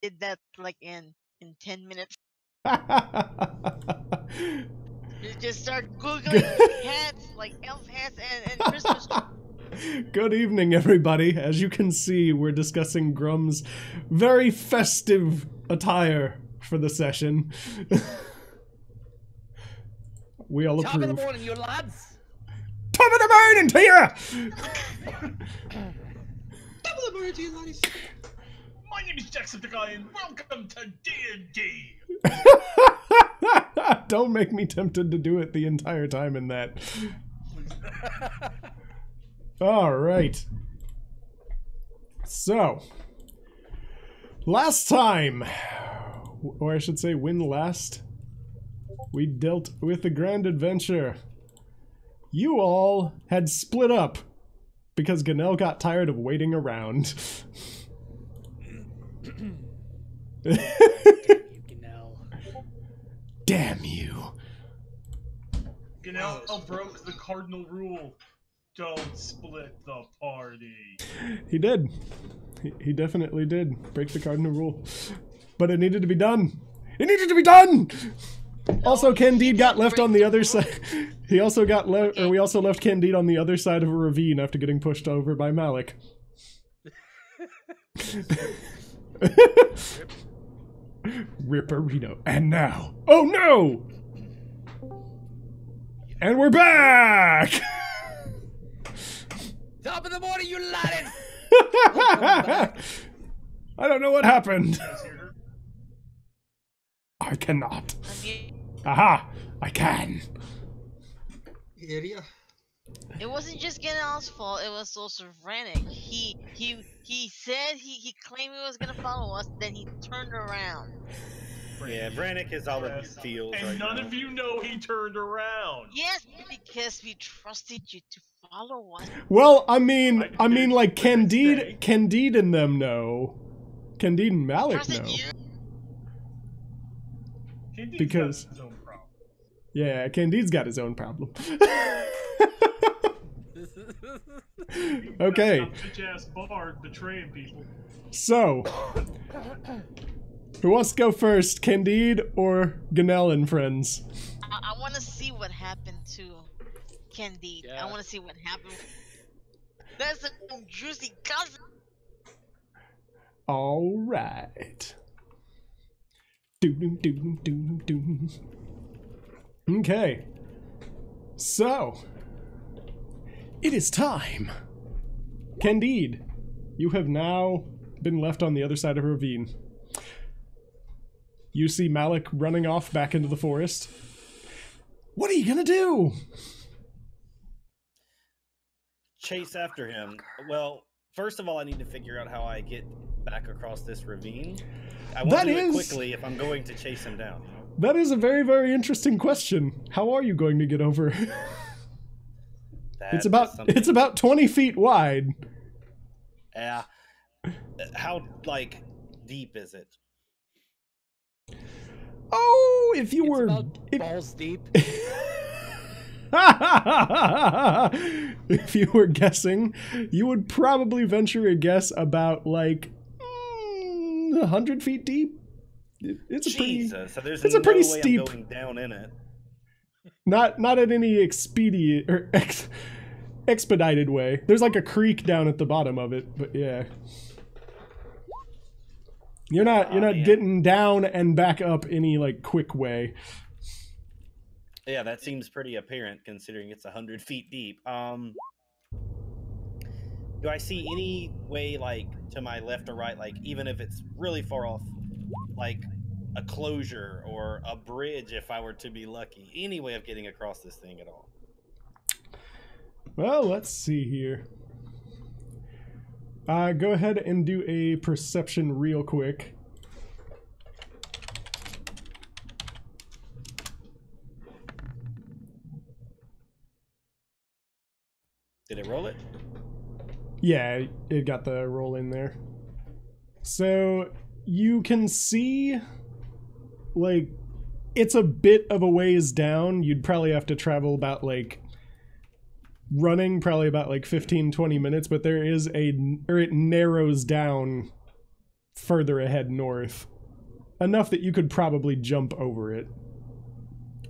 did that like in 10 minutes. You just start googling hats, like elf hats and Christmas trees. Good evening, everybody. As you can see, we're discussing Grum's very festive attire for the session. We all Top approve. of the morning, you lads. Top of the morning to you! Top of the morning to you, ladies. My name is Jacksepticeye, and welcome to D&D. Don't make me tempted to do it the entire time in that. Alright. So, last time, or I should say when last, we dealt with the grand adventure. You all had split up because Gannel got tired of waiting around. Damn you. Gannel broke the cardinal rule. Don't split the party. He did. He definitely did break the cardinal rule. But it needed to be done. It needed to be done! Also, Candide got left on the other side. He also got left, or we also left Candide on the other side of a ravine after getting pushed over by Malek. Ripperino. And now. Oh no! And we're back! Top of the morning, you lads. I don't know what happened. I cannot. Aha! I can. Area. It wasn't just Gannel's fault, it was also Vranick. He said he claimed he was gonna follow us, then he turned around. Yeah, Vranick is all it feels And right none now. of you know he turned around. Yes, because we trusted you to follow us. Well, I mean, like Candide and them know. Candide and Malek Trusted know. you? Candide's Because- got his own problem. Yeah, Candide's got his own problem. Okay, Bitch-ass bard betraying people. so who wants to go first, Candide or Gannel and friends? I want to see what happened to Candide. Yeah. I want to see what happened. That's a juicy gossip. All right. Doom. Okay. So, it is time. Candide, you have now been left on the other side of a ravine. You see Malek running off back into the forest. What are you gonna do? Chase after him. Well, first of all, I need to figure out how I get back across this ravine. I want That to do it is- quickly if I'm going to chase him down. That is a very, very interesting question. How are you going to get over? That It's is about something- 20 feet wide. Yeah. How, like, deep is it? Oh, if you It's were about balls deep. if you were guessing, you would probably venture a guess about like 100 feet deep. It's a pretty, Jesus, so there's it's a no pretty way steep. I'm going down in it. not at any expedient or expedited way. There's like a creek down at the bottom of it, but yeah. You're not man. getting down and back up any like quick way. Yeah, that seems pretty apparent considering it's 100 feet deep. Do I see any way, like, to my left or right, like, even if it's really far off, like a closure or a bridge if I were to be lucky? Any way of getting across this thing at all? Well, let's see here. Go ahead and do a perception real quick. Did it roll it? Yeah, it got the roll in there. So you can see, like, it's a bit of a ways down. You'd probably have to travel about, like, running probably about like 15-20 minutes, but there is it narrows down further ahead north. Enough that you could probably jump over it.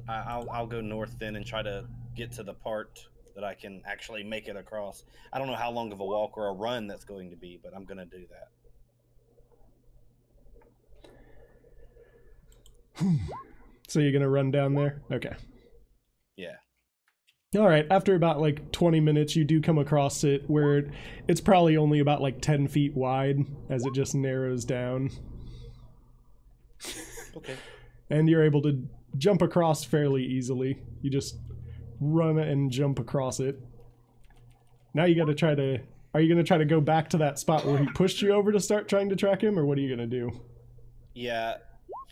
I'll go north then and try to get to the part that I can actually make it across. I don't know how long of a walk or a run that's going to be, but I'm going to do that. So you're gonna run down there? Okay. Yeah. Alright, after about like 20 minutes you do come across it where it's probably only about like 10 feet wide as it just narrows down. Okay. And you're able to jump across fairly easily. You just run and jump across it. Now you gotta try to... Are you gonna try to go back to that spot where he pushed you over to start trying to track him, or what are you gonna do? Yeah,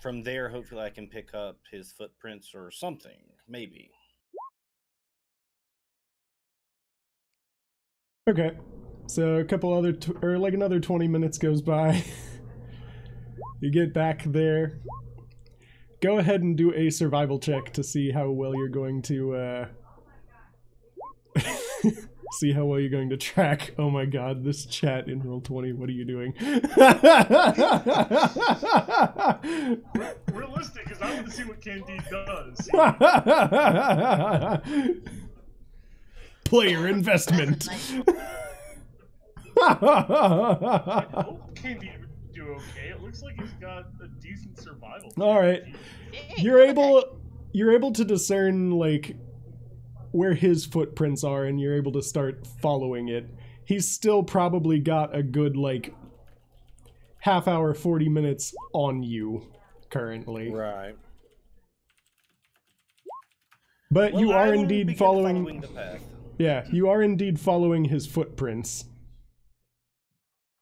from there, hopefully I can pick up his footprints or something, maybe. Okay. So a couple other... or like another 20 minutes goes by. You get back there. Go ahead and do a survival check to see how well you're going to, see how well you're going to track. Oh my god, this chat in Roll20, what are you doing? Realistic, because I want to see what Candide does. Player investment. I hope Candide would do okay. It looks like he's got a decent survival. All right. You're able to discern like where his footprints are, and you're able to start following it. He's still probably got a good like half hour, 40 minutes on you currently. Right. But Well, you I are will indeed begin following the path. Yeah, you are indeed following his footprints.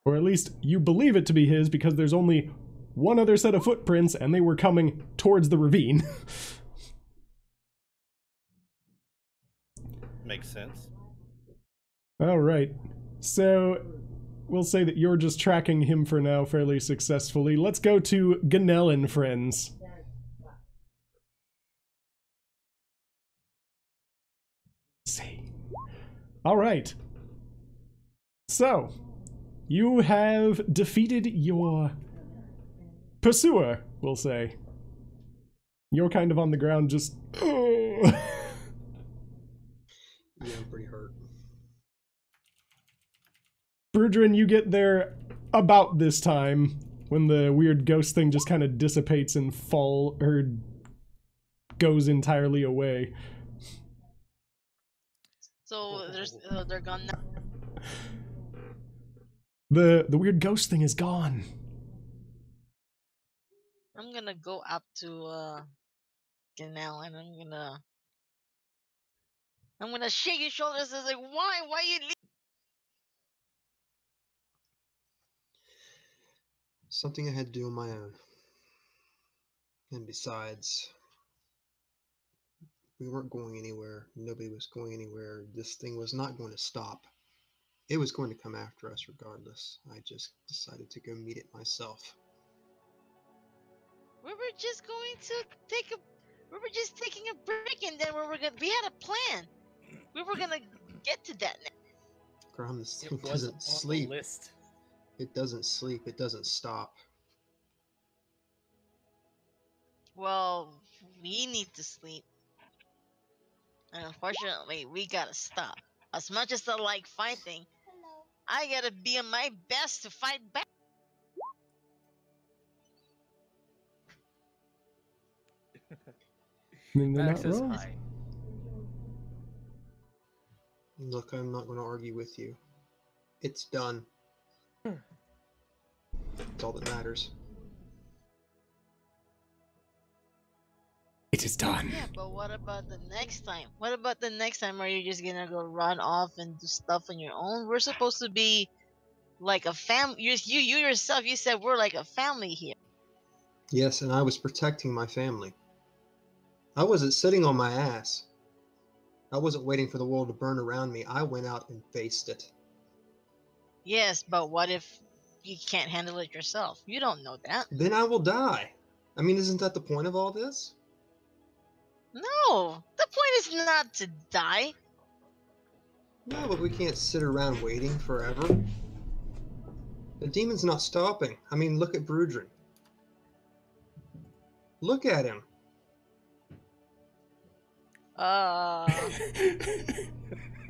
Or at least you believe it to be his, because there's only one other set of footprints and they were coming towards the ravine. Makes sense. Alright, so we'll say that you're just tracking him for now fairly successfully. Let's go to Gannel and friends. See. Alright. So, you have defeated your pursuer, we'll say. You're kind of on the ground just... Yeah, I'm pretty hurt. Broudran, you get there about this time when the weird ghost thing just kind of dissipates and goes entirely away. So they're gone now. The weird ghost thing is gone. I'm gonna go up to Gannel and I'm gonna shake his shoulders and say, why you leave? Something I had to do on my own. And besides, we weren't going anywhere. Nobody was going anywhere. This thing was not going to stop. It was going to come after us regardless. I just decided to go meet it myself. We were just going to we were just taking a break, and then we had a plan. We were gonna get to that now. Grum, this It thing wasn't doesn't on sleep. the list. It doesn't sleep. It doesn't stop. Well, we need to sleep. And unfortunately, we gotta stop. As much as I like fighting, I gotta be on my best to fight back. I mean, they're Max not is wrong. high. Look, I'm not going to argue with you. It's done. That's all that matters. It is done. Yeah, but what about the next time? What about the next time? Are you just gonna go run off and do stuff on your own? We're supposed to be like a family. You yourself, you said we're like a family here. Yes, and I was protecting my family. I wasn't sitting on my ass. I wasn't waiting for the world to burn around me. I went out and faced it. Yes, but what if you can't handle it yourself? You don't know that. Then I will die. I mean, isn't that the point of all this? No, the point is not to die. No, but we can't sit around waiting forever. The demon's not stopping. I mean, look at Broudran. Look at him.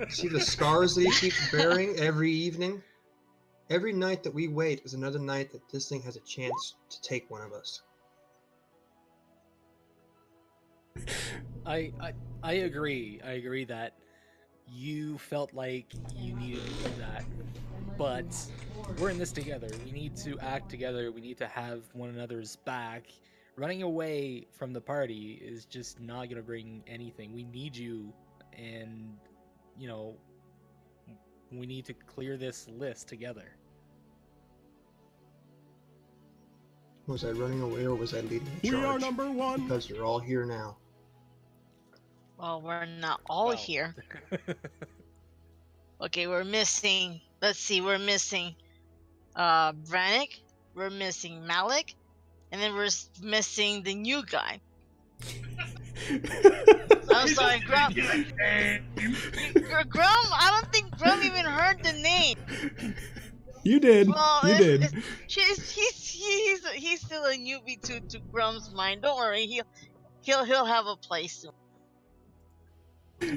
See the scars that he keeps bearing every evening? Every night that we wait is another night that this thing has a chance to take one of us. I agree. I agree that you felt like you needed to do that. But we're in this together. We need to act together. We need to have one another's back. Running away from the party is just not going to bring anything. We need you, and, you know, we need to clear this list together. Was I running away or was I leading the We charge? are number one. Because you're all here now. Well, we're not all Well. here. Okay, we're missing. Let's see, we're missing Vranick. We're missing Malek, and then we're missing the new guy. I'm sorry, Grum. Grum. I don't think Grum even heard the name. You did. Well, You did. He's still a newbie to Grum's mind. Don't worry, he'll have a place soon.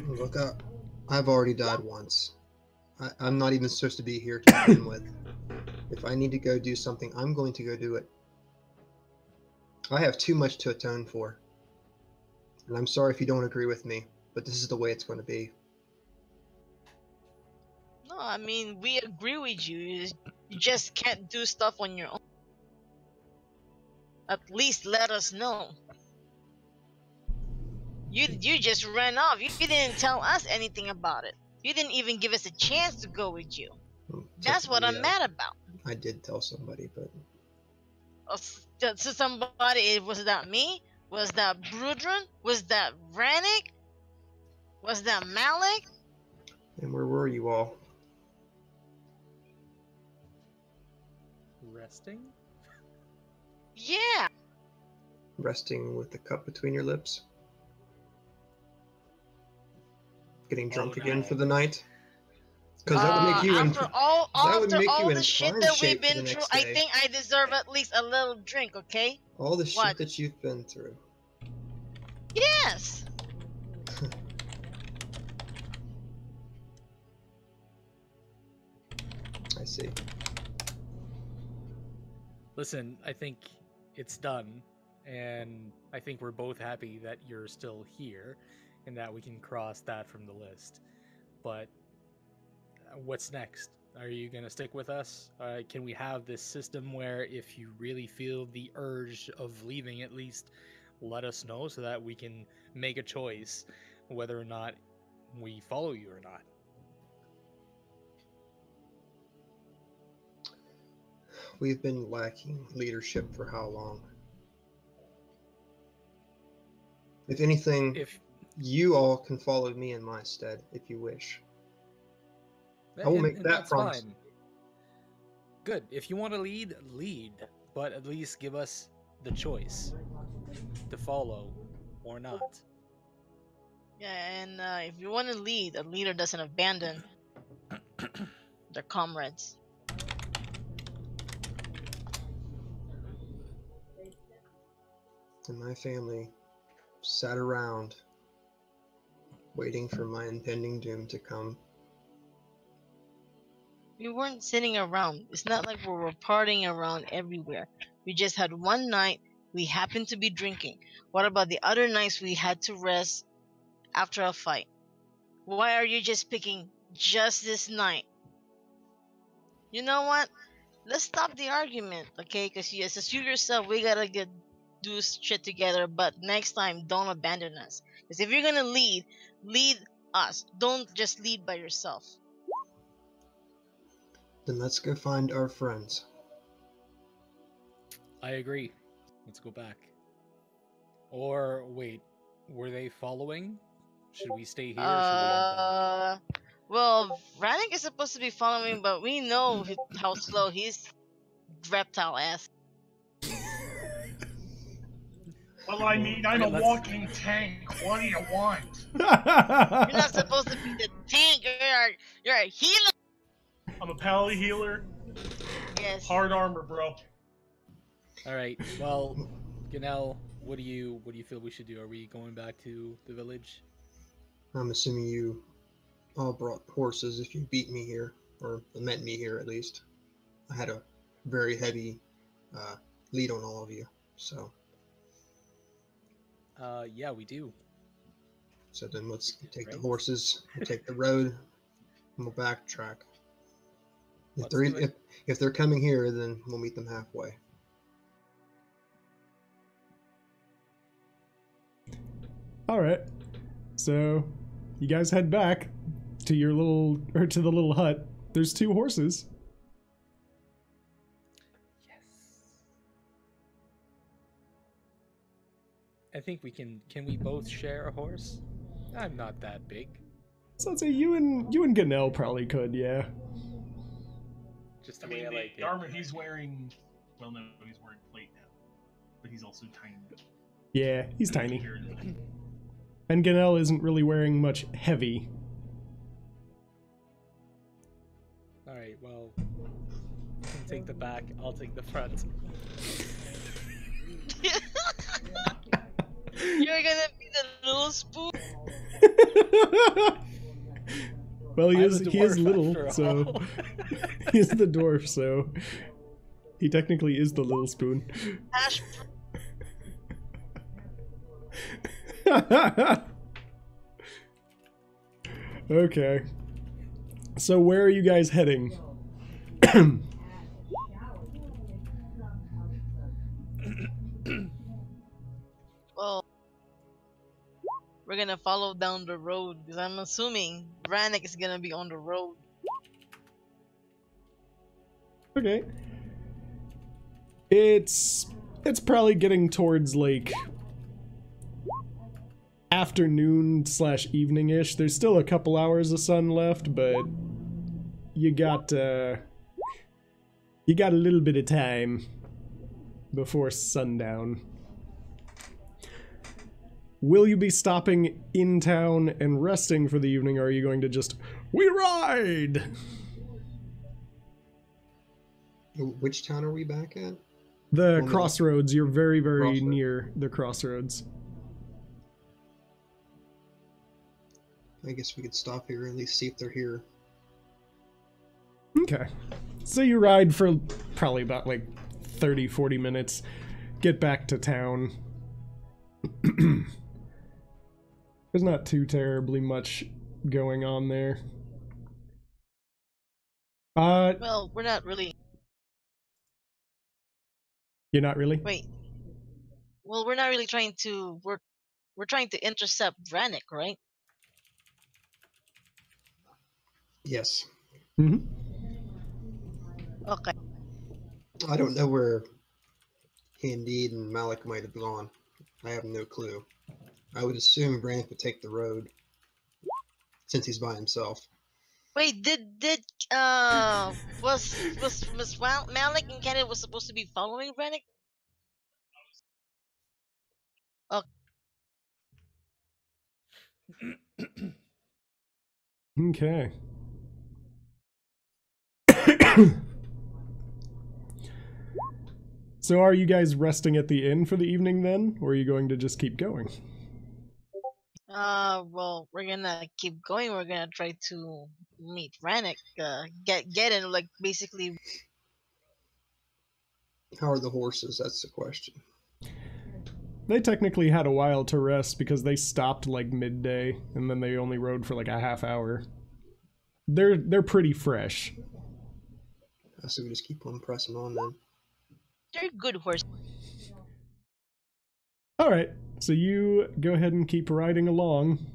Look up. I've already died once. I'm not even supposed to be here to begin with. If I need to go do something, I'm going to go do it. I have too much to atone for. And I'm sorry if you don't agree with me, but this is the way it's going to be. No, I mean, we agree with you. You just can't do stuff on your own. At least let us know. You just ran off. You didn't tell us anything about it. You didn't even give us a chance to go with you. That's what I'm mad about. I did tell somebody, but... So somebody, was that me? Was that Broudran? Was that Vranick? Was that Malek? And where were you all? Resting? Yeah. Resting with the cup between your lips? Getting drunk again for the night? Because that would make you after all the in shit prime that shape we've for the been through, next I day. think I deserve at least a little drink, okay? All the shit What? that you've been through. Yes. I see. Listen, I think it's done, and I think we're both happy that you're still here, and that we can cross that from the list. But what's next? Are you going to stick with us? Can we have this system where if you really feel the urge of leaving, at least let us know so that we can make a choice whether or not we follow you or not? We've been lacking leadership for how long? If anything, you all can follow me in my stead if you wish. I will make that that's promise. fine. Good. If you want to lead, lead. But at least give us the choice to follow or not. Yeah, and if you want to lead, a leader doesn't abandon their comrades. And my family sat around waiting for my impending doom to come. We weren't sitting around. It's not like we were partying around everywhere. We just had one night. We happened to be drinking. What about the other nights we had to rest after a fight? Why are you just picking just this night? You know what? Let's stop the argument, okay? Because yes, as you yourself, we gotta do shit together. But next time, don't abandon us. Because if you're gonna lead us. Don't just lead by yourself. Then let's go find our friends. I agree. Let's go back. Or wait, were they following? Should we stay here? Or should we head back? Well, Vranick is supposed to be following, but we know how slow he's reptile ass. Well, I mean, I'm a walking tank. What do you want? You're not supposed to be the tank. You're a healer. I'm a pally healer. Yes. Hard armor, bro. All right. Well, Gannel, what do you feel we should do? Are we going back to the village? I'm assuming you all brought horses if you beat me here, or met me here at least. I had a very heavy lead on all of you, so. Yeah, we do. So then let's take the Right. horses, we'll take the road, and we'll backtrack. Let's do it. If they're coming here, then we'll meet them halfway. All right. So, you guys head back to your to the little hut. There's 2 horses. Yes. I think we can. Can we both share a horse? I'm not that big. So I'd say you and Gannel probably could, yeah. Just I the way mean, I the, like the it. armor he's wearing. Well, no, he's wearing plate now, but he's also tiny. Yeah, he's tiny. Here it is. And Gannel isn't really wearing much heavy. All right. Well, you can take the back. I'll take the front. You're gonna be the little spoon. Well, he I'm is a dwarf little, after so all. he's the dwarf, so he technically is the little spoon. Hash. Okay. So where are you guys heading? Well, we're gonna follow down the road because I'm assuming Vranick is gonna be on the road. Okay. It's probably getting towards like afternoon / evening-ish. There's still a couple hours of sun left, but you got a little bit of time before sundown. Will you be stopping in town and resting for the evening, or are you going to just, we ride? Which town are we back at? The Well, no. crossroads, you're very, very Crossroads. near the crossroads. I guess we could stop here and at least see if they're here. Okay. So you ride for probably about like 30-40 minutes, get back to town. There's not too terribly much going on there. Well, we're not really. You're not really? Wait. Well, we're not really trying to. We're trying to intercept Vranick, right? Yes. Mm-hmm. Okay. I don't know where Candide and Malek might have gone. I have no clue. I would assume Vranick would take the road since he's by himself. Wait, was Malek and Candide was supposed to be following Vranick? Okay. So are you guys resting at the inn for the evening then, or are you going to just keep going? Well, we're gonna keep going. We're gonna try to meet Vranick. Get in, like, basically. How are the horses? That's the question. They technically had a while to rest because they stopped like midday and then they only rode for like a half hour. They're pretty fresh. So we just keep on pressing on then. They're good horses. Alright, so you go ahead and keep riding along.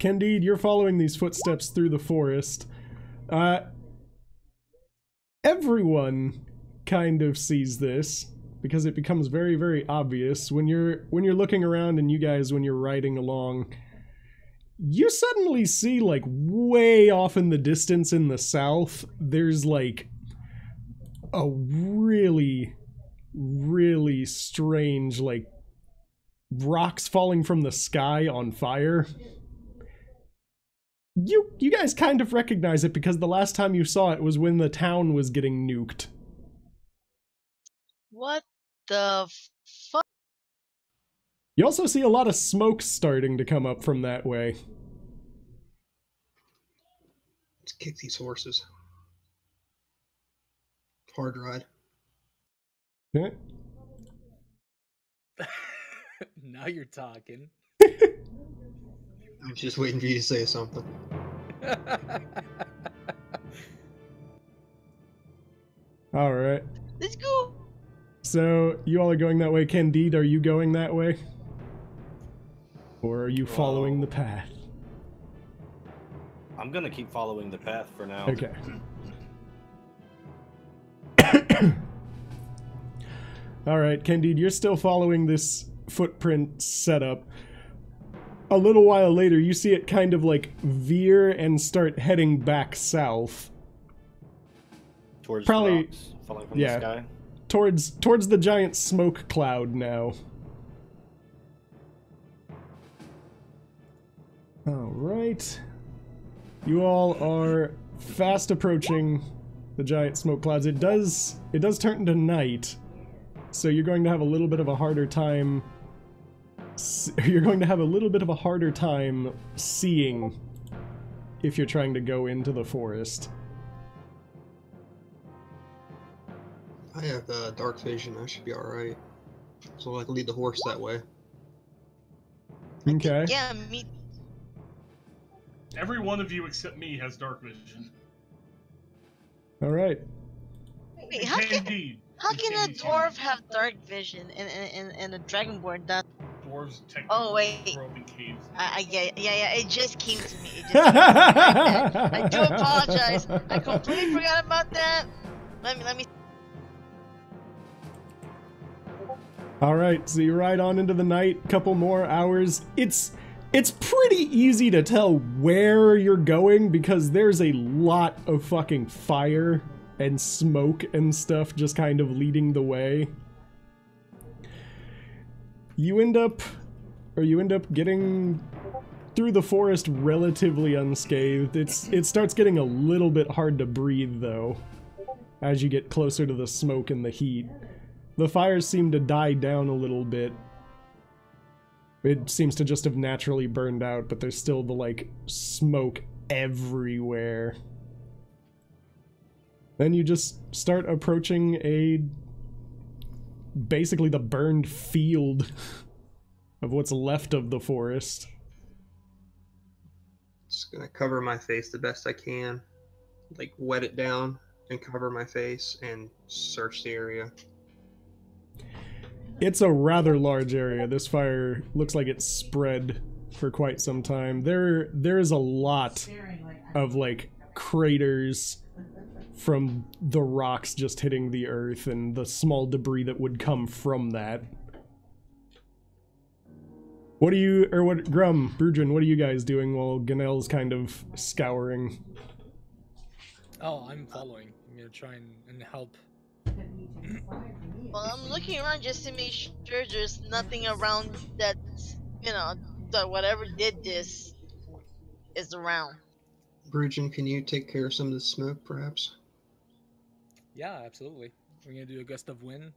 Candide, you're following these footsteps through the forest. Everyone kind of sees this because it becomes very, very obvious when you're looking around, and you guys, when you're riding along, you suddenly see, like, way off in the distance in the south, there's like a really, really strange, like, rocks falling from the sky on fire. You guys kind of recognize it because the last time you saw it was when the town was getting nuked. What the fuck? You also see a lot of smoke starting to come up from that way. Let's kick these horses. Hard ride. Yeah. Now you're talking. I'm just waiting for you to say something. Alright. Let's go. So, you all are going that way. Candide, are you going that way? Or are you following the path? I'm gonna keep following the path for now. Okay. Alright, Candide, you're still following this footprint setup. A little while later, you see it kind of like veer and start heading back south. Towards Probably- the rocks, falling from yeah. the sky. Towards the giant smoke cloud now. Alright. You all are fast approaching the giant smoke clouds. It does turn into night, so you're going to have a little bit of a harder time. You're going to have a little bit of a harder time seeing if you're trying to go into the forest. I have dark vision. I should be alright. So I can lead the horse that way. Okay. Yeah, me. Every one of you except me has dark vision. Alright. Wait, how can Candide. a dwarf have dark vision and a dragonborn does? Dwarves technically Oh, wait. grow up in caves. Yeah. It just came to me. It just came to me. I do apologize. I completely forgot about that. Let me. Alright, so you ride on into the night, couple more hours. It's pretty easy to tell where you're going because there's a lot of fucking fire and smoke and stuff just kind of leading the way. You end up getting through the forest relatively unscathed. It starts getting a little bit hard to breathe though as you get closer to the smoke and the heat. The fires seem to die down a little bit. It seems to just have naturally burned out, but there's still the, like, smoke everywhere. Then you just start approaching basically the burned field of what's left of the forest. Just gonna cover my face the best I can. Like, wet it down and cover my face and search the area. It's a rather large area. This fire looks like it's spread for quite some time. There's a lot of, like, craters from the rocks just hitting the earth and the small debris that would come from that. Grum, Broudran, what are you guys doing while Gannel's kind of scouring? Oh, I'm following. I'm gonna try and help. Well, I'm looking around just to make sure there's nothing around that, that whatever did this is around. Broudran, can you take care of some of the smoke, perhaps? Yeah, absolutely. We're gonna do a gust of wind.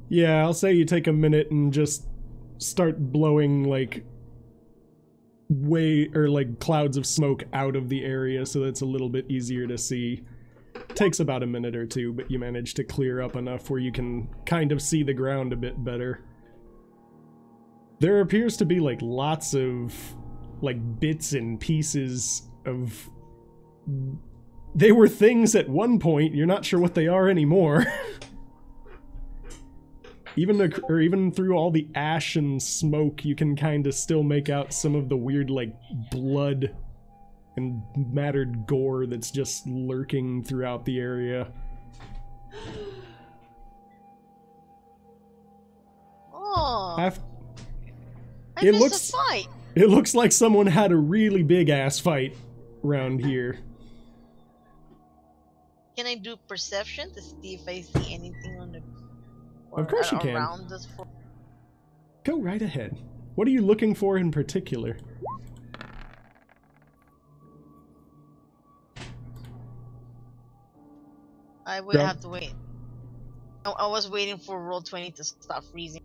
Yeah, I'll say you take a minute and just start blowing, like, clouds of smoke out of the area so that it's a little bit easier to see. Takes about a minute or two, but you manage to clear up enough where you can kind of see the ground a bit better. There appears to be, like, lots of, like, bits and pieces of... They were things at one point, you're not sure what they are anymore. Even through all the ash and smoke, you can kind of still make out some of the weird, like, blood and mattered gore that's just lurking throughout the area. Oh, I It missed looks a fight. It looks like someone had a really big ass fight around here. Can I do perception to see if I see anything on the? Of course you can. Around this Go right ahead. What are you looking for in particular? I would Go. have to wait. I was waiting for roll 20 to stop freezing.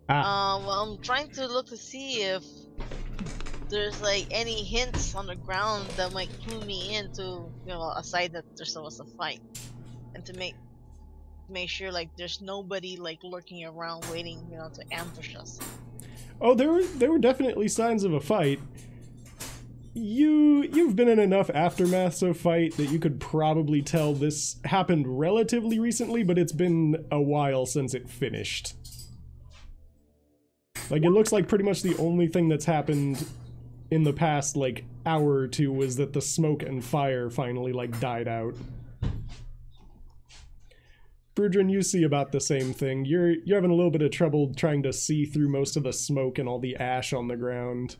Ah. Well, I'm trying to look to see if there's like any hints on the ground that might clue me into, aside that there still was a fight, and to make sure like there's nobody like lurking around waiting, to ambush us. Oh, there were definitely signs of a fight. You've been in enough aftermaths of fight that you could probably tell this happened relatively recently, but it's been a while since it finished. Like, it looks like pretty much the only thing that's happened in the past, like, hour or two was that the smoke and fire finally, like, died out. Broudran, you see about the same thing. You're having a little bit of trouble trying to see through most of the smoke and all the ash on the ground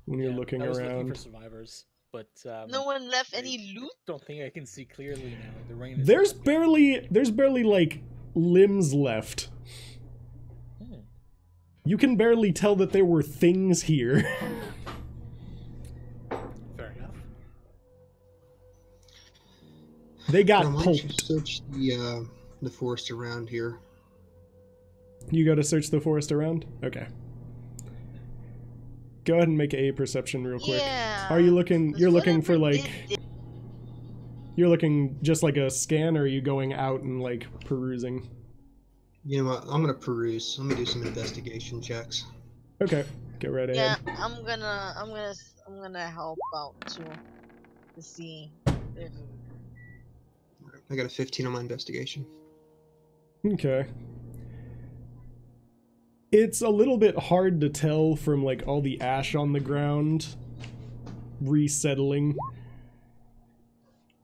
when you're looking I was around. looking for survivors, but No one left any loot? don't think I can see clearly now. The rain is There's barely like limbs left. You can barely tell that there were things here. Fair enough. They got Why don't you pulped. search the forest around here? You go to search the forest around? Okay. Go ahead and make a perception real quick. Yeah. Are you looking, you're looking for Whatever like, did you're looking just like a scan, or are you going out and like perusing? You know what? I'm gonna peruse. Let me do some investigation checks. Okay, get right Yeah, ahead. I'm gonna help out too, to see if I got a 15 on my investigation. Okay. It's a little bit hard to tell from like all the ash on the ground resettling.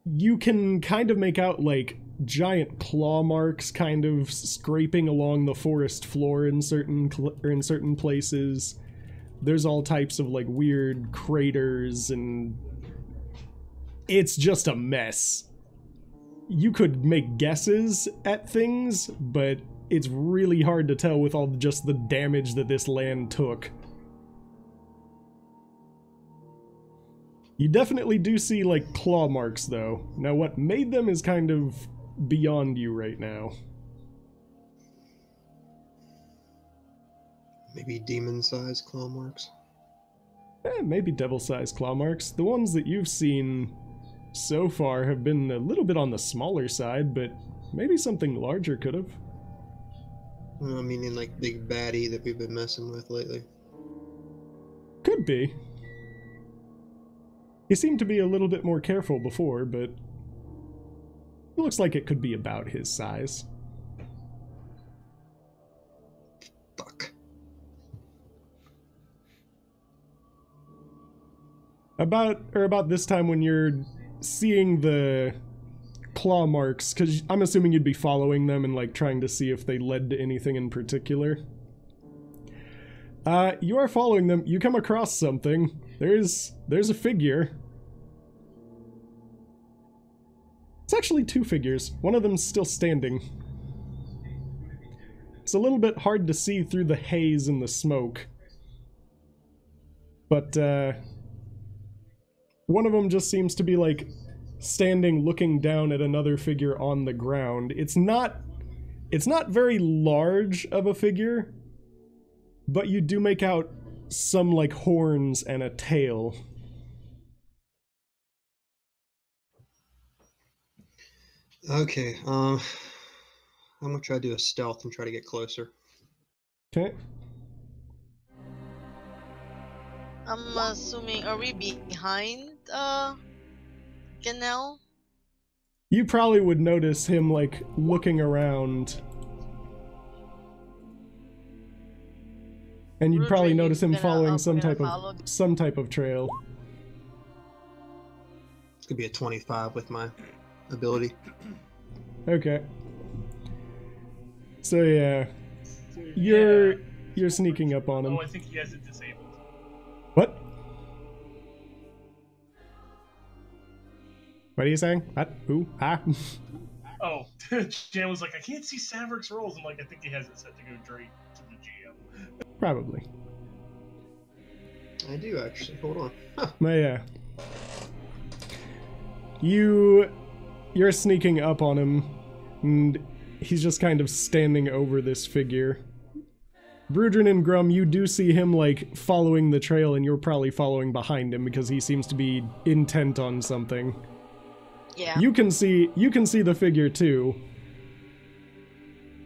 You can kind of make out like giant claw marks kind of scraping along the forest floor in certain places. There's all types of like weird craters, and it's just a mess. You could make guesses at things, but it's really hard to tell with all just the damage that this land took. You definitely do see like claw marks though. Now what made them is kind of beyond you right now. Maybe demon-sized claw marks. Maybe devil-sized claw marks. The ones that you've seen so far have been a little bit on the smaller side, but maybe something larger could have. I mean, in like big baddie that we've been messing with lately. Could be. He seemed to be a little bit more careful before, but it looks like it could be about his size. Fuck. About this time when you're seeing the claw marks, because I'm assuming you'd be following them and like trying to see if they led to anything in particular. You are following them. You come across something. There's a figure. It's actually two figures. One of them's still standing. It's a little bit hard to see through the haze and the smoke. But, one of them just seems to be, like, standing looking down at another figure on the ground. It's not very large of a figure, but you do make out some, like, horns and a tail. Okay, I'm gonna try to do a stealth and try to get closer. Okay. I'm assuming, are we behind Gannel? You probably would notice him, like, looking around. And you'd Broudran, probably you notice him gonna, following we're some gonna type follow? of trail. It's gonna be a 25 with my ability. Okay. So yeah, you're sneaking up on him. Oh, I think he has it disabled. What? What are you saying? What? Who? Ah? Oh, Jan was like, I can't see Saevrick's rolls. I'm like, I think he has it set to go straight to the GM. Probably. I do actually. Hold on. Huh. But yeah. You you're sneaking up on him, and he's just kind of standing over this figure. Broudran and Grum, you do see him, like, following the trail, and you're probably following behind him because he seems to be intent on something. Yeah. You can see the figure, too.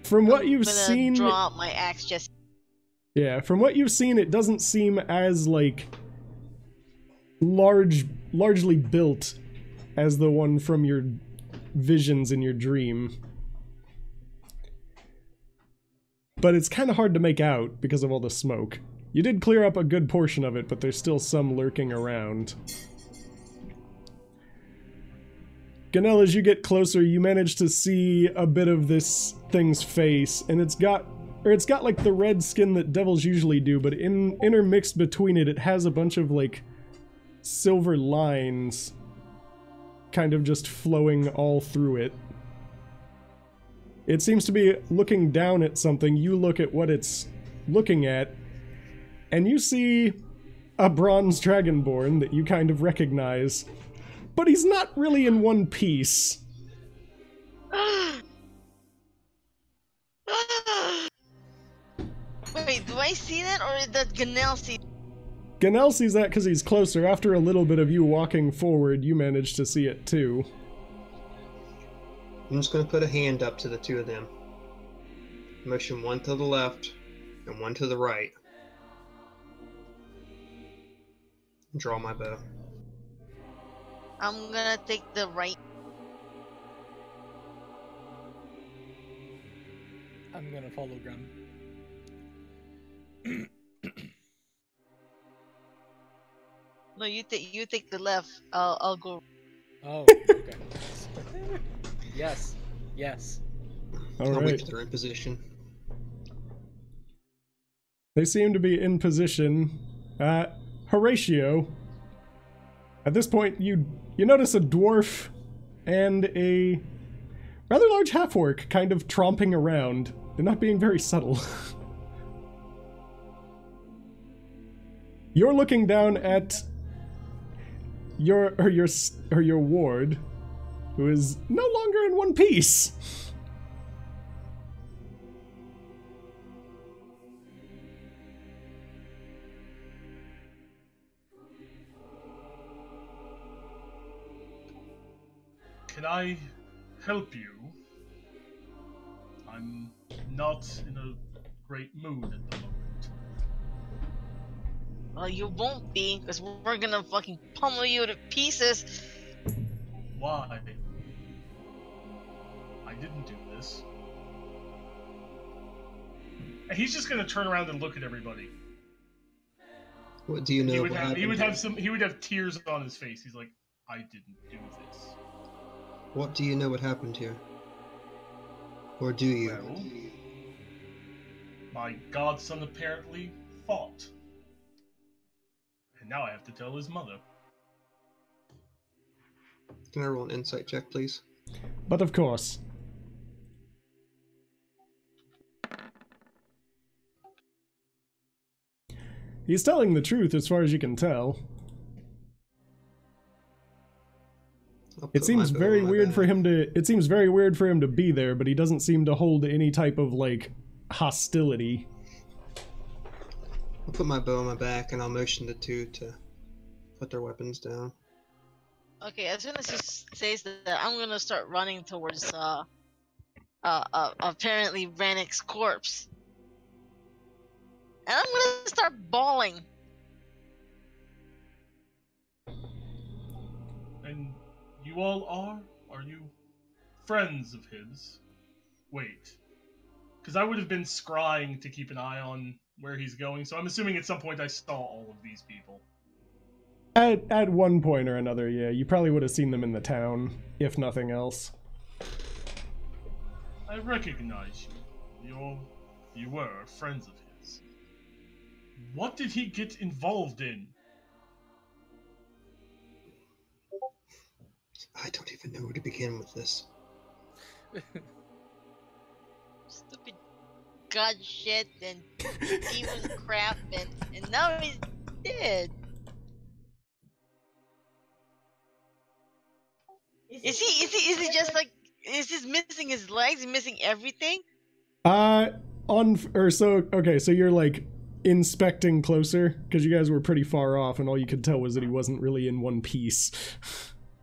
From what you've seen... draw out my axe just... Yeah, from what you've seen, it doesn't seem as, like, largely built as the one from your visions in your dream. But it's kind of hard to make out because of all the smoke. You did clear up a good portion of it, but there's still some lurking around. Gannel, as you get closer, you manage to see a bit of this thing's face, and it's got like the red skin that devils usually do, but intermixed between it, it has a bunch of, like, silver lines kind of just flowing all through it. It seems to be looking down at something. You look at what it's looking at, and you see a bronze dragonborn that you kind of recognize, but he's not really in one piece. Wait, do I see that, or does Gannel see? Gannel sees that because he's closer. After a little bit of you walking forward, you manage to see it too. I'm just going to put a hand up to the two of them. Motion one to the left and one to the right. Draw my bow. I'm gonna take the right. I'm gonna follow Grum. No, you take the left. I'll go. Oh, okay. Yes. Yes. All I'll wait right. till they're in position. They seem to be in position. Horatio. At this point, you notice a dwarf and a rather large half-orc kind of tromping around. They're not being very subtle. You're looking down at your ward, who is no longer in one piece. Can I help you? I'm not in a great mood at the moment. Well, you won't be, because we're gonna fucking pummel you to pieces. Why? I didn't do this. And he's just gonna turn around and look at everybody. What do you know? He would have tears on his face. He's like, I didn't do this. What do you know what happened here? Or do you? Well, my godson apparently fought. And now I have to tell his mother. Can I roll an insight check, please? But of course. He's telling the truth as far as you can tell. It seems very weird for him to be there, but he doesn't seem to hold any type of, like, hostility. I'll put my bow on my back and I'll motion the two to put their weapons down. Okay, as soon as he says that, I'm gonna start running towards apparently Vranick's corpse, and I'm gonna start bawling. And you all are? Are you friends of his? Wait. Because I would have been scrying to keep an eye on where he's going, so I'm assuming at some point I saw all of these people. At one point or another, yeah. You probably would have seen them in the town, if nothing else. I recognize you. You were friends of his. What did he get involved in? I don't even know where to begin with this. Stupid god shit and demon crap, and now he's dead. Is he just like, is he missing his legs, missing everything? So you're like inspecting closer because you guys were pretty far off and all you could tell was that he wasn't really in one piece.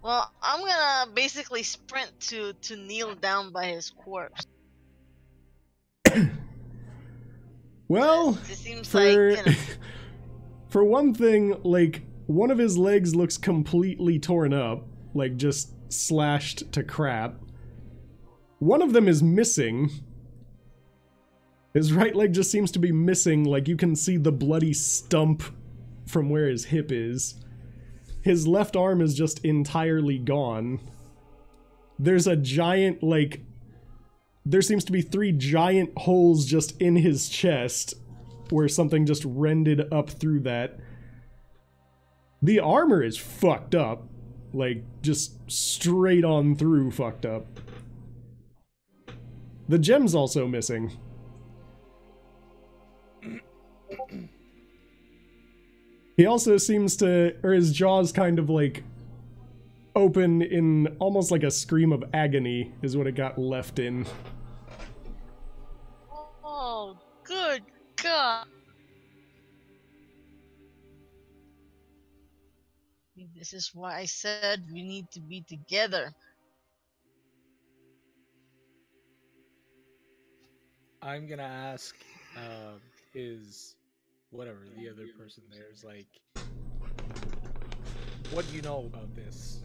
Well, I'm gonna basically sprint to kneel down by his corpse. Well, It seems for like, you know, for one thing, like one of his legs looks completely torn up, like just slashed to crap. One of them is missing. His right leg just seems to be missing, like you can see the bloody stump from where his hip is. His left arm is just entirely gone. There's a giant, like, there seems to be 3 giant holes just in his chest where something just rended up through that. The armor is fucked up, like just straight on through fucked up. The gem's also missing. He also seems to, or his jaw's kind of like open in almost like a scream of agony is what it got left in. oh, good God. This is why I said we need to be together. I'm gonna ask his whatever the other person there is like, what do you know about this?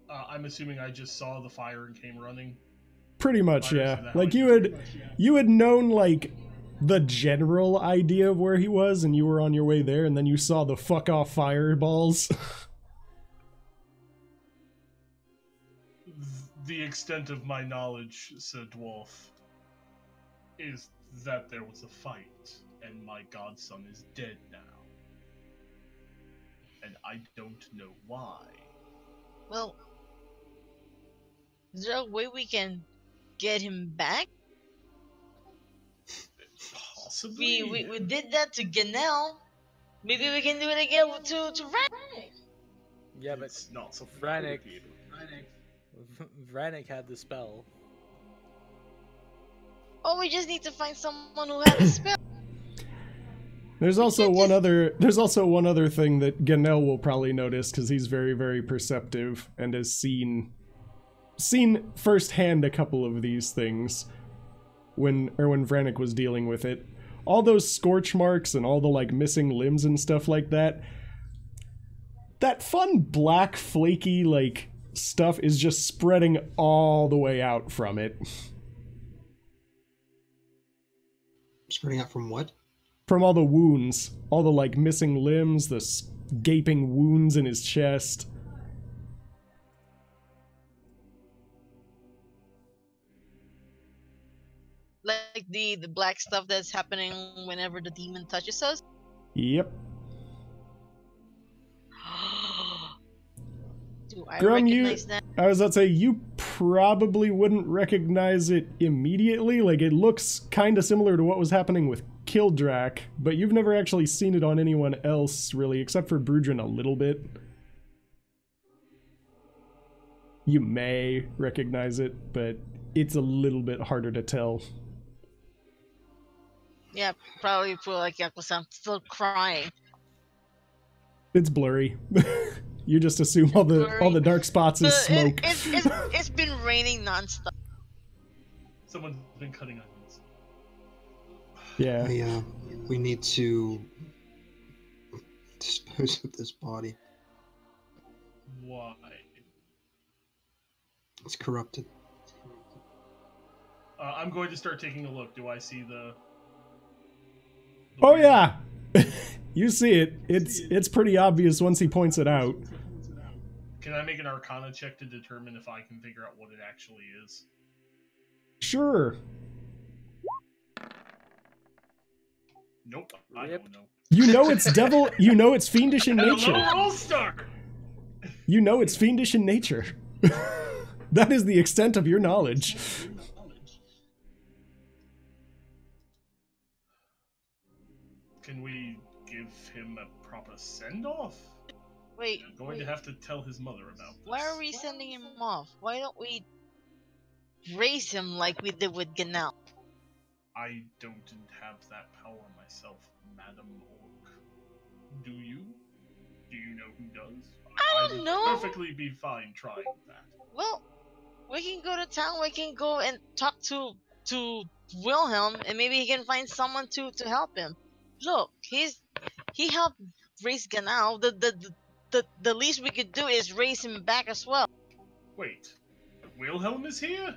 I'm assuming I just saw the fire and came running. Pretty much, yeah. Like you had known like the general idea of where he was and you were on your way there and then you saw the fuck off fireballs. The extent of my knowledge, Sir Dwarf, is that there was a fight, and my godson is dead now. And I don't know why. Well, is there a way we can get him back? Possibly. We did that to Gannel. Maybe we can do it again to Vranick. Yeah, but It's not so Vranick Vranick had the spell. Oh, we just need to find someone who has a spell. There's also one other thing that Gannel will probably notice because he's very, very perceptive and has seen firsthand a couple of these things when Vranick was dealing with it. All those scorch marks and all the like missing limbs and stuff like that. That fun black flaky like stuff is just spreading all the way out from it. Spreading out from what? From all the wounds, all the like missing limbs, the gaping wounds in his chest. Like the black stuff that's happening whenever the demon touches us. Yep. Do I Grum, recognize that? I was about to say, you probably wouldn't recognize it immediately. Like, it looks kind of similar to what was happening with Kildrak, but you've never actually seen it on anyone else, really, except for Broudran a little bit. You may recognize it, but it's a little bit harder to tell. Yeah, probably feel like because I'm still crying. It's blurry. You just assume all the dark spots is smoke. It's been raining nonstop. Someone's been cutting onions. Yeah. We need to dispose of this body. Why? It's corrupted. I'm going to start taking a look. Do I see the Oh yeah! You see it. It's pretty obvious once he points it out. Can I make an Arcana check to determine if I can figure out what it actually is? Sure. Nope, I don't know. You know it's devil. You know it's fiendish in nature. Roll star. You know it's fiendish in nature. That is the extent of your knowledge. Can we give him a proper send-off? Wait, I'm going to have to tell his mother about this. why are we sending him off? Why don't we raise him like we did with Gannel? I don't have that power myself, Madam Orc. Do you? Do you know who does? I don't would know. Perfectly be fine trying that. Well, we can go to town. We can go and talk to Wilhelm, and maybe he can find someone to help him. Look, he helped raise Gannel. The least we could do is raise him back as well. Wait, Wilhelm is here?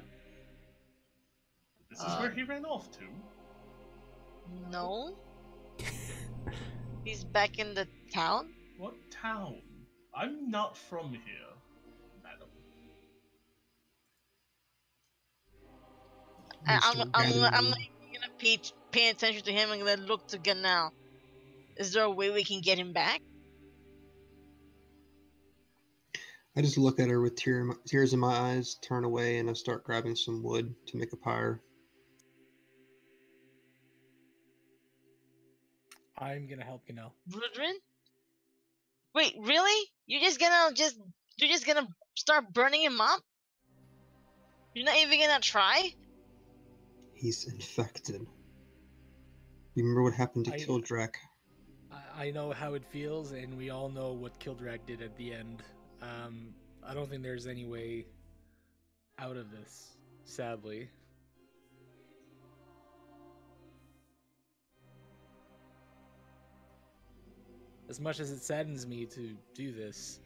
This is where he ran off to. No. He's back in the town? What town? I'm not from here, madam. I'm not gonna pay attention to him. I'm gonna look to Gannel. Is there a way we can get him back? I just look at her with tears in my eyes, turn away, and I start grabbing some wood to make a pyre. I'm gonna help Gannel. Broudran? Wait, really? You're just gonna start burning him up? You're not even gonna try? He's infected. You remember what happened to Kildrak? I know how it feels, and we all know what Kildrak did at the end. I don't think there's any way out of this, sadly. As much as it saddens me to do this,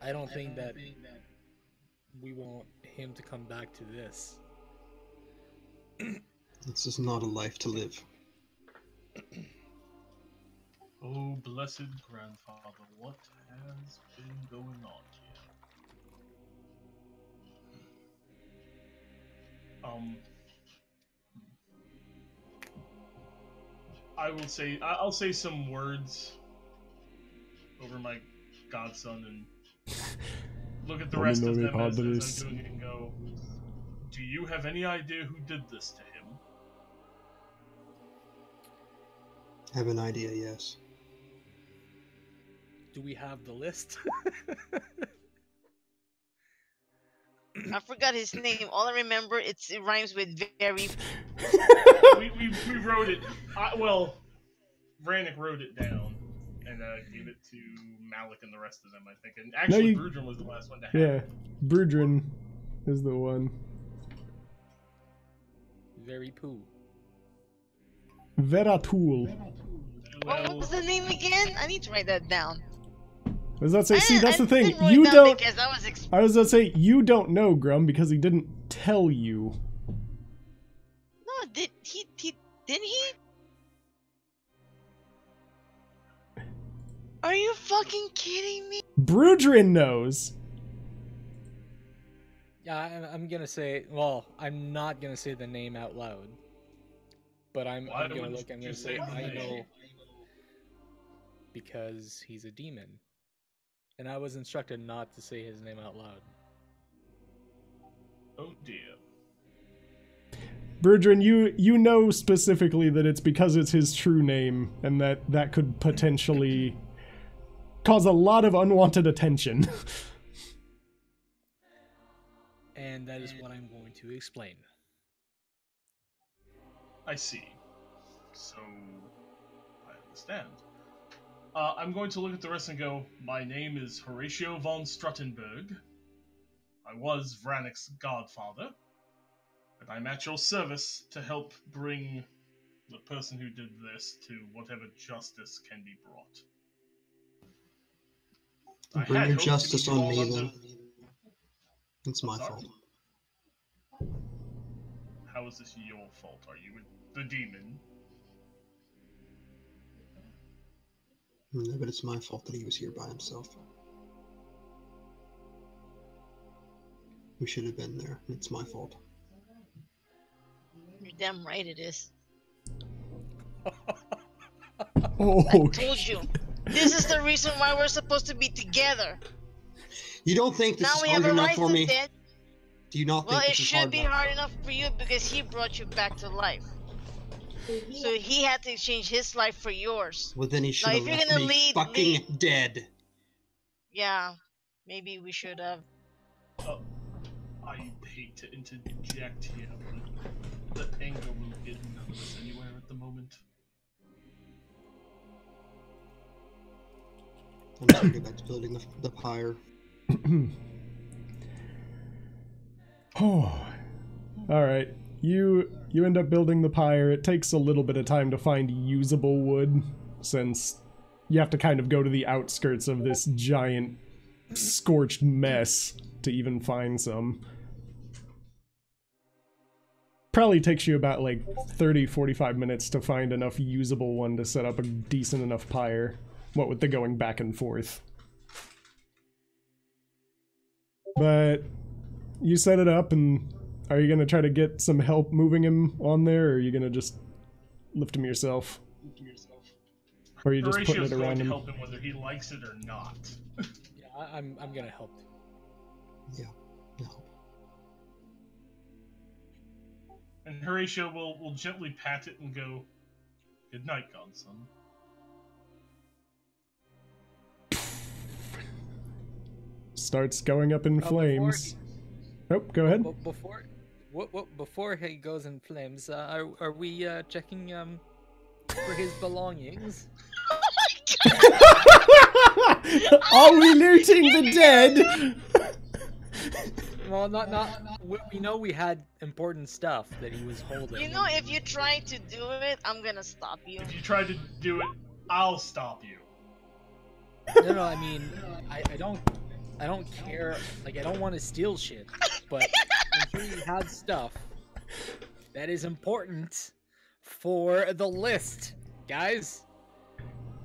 I don't think that we want him to come back to this. This is not a life to live. Oh, blessed grandfather, what has been going on here? I'll say some words over my godson and look at the rest of them as I'm doing it and go, do you have any idea who did this to him? I have an idea, yes. Do we have the list? I forgot his name. All I remember, it rhymes with very. we wrote it. Well, Vranick wrote it down and gave it to Malek and the rest of them, I think. And actually, Broudran was the last one to have it. Yeah, Broudran is the one. Very poo. Veratool. What was the name again? I need to write that down. What does that say? See, that's the thing. You don't. I was gonna say you don't know, Grum, because he didn't tell you. No, did he? Didn't he? Are you fucking kidding me? Broudran knows. Yeah, I'm gonna say. Well, I'm not gonna say the name out loud. But I'm gonna look. I'm gonna say I know because he's a demon. And I was instructed not to say his name out loud. Oh dear. Broudran, you know specifically that it's because it's his true name, and that could potentially cause a lot of unwanted attention. And that is what I'm going to explain. I see. So, I understand. I'm going to look at the rest and go, my name is Horatio von Struttenberg. I was Vranick's godfather, and I'm at your service to help bring the person who did this to whatever justice can be brought. Bring your justice on me, then. It's my fault. How is this your fault? Are you the demon? No, but it's my fault that he was here by himself. We should have been there. It's my fault. You're damn right it is. Oh, I told you. This is the reason why we're supposed to be together. You don't think this now is we hard have a enough for me? Dead. Do you not well, think this is hard enough? Well, it should be hard enough for you because he brought you back to life. So he had to exchange his life for yours. Well, then he should have left me fucking dead. Yeah, maybe we should have. I hate to interject here, but the anger will get none of us anywhere at the moment. I'm just gonna get back to building the pyre. Oh, all right. You end up building the pyre. It takes a little bit of time to find usable wood, since you have to kind of go to the outskirts of this giant scorched mess to even find some. Probably takes you about like 30-45 minutes to find enough usable one to set up a decent enough pyre, what with the going back and forth. But you set it up, and are you gonna try to get some help moving him on there, or are you gonna just lift him yourself? Or are you just putting it around him? Help him whether he likes it or not. Yeah, I'm gonna help. Yeah. No. And Horatio will gently pat it and go, "Good night, godson." Starts going up in flames. Oh, go ahead. Before he goes in flames, are we checking for his belongings? Are we looting the dead? Well, not. We know we had important stuff that he was holding. You know, if you try to do it, I'm gonna stop you. If you try to do it, I'll stop you. No, I mean, I don't care. Like, I don't want to steal shit, but I'm sure you had stuff that is important for the list, guys.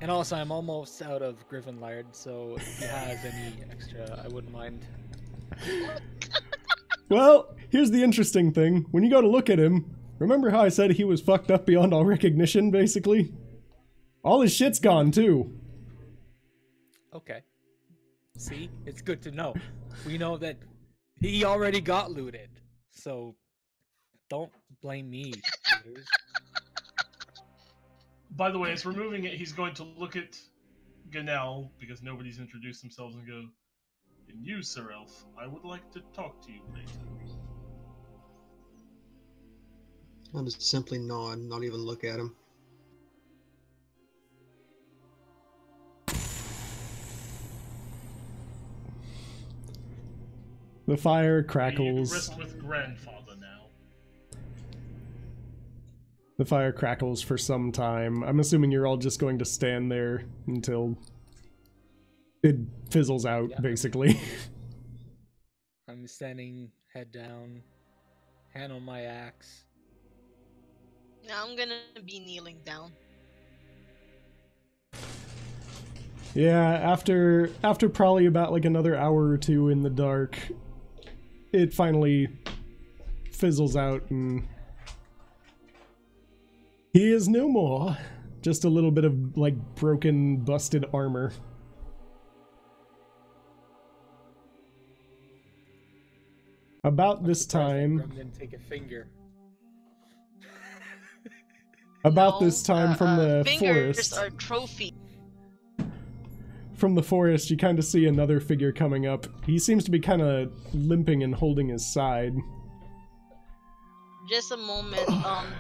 And also, I'm almost out of Griffin Lard, so if you have any extra, I wouldn't mind. Well, here's the interesting thing. When you go to look at him, remember how I said he was fucked up beyond all recognition, basically? All his shit's gone, too. Okay. See? It's good to know. We know that he already got looted, so don't blame me. By the way, as we're moving it, he's going to look at Gannel, because nobody's introduced themselves, and go, "And you, Sir Elf, I would like to talk to you later." I'll just simply nod, not even look at him. The fire You crackles. rest with grandfather now. The fire crackles for some time. I'm assuming you're all just going to stand there until it fizzles out, Yeah. basically. I'm standing, head down, hand on my axe. Now I'm gonna be kneeling down. Yeah, after probably about like another hour or two in the dark, it finally fizzles out and he is no more. Just a little bit of like broken, busted armor. About this time, Grum didn't take a finger. about No, this time from the fingers forest. are trophy. From the forest, you kind of see another figure coming up. He seems to be kind of limping and holding his side. Just a moment.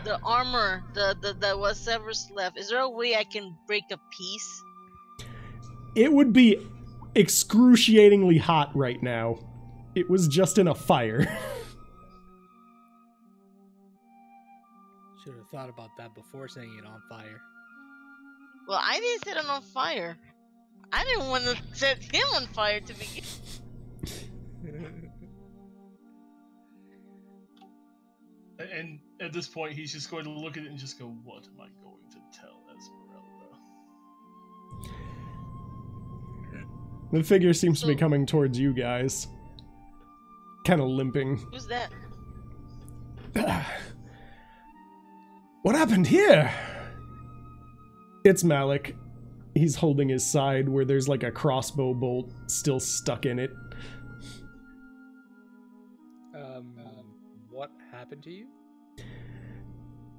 The armor, the whatever's left. Is there a way I can break a piece? It would be excruciatingly hot right now. It was just in a fire. Should have thought about that before setting it on fire. Well, I didn't set it on fire. I didn't want to set him on fire to begin. And at this point, he's just going to look at it and just go, "What am I going to tell Esmeralda?" The figure seems to be So- coming towards you guys. Kind of limping. Who's that? What happened here? It's Malek. He's holding his side where there's like a crossbow bolt still stuck in it. What happened to you?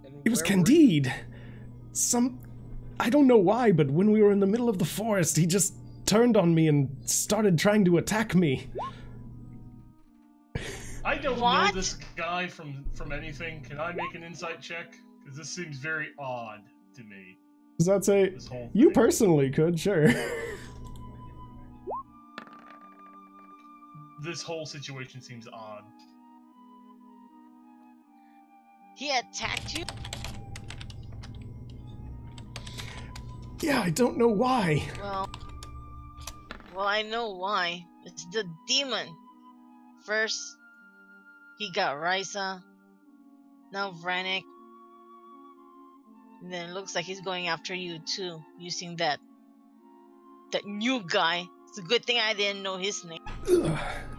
And It was where were you? Candide. I don't know why, but when we were in the middle of the forest, he just turned on me and started trying to attack me. I don't What? know this guy from anything. Can I make an insight check? Because this seems very odd to me. Does that say This whole you thing. personally could? Sure. This whole situation seems odd. He attacked you? Yeah, I don't know why. Well, I know why. It's the demon. First, he got Risa. Now Vranick. And then it looks like he's going after you too, using that new guy. It's a good thing I didn't know his name.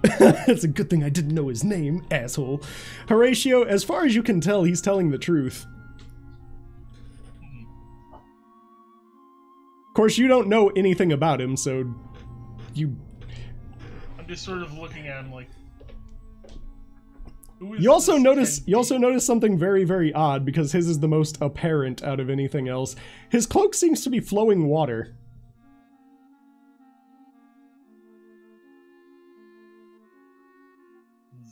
It's a good thing I didn't know his name, asshole. Horatio, as far as you can tell, he's telling the truth. Of course, you don't know anything about him, so I'm just sort of looking at him like. Who is You also this notice something very, very odd, because his is the most apparent out of anything else. His cloak seems to be flowing water.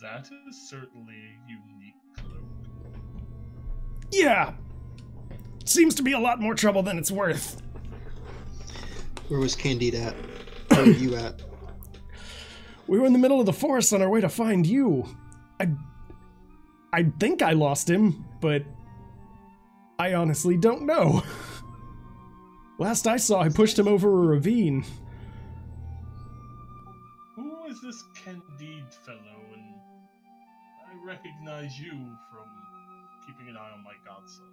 That is certainly a unique cloak. Yeah! Seems to be a lot more trouble than it's worth. Where was Candide at? Where were you at? We were in the middle of the forest on our way to find you. I think I lost him, but I honestly don't know. Last I saw, I pushed him over a ravine. Who is this Candide fellow? And I recognize you from keeping an eye on my godson.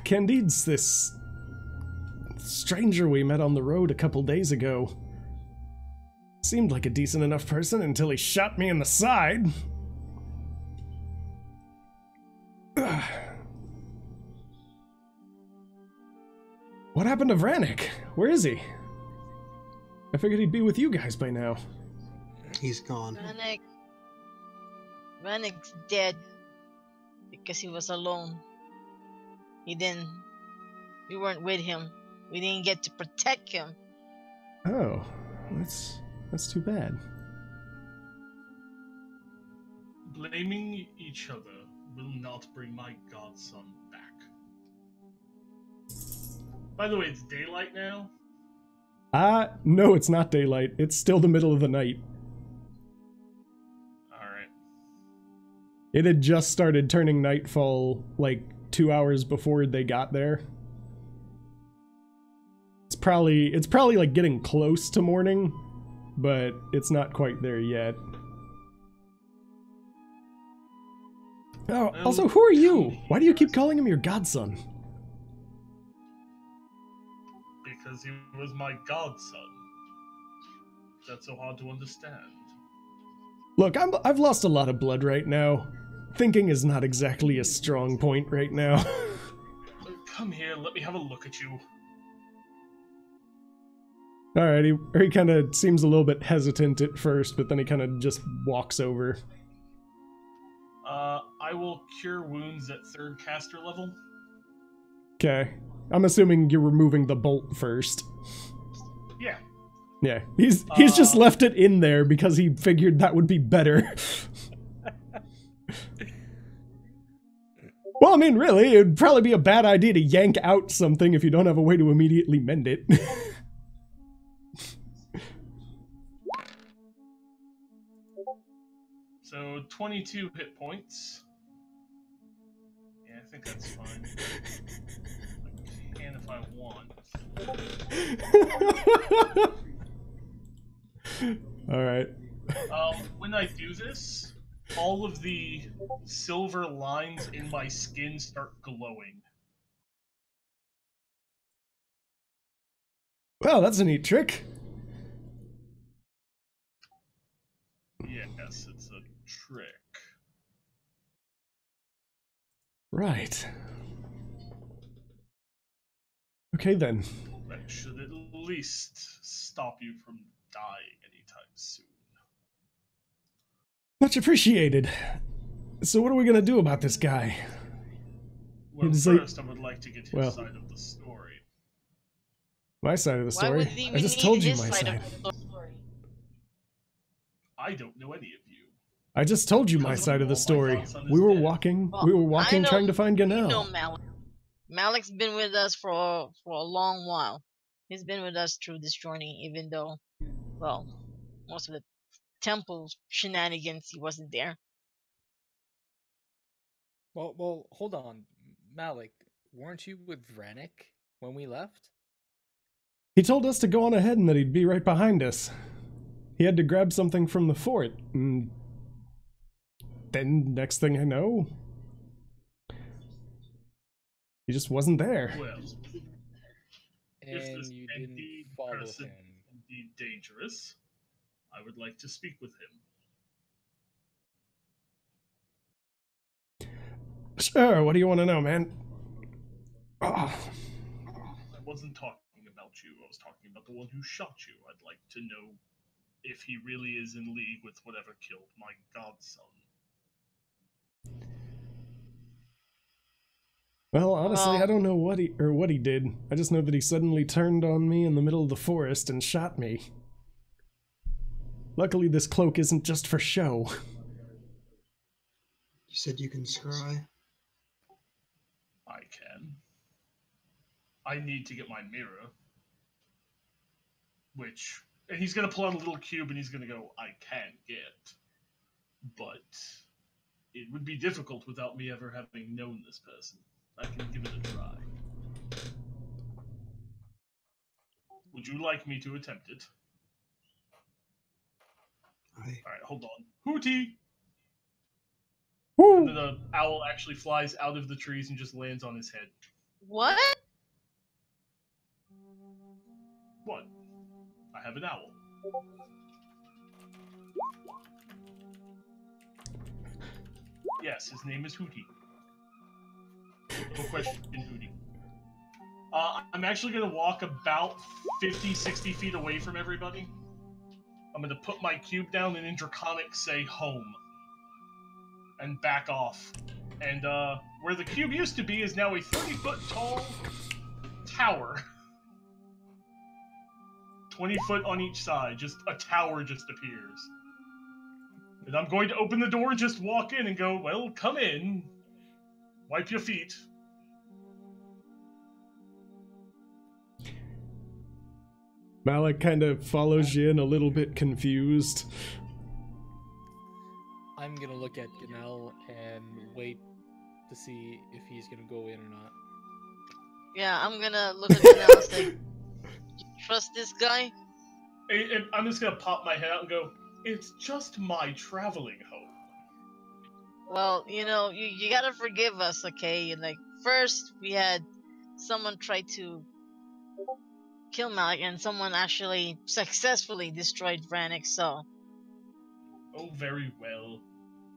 Candide's this stranger we met on the road a couple days ago. Seemed like a decent enough person until he shot me in the side. What happened to Vranick? Where is he? I figured he'd be with you guys by now. He's gone. Vranick's dead because he was alone. We weren't with him. We didn't get to protect him. Oh, that's too bad. Blaming each other will not bring my godson back. By the way, it's daylight now? No, it's not daylight. It's still the middle of the night. Alright. It had just started turning nightfall, like, 2 hours before they got there. It's probably like getting close to morning, but it's not quite there yet. Oh, also, who are you? Why do you keep calling him your godson? Because he was my godson. That's so hard to understand. Look, I've lost a lot of blood right now. Thinking is not exactly a strong point right now. Come here, let me have a look at you. Alright, he kind of seems a little bit hesitant at first, but then he kind of just walks over. I will cure wounds at 3rd caster level. Okay. I'm assuming you're removing the bolt first. Yeah. Yeah, he's just left it in there because he figured that would be better. Well, I mean, really, it'd probably be a bad idea to yank out something if you don't have a way to immediately mend it. So, 22 hit points. Yeah, I think that's fine. I can if I want. Alright. When I do this, all of the silver lines in my skin start glowing. Well, that's a neat trick. Yes, it's a trick. Right. Okay then. That should at least stop you from dying anytime soon. Much appreciated. So what are we gonna do about this guy? Well, It's first I would like to get his well. side of the story. My side of the Why story. would he I just need told you his my side. of the story? I don't know any of you. I just told you my Because side of the all my story. thoughts on this We were death. walking. Well, We were I walking, know- trying to find You Gannel. know Malek. Malek's been with us for a long while. He's been with us through this journey, even though, well, most of the temple shenanigans he wasn't there. Well, hold on, Malek. Weren't you with Vranick when we left? He told us to go on ahead and that he'd be right behind us. He had to grab something from the fort, and then next thing I know, he just wasn't there. Well, if And this you didn't indeed follow person him. indeed dangerous, I would like to speak with him. Sure, what do you want to know, man? I wasn't talking about you. I was talking about the one who shot you. I'd like to know if he really is in league with whatever killed my godson. Well, honestly, Well- I don't know what he did. I just know that he suddenly turned on me in the middle of the forest and shot me. Luckily, this cloak isn't just for show. You said you can scry. I can. I need to get my mirror. And he's gonna pull out a little cube and he's gonna go, I can get. But it would be difficult without me ever having known this person. I can give it a try. Would you like me to attempt it? Alright, hold on. Hootie! Woo! And then the owl actually flies out of the trees and just lands on his head. What? What? I have an owl. Yes, his name is Hootie. No question, Hootie. I'm actually going to walk about 50, 60 feet away from everybody. I'm going to put my cube down and in Draconic say home. And back off. And where the cube used to be is now a 30-foot tall tower. 20 foot on each side. Just a tower just appears. And I'm going to open the door and just walk in and go, well, come in. Wipe your feet. Malek kind of follows you in a little bit confused. I'm gonna look at Gannel and wait to see if he's gonna go in or not. Yeah, I'm gonna look at him now and say, "You trust this guy?" And I'm just going to pop my head out and go, it's just my traveling home. Well, you know, you gotta forgive us, okay? And like, first we had someone try to kill Malek, and someone actually successfully destroyed Vranick, so... Oh, very well.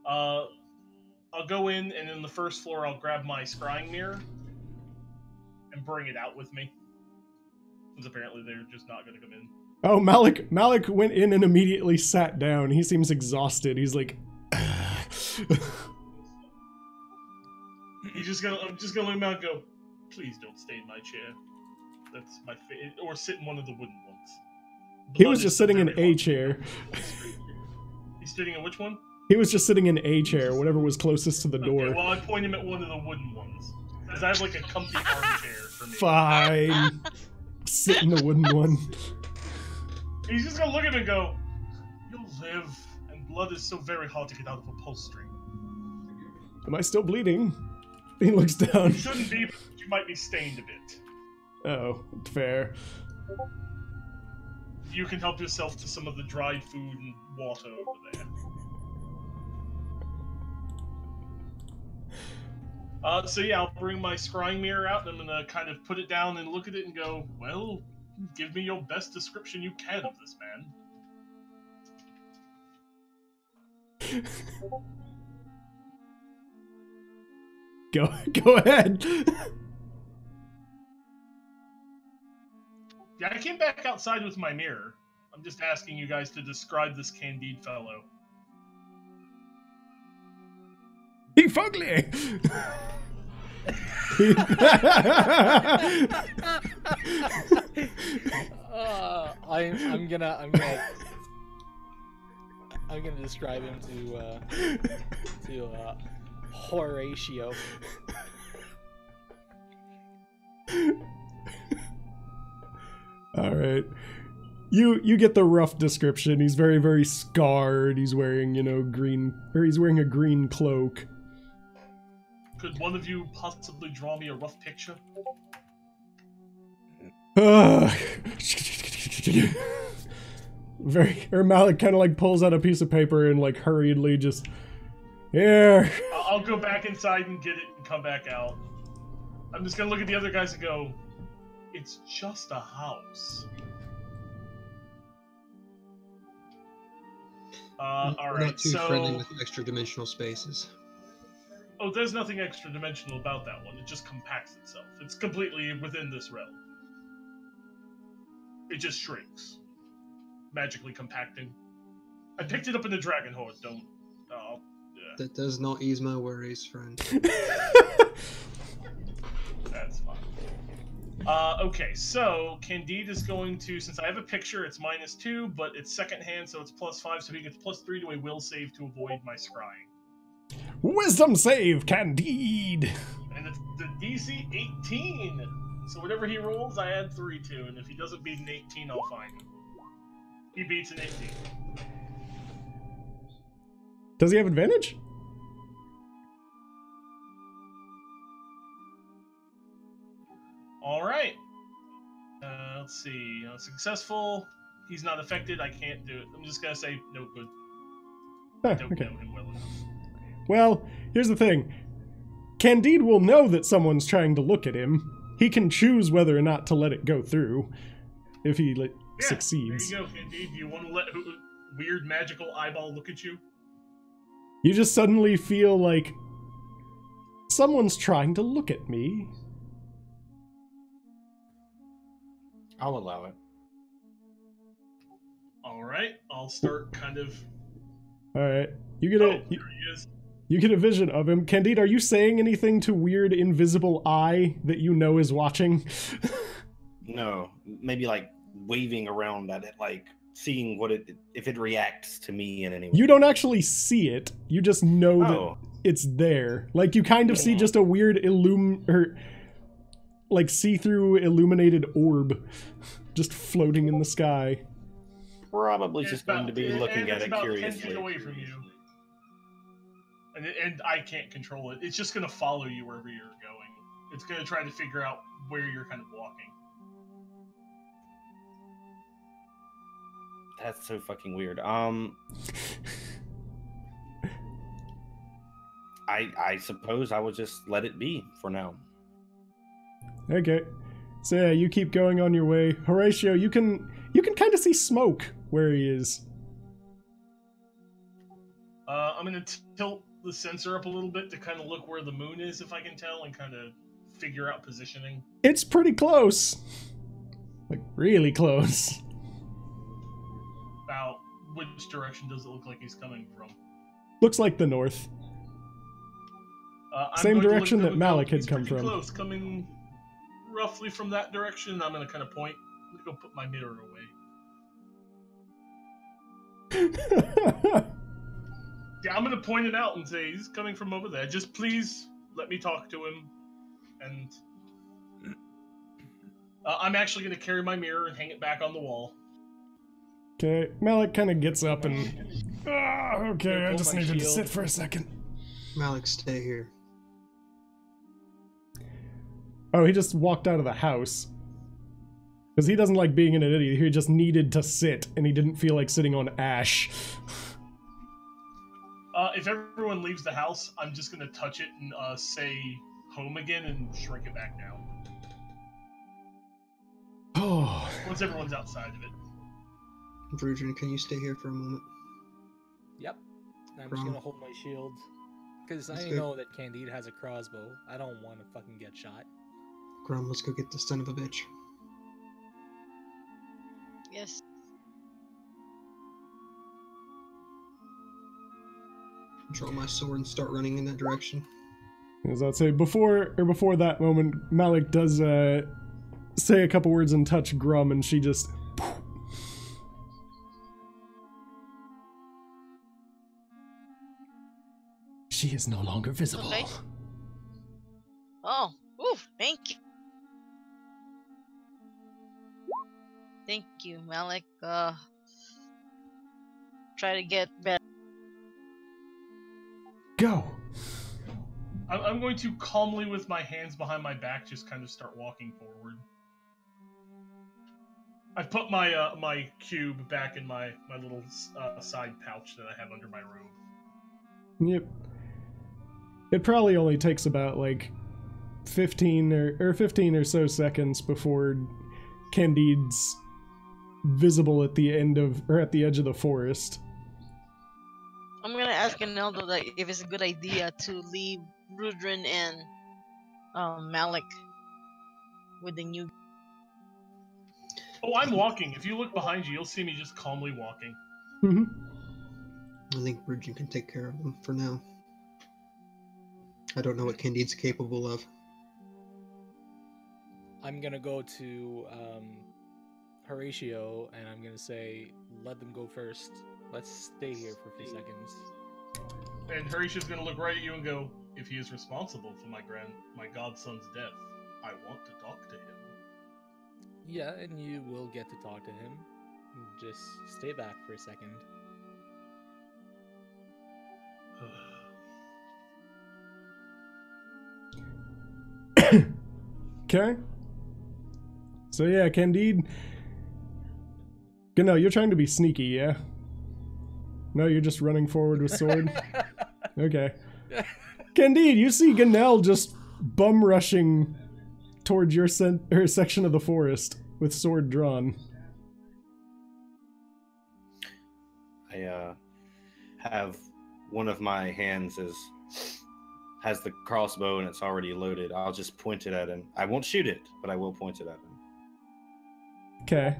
I'll go in, and in the first floor I'll grab my scrying mirror and bring it out with me. Because apparently they're just not going to come in. Oh, Malek went in and immediately sat down. He seems exhausted. He's like, I'm just gonna look him out and go, please don't stay in my chair. That's my or sit in one of the wooden ones. He Blood was is just so sitting in very a hot. chair. He's sitting in which one? He was just sitting in a chair, whatever was closest to the door. Okay, well, I'd point him at one of the wooden ones. Because I have like a comfy armchair for me. Fine. Sit in the wooden one. He's just gonna look at him and go, you'll live, and blood is so very hard to get out of upholstery. Am I still bleeding? He looks down. You shouldn't be, but you might be stained a bit. Oh, fair. You can help yourself to some of the dried food and water over there. So yeah, I'll bring my scrying mirror out, and I'm gonna kind of put it down and look at it and go, well, give me your best description you can of this man. Go ahead. Yeah, I came back outside with my mirror. I'm just asking you guys to describe this Candide fellow. He fugly. I'm gonna describe him to Horatio. All right. You get the rough description. He's very, very scarred. He's wearing, he's wearing a green cloak. Could one of you possibly draw me a rough picture? Malek kind of like pulls out a piece of paper and like hurriedly just, here. I'll go back inside and get it and come back out. I'm just gonna look at the other guys and go, it's just a house. We're Alright, not too so... friendly with extra dimensional spaces. Oh, there's nothing extra dimensional about that one. It just compacts itself. It's completely within this realm. It just shrinks. Magically compacting. I picked it up in the Dragon Horde, don't... Oh, yeah. That does not ease my worries, friend. That's fine. Okay, so Candide is going to, since I have a picture, it's -2, but it's second hand, so it's +5, so he gets +3 to a will save to avoid my scrying. Wisdom save, Candide! And it's the DC 18! So whatever he rolls, I add 3 to, and if he doesn't beat an 18, I'll fine him. He beats an 18. Does he have advantage? Alright. Let's see. Successful. He's not affected. I can't do it. I'm just gonna say no good. I don't know him well enough. Well, here's the thing. Candide will know that someone's trying to look at him. He can choose whether or not to let it go through if he succeeds. There you go, Candide. Do you want to let weird magical eyeball look at you? You just suddenly feel like someone's trying to look at me. I'll allow it. Alright, I'll start kind of... Alright. You get there he is. You get a vision of him. Candide, are you saying anything to weird invisible eye that you know is watching? No. Maybe like waving around at it, like seeing what if it reacts to me in any way. You don't actually see it. You just know that it's there. Like you kind of see just a weird like see-through illuminated orb just floating in the sky. Probably just going to be looking at it about curiously. 10 feet away from you. And I can't control it. It's just going to follow you wherever you're going. It's going to try to figure out where you're kind of walking. That's so fucking weird. I suppose I will just let it be for now. Okay. So yeah, you keep going on your way. Horatio, you can kind of see smoke where he is. I'm going to tilt the sensor up a little bit to kind of look where the moon is, if I can tell, and kind of figure out positioning. It's pretty close. Like, really close. About which direction does it look like he's coming from? Looks like the north. Same direction that Malek had come from. Close, coming roughly from that direction. I'm going to kind of point. I'm going to go put my mirror away. Yeah, I'm going to point it out and say, he's coming from over there. Just please let me talk to him. And I'm actually going to carry my mirror and hang it back on the wall. Okay, Malek kind of gets up and... okay, I just needed to sit for a second. Malek, stay here. Oh, he just walked out of the house. Because he doesn't like being an idiot. He just needed to sit, and he didn't feel like sitting on ash. If everyone leaves the house, I'm just going to touch it and say home again and shrink it back down. Oh. Once everyone's outside of it. Broudran, can you stay here for a moment? Yep. I'm just going to hold my shield. Because I know that Candide has a crossbow. I don't want to fucking get shot. Grum, let's go get the son of a bitch. Yes. Draw my sword and start running in that direction. As I'd say, before that moment, Malek does say a couple words and touch Grum, and she just... She is no longer visible. Okay. Oh, oof, thank you. Thank you, Malek. Try to get better. Go! I'm going to calmly, with my hands behind my back, just kind of start walking forward. I've put my my cube back in my little side pouch that I have under my robe. Yep. It probably only takes about like 15 or so seconds before Candide's visible at the end of, or at the edge of the forest. I'm gonna ask Gannel though that if it's a good idea to leave Broudran and Malek with the new. Oh, I'm walking. If you look behind you, you'll see me just calmly walking. I think Broudran can take care of them for now. I don't know what Candide's capable of. I'm gonna go to Horatio and I'm gonna say, let them go first. Let's stay here for a few seconds. And Horatio's gonna look right at you and go, if he is responsible for my godson's death, I want to talk to him. Yeah, and you will get to talk to him. Just stay back for a second. Okay. So yeah, Candide. No, you're trying to be sneaky, yeah? No, you're just running forward with sword? Okay. Candide, you see Gannel just bum rushing towards your section of the forest with sword drawn. I have one of my hands has the crossbow and it's already loaded. I'll just point it at him. I won't shoot it, but I will point it at him. Okay.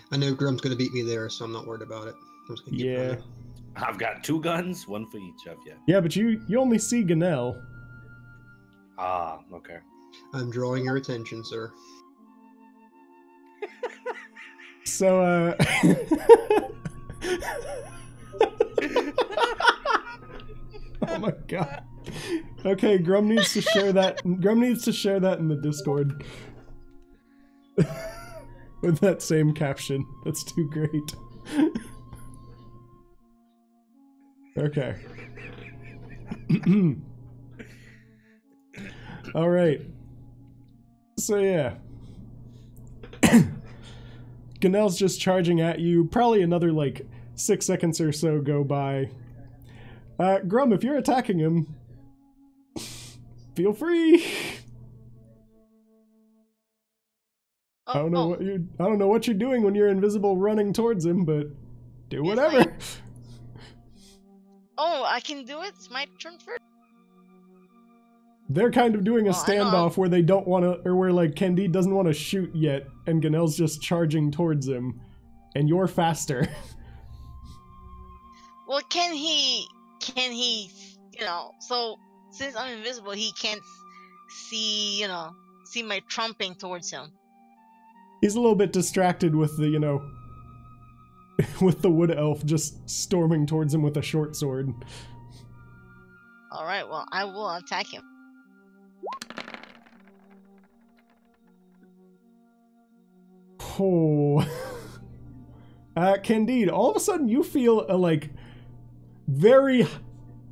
I know Grum's going to beat me there, so I'm not worried about it. I'm just gonna keep running. I've got 2 guns, 1 for each of you. Yeah, but you only see Gannel. Ah, okay. I'm drawing your attention, sir. So, oh my god. Okay, Grum needs to share that. Grum needs to share that in the Discord. With that same caption. That's too great. Okay. Alright. So yeah. Gannel's just charging at you. Probably another like 6 seconds or so go by. Grum, if you're attacking him, feel free. I don't know what you're doing when you're invisible running towards him, but do whatever. Oh, I can do it? It's my turn first? They're kind of doing a standoff where they don't want to, or where like Candide doesn't want to shoot yet, and Gannel's just charging towards him, and you're faster. Well, can he, so since I'm invisible, he can't see, see my trumping towards him. He's a little bit distracted with the, with the wood elf just storming towards him with a short sword. Alright, well, I will attack him. Oh. Candide, all of a sudden you feel a, like, very,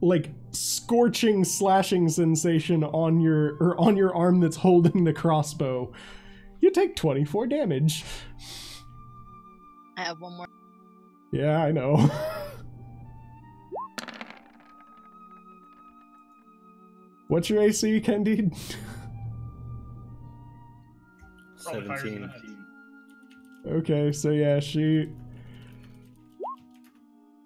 like, scorching, slashing sensation on your arm that's holding the crossbow. You take 24 damage. I have one more. Yeah, I know. What's your AC, Candide? 17. Okay, so yeah,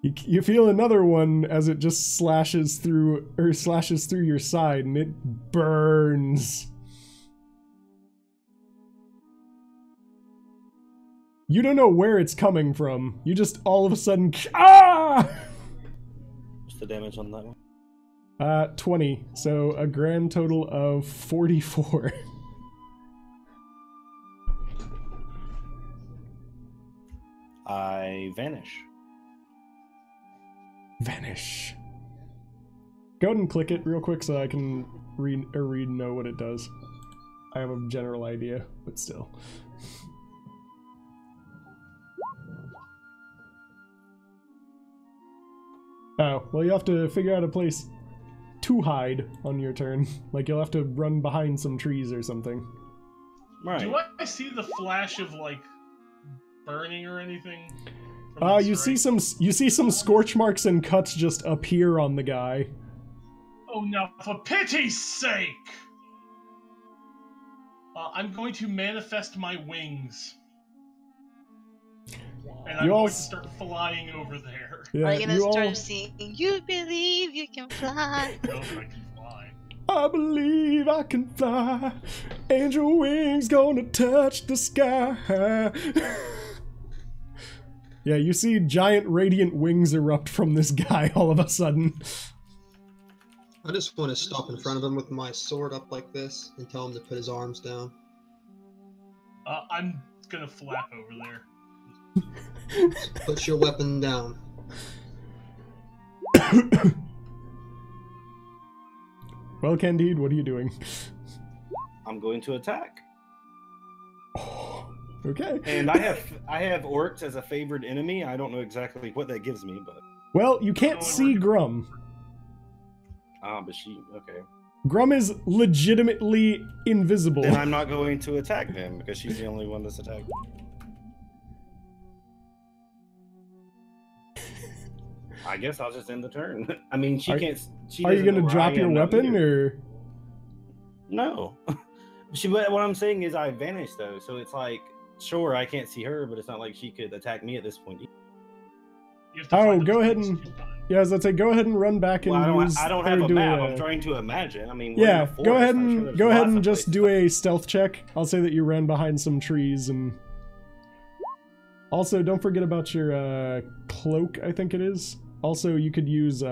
you feel another one as it just slashes through your side, and it burns. You don't know where it's coming from. You just all of a sudden, ah! the damage on that one? 20. So a grand total of 44. I vanish. Vanish. Go ahead and click it real quick so I can read know what it does. I have a general idea, but still. Oh, well, you have to figure out a place to hide on your turn. Like, you'll have to run behind some trees or something. Right. Do I see the flash of like burning or anything? You see some scorch marks and cuts just appear on the guy. Oh, now for pity's sake! I'm going to manifest my wings. And I'm going to start flying over there. Yeah, Are you gonna start singing, "You believe you can fly"? No, but I can fly. I believe I can fly. Angel wings gonna touch the sky. Yeah, you see giant radiant wings erupt from this guy all of a sudden. I just want to stop in front of him with my sword up like this and tell him to put his arms down. I'm gonna flap over there. Put your weapon down. Well, Candide, what are you doing? I'm going to attack. Okay. And I have orcs as a favored enemy. I don't know exactly what that gives me, but Well, you can't see Grum. but she okay. Grum is legitimately invisible. Then I'm not going to attack them because she's the only one that's attacked. I guess I'll just end the turn. I mean, she can't. She are you doesn't gonna know where drop I your am, weapon, or? No. But what I'm saying is I vanished though, so it's like, sure, I can't see her, but it's not like she could attack me at this point. Oh, go ahead and as I'd say, go ahead and run back and use. I don't have a map. I'm trying to imagine. I mean, yeah, go ahead and just do a stealth check. I'll say that you ran behind some trees, and also don't forget about your cloak. I think it is. Also, you could use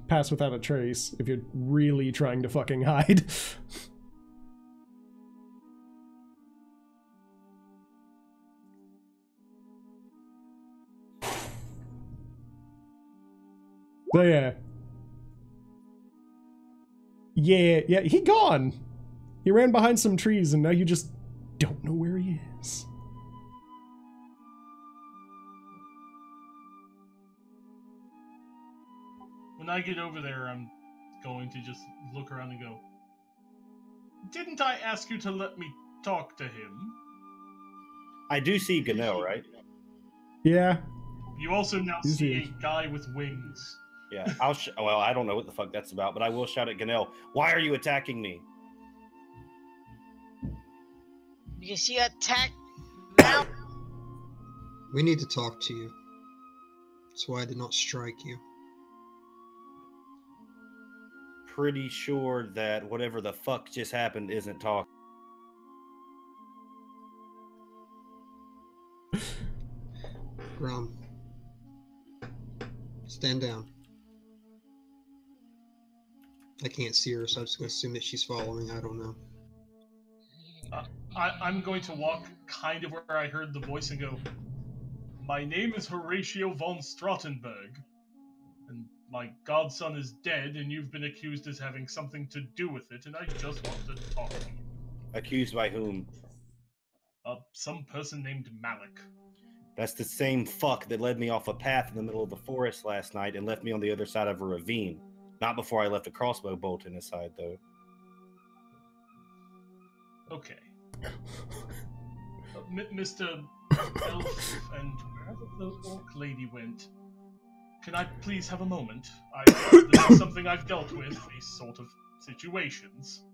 pass without a trace if you're really trying to fucking hide. So yeah, he gone. He ran behind some trees, and now you just don't know where he is. When I get over there, I'm going to just look around and go, "Didn't I ask you to let me talk to him?" I do see Gannel, right? Yeah. You also now see a guy with wings. Yeah, well, I don't know what the fuck that's about, but I will shout at Gannel, "Why are you attacking me?" Because you attacked now. We need to talk to you. That's why I did not strike you. Pretty sure that whatever the fuck just happened isn't talking. Grum. Stand down. I can't see her, so I'm just going to assume that she's following. I don't know. I'm going to walk kind of where I heard the voice and go, "My name is Horatio von Strautenberg, and my godson is dead, and you've been accused as having something to do with it, and I just want to talk to you." Accused by whom? Some person named Malek. That's the same fuck that led me off a path in the middle of the forest last night and left me on the other side of a ravine. Not before I left a crossbow bolt in his side, though. Okay. Mr. Elf and wherever the orc lady went, can I please have a moment? This is something I've dealt with, these sort of situations.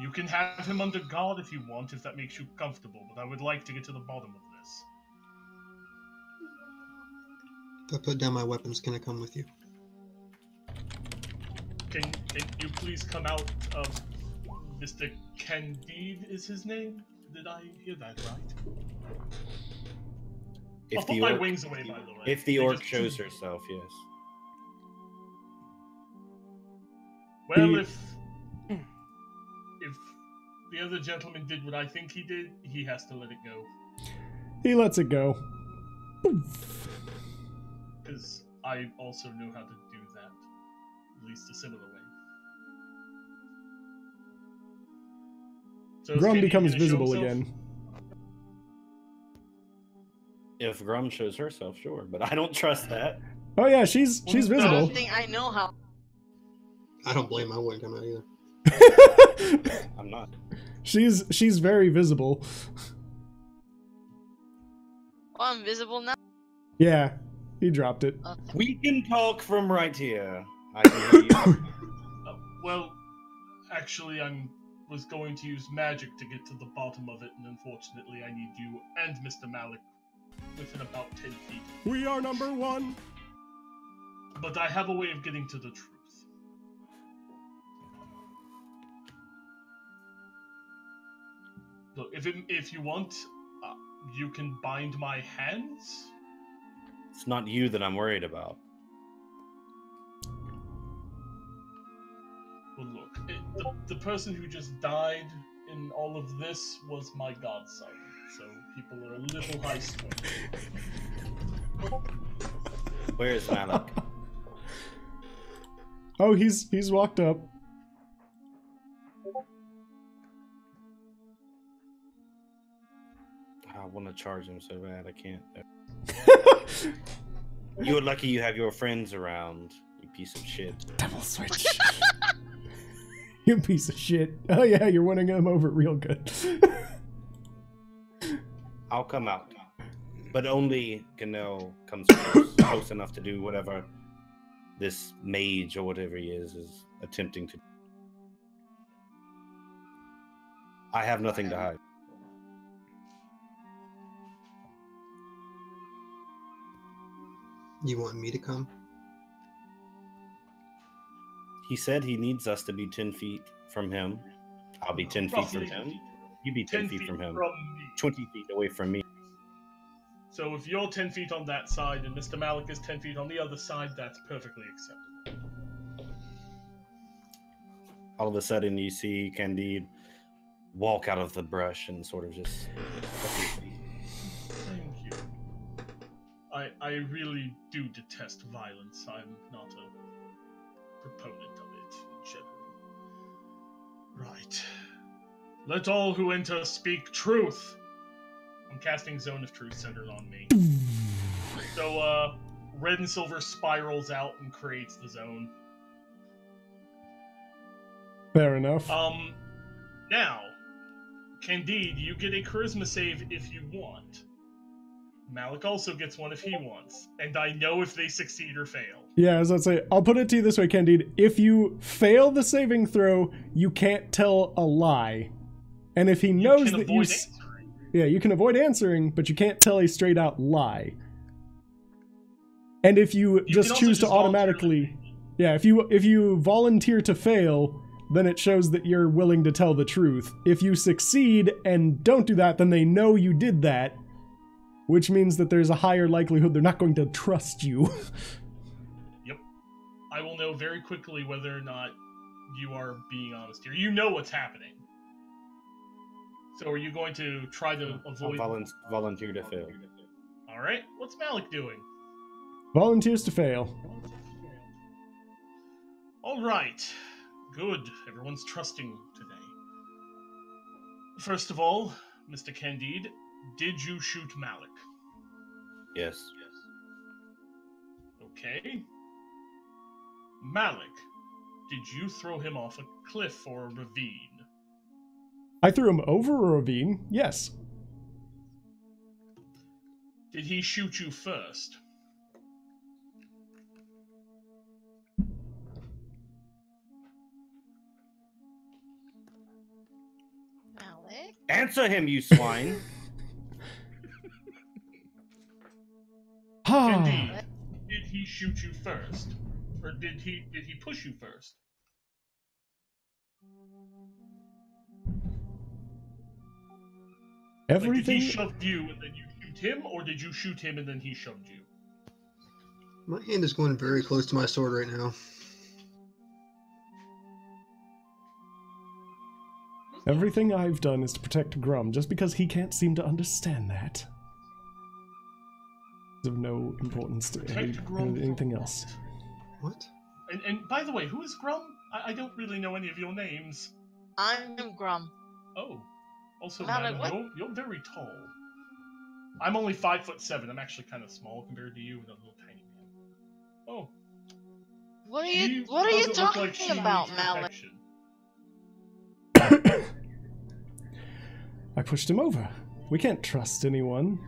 You can have him under guard if you want, if that makes you comfortable, but I would like to get to the bottom of this. If I put down my weapons, can I come with you? Can you please come out of Mr. Candide is his name? Did I hear that right? I'll put my wings away, by the way. If the orc shows herself, yes. Well, if the other gentleman did what I think he did, he has to let it go. He lets it go. Because I also know how to do that. At least a similar way. So Grum becomes visible again. If Grum shows herself, sure, but I don't trust that. Oh yeah, she's I visible. don't think I know how. I don't blame. I wouldn't come out either. I'm not. She's very visible. Oh, I'm visible now. Yeah, he dropped it. Okay. We can talk from right here. I can hear you. Well, actually, was going to use magic to get to the bottom of it, and unfortunately, I need you and Mr. Malek within about 10 feet. We are number one. But I have a way of getting to the truth. Look, if you want, you can bind my hands. It's not you that I'm worried about. Well, look, the person who just died in all of this was my godson, so people are a little high-strung. Where is Malek? Oh, he's walked up. I want to charge him so bad I can't. You're lucky you have your friends around, you piece of shit. Devil switch. You piece of shit. Oh yeah, you're winning him over real good. I'll come out. But only Gannel comes close enough to do whatever this mage or whatever he is attempting to do. I have nothing to hide. You want me to come? He said he needs us to be 10 feet from him. I'll be 10 feet from him. You be 10 feet from him. 20 feet away from me. So if you're 10 feet on that side and Mr. Malek is 10 feet on the other side, that's perfectly acceptable. All of a sudden, you see Candide walk out of the brush and sort of just... Thank you. I really do detest violence. I'm not a proponent of it in general. Right. Let all who enter speak truth. I'm casting Zone of Truth centered on me. So, red and silver spirals out and creates the zone. Fair enough. Now, Candide, you get a charisma save if you want. Malek also gets one if he wants. And I know if they succeed or fail. Yeah, as I'd say, I'll put it to you this way, Candide. If you fail the saving throw, you can't tell a lie. And if he knows that you... Yeah, you can avoid answering, but you can't tell a straight out lie. And if you just choose to automatically... Yeah, if you volunteer to fail, then it shows that you're willing to tell the truth. If you succeed and don't do that, then they know you did that, which means that there's a higher likelihood they're not going to trust you. Yep. I will know very quickly whether or not you are being honest here. You know what's happening. So are you going to try to avoid... volunteer to fail. Alright, what's Malek doing? Volunteers to fail. Alright. Good. Everyone's trusting today. First of all, Mr. Candide, did you shoot Malek? Yes. Okay. Malek, did you throw him off a cliff or a ravine? I threw him over a ravine, yes. Did he shoot you first? Malek? Answer him, you swine! Indeed. Did he shoot you first? Or did he push you first? Everything... Like, did he shove you and then you shoot him, or did you shoot him and then he shoved you? My hand is going very close to my sword right now. Everything I've done is to protect Grum, just because he can't seem to understand that. It's of no importance to anything else. What? And by the way, who is Grum? I don't really know any of your names. I'm Grum. Oh. Also, Malek, madam, you're very tall. I'm only 5'7". I'm actually kind of small compared to you, with a little tiny man. Oh. What are you talking about, Malek? I pushed him over. We can't trust anyone.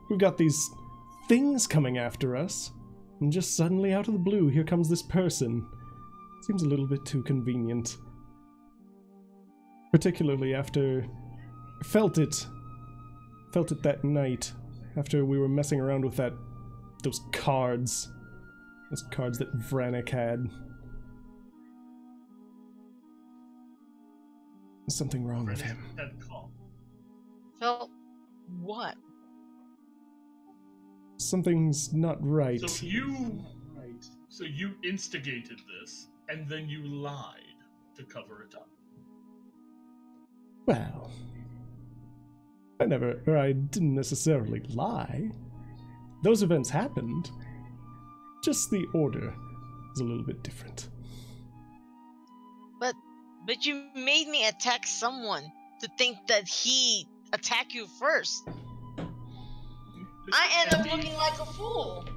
We've got these things coming after us. And just suddenly out of the blue, here comes this person. Seems a little bit too convenient. Particularly after... Felt it that night. After we were messing around with those cards. Those cards that Vranick had. There's something wrong with him. Felt what? Something's not right. So you instigated this, and then you lied to cover it up. Well, I didn't necessarily lie. Those events happened. Just the order is a little bit different. But you made me attack someone to think that he attacked you first. I end up looking like a fool.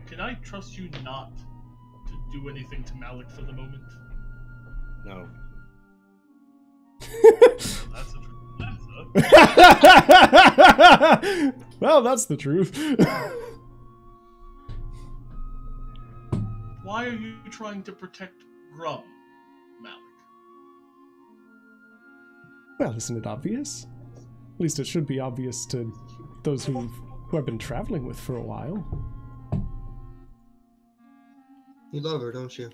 Can I trust you not to do anything to Malek for the moment? No. That's a true answer. Well, that's the truth. Why are you trying to protect Grum, Malek? Well, isn't it obvious? At least it should be obvious to those who I've been traveling with for a while. You love her, don't you?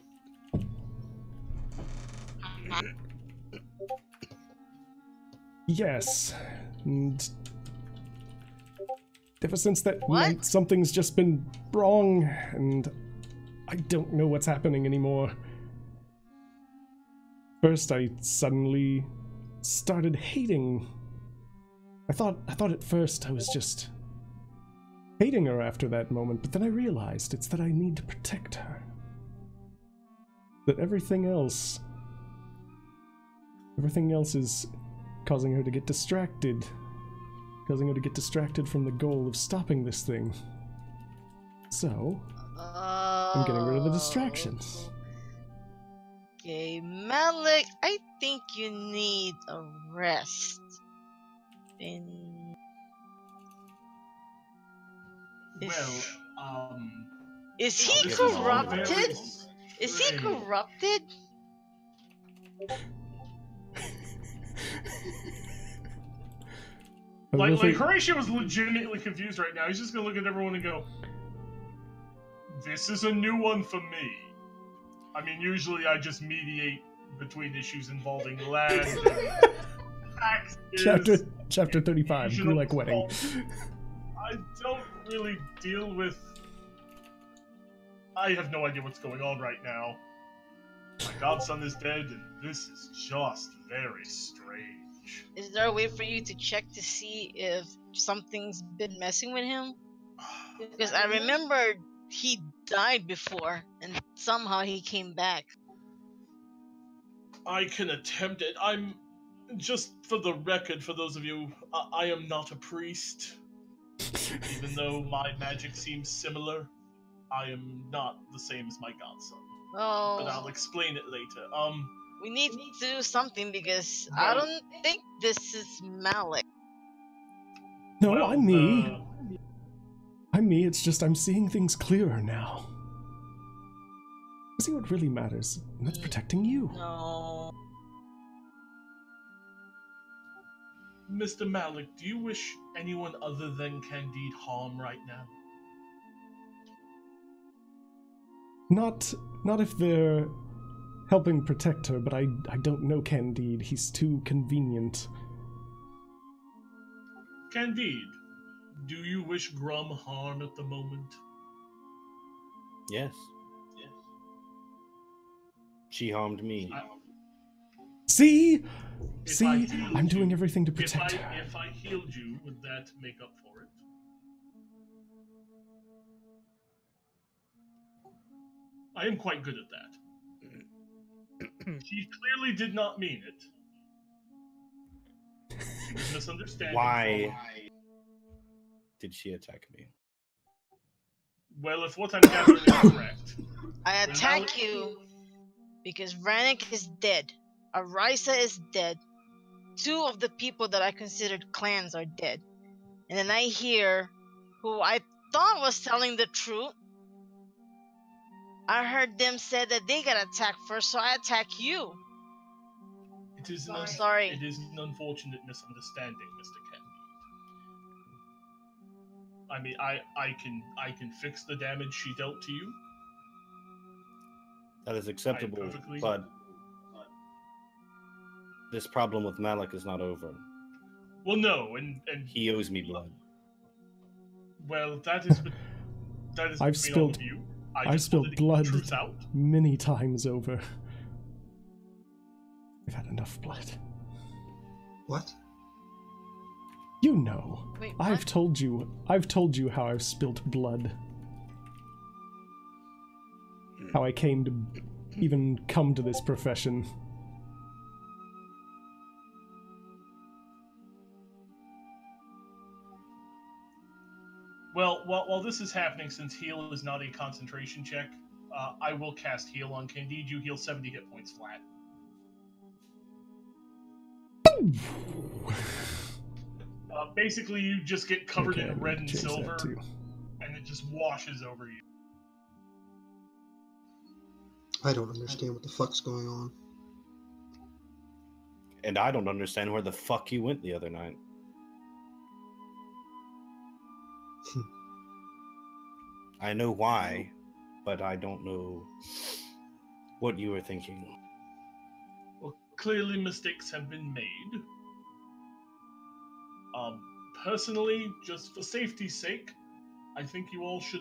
Yes. And ever since that night, something's just been wrong, and I don't know what's happening anymore. First, I suddenly started hating. I thought at first I was just hating her after that moment, but then I realized it's that I need to protect her. That everything else is causing her to get distracted. Causing her to get distracted from the goal of stopping this thing. So, I'm getting rid of the distractions. Okay, Malek, I think you need a rest. Is he corrupted? Is he corrupted? Like Horatio was legitimately confused right now. He's just gonna look at everyone and go, "This is a new one for me." I mean, usually I just mediate between issues involving land and taxes. Chapter 35, Grew Like Wedding. I don't really deal with... I have no idea what's going on right now. My godson is dead, and this is just very strange. Is there a way for you to check to see if something's been messing with him? Because I remember he died before, and somehow he came back. I can attempt it. I'm... Just for the record, for those of you, I am not a priest. Even though my magic seems similar, I am not the same as my godson. Oh. But I'll explain it later. We need to do something because I don't think this is Malek. No, well, I'm me. I'm me, it's just I'm seeing things clearer now. I see what really matters, and that's protecting you. No. Mr. Malek, do you wish anyone other than Candide harm right now? Not if they're helping protect her, but I don't know Candide. He's too convenient. Candide, Do you wish Grum harm at the moment? Yes. She harmed me. See? If See? I healed I'm doing you- everything to protect her. If I healed you, would that make up for it? I am quite good at that. She clearly did not mean it. She was misunderstanding. Why did she attack me? Well, if what I'm gathering is correct, I attack you because Vranick is dead. Arisa is dead. 2 of the people that I considered clans are dead. And then I hear who I thought was telling the truth. I heard them say that they got attacked first, so I attack you. it is I'm sorry. It is an unfortunate misunderstanding, Mr. Candide. I mean, I can fix the damage she dealt to you. That is acceptable, perfectly- but this problem with Malek is not over. Well, no, and He owes me blood. well, that is I've between spilled- all of you. I've spilled blood The truth out. many times over. I've had enough blood. What? You know. Wait, I've what? told you how I've spilt blood. How I came to even come to this profession. Well, while this is happening, since heal is not a concentration check, I will cast heal on Candide. You heal 70 hit points flat. Basically, you just get covered Okay, in I'm red gonna and change that silver, too. and it just washes over you. I don't understand what the fuck's going on. And I don't understand where the fuck you went the other night. I know why, but I don't know what you were thinking. Well, clearly mistakes have been made. Personally, just for safety's sake, I think you all should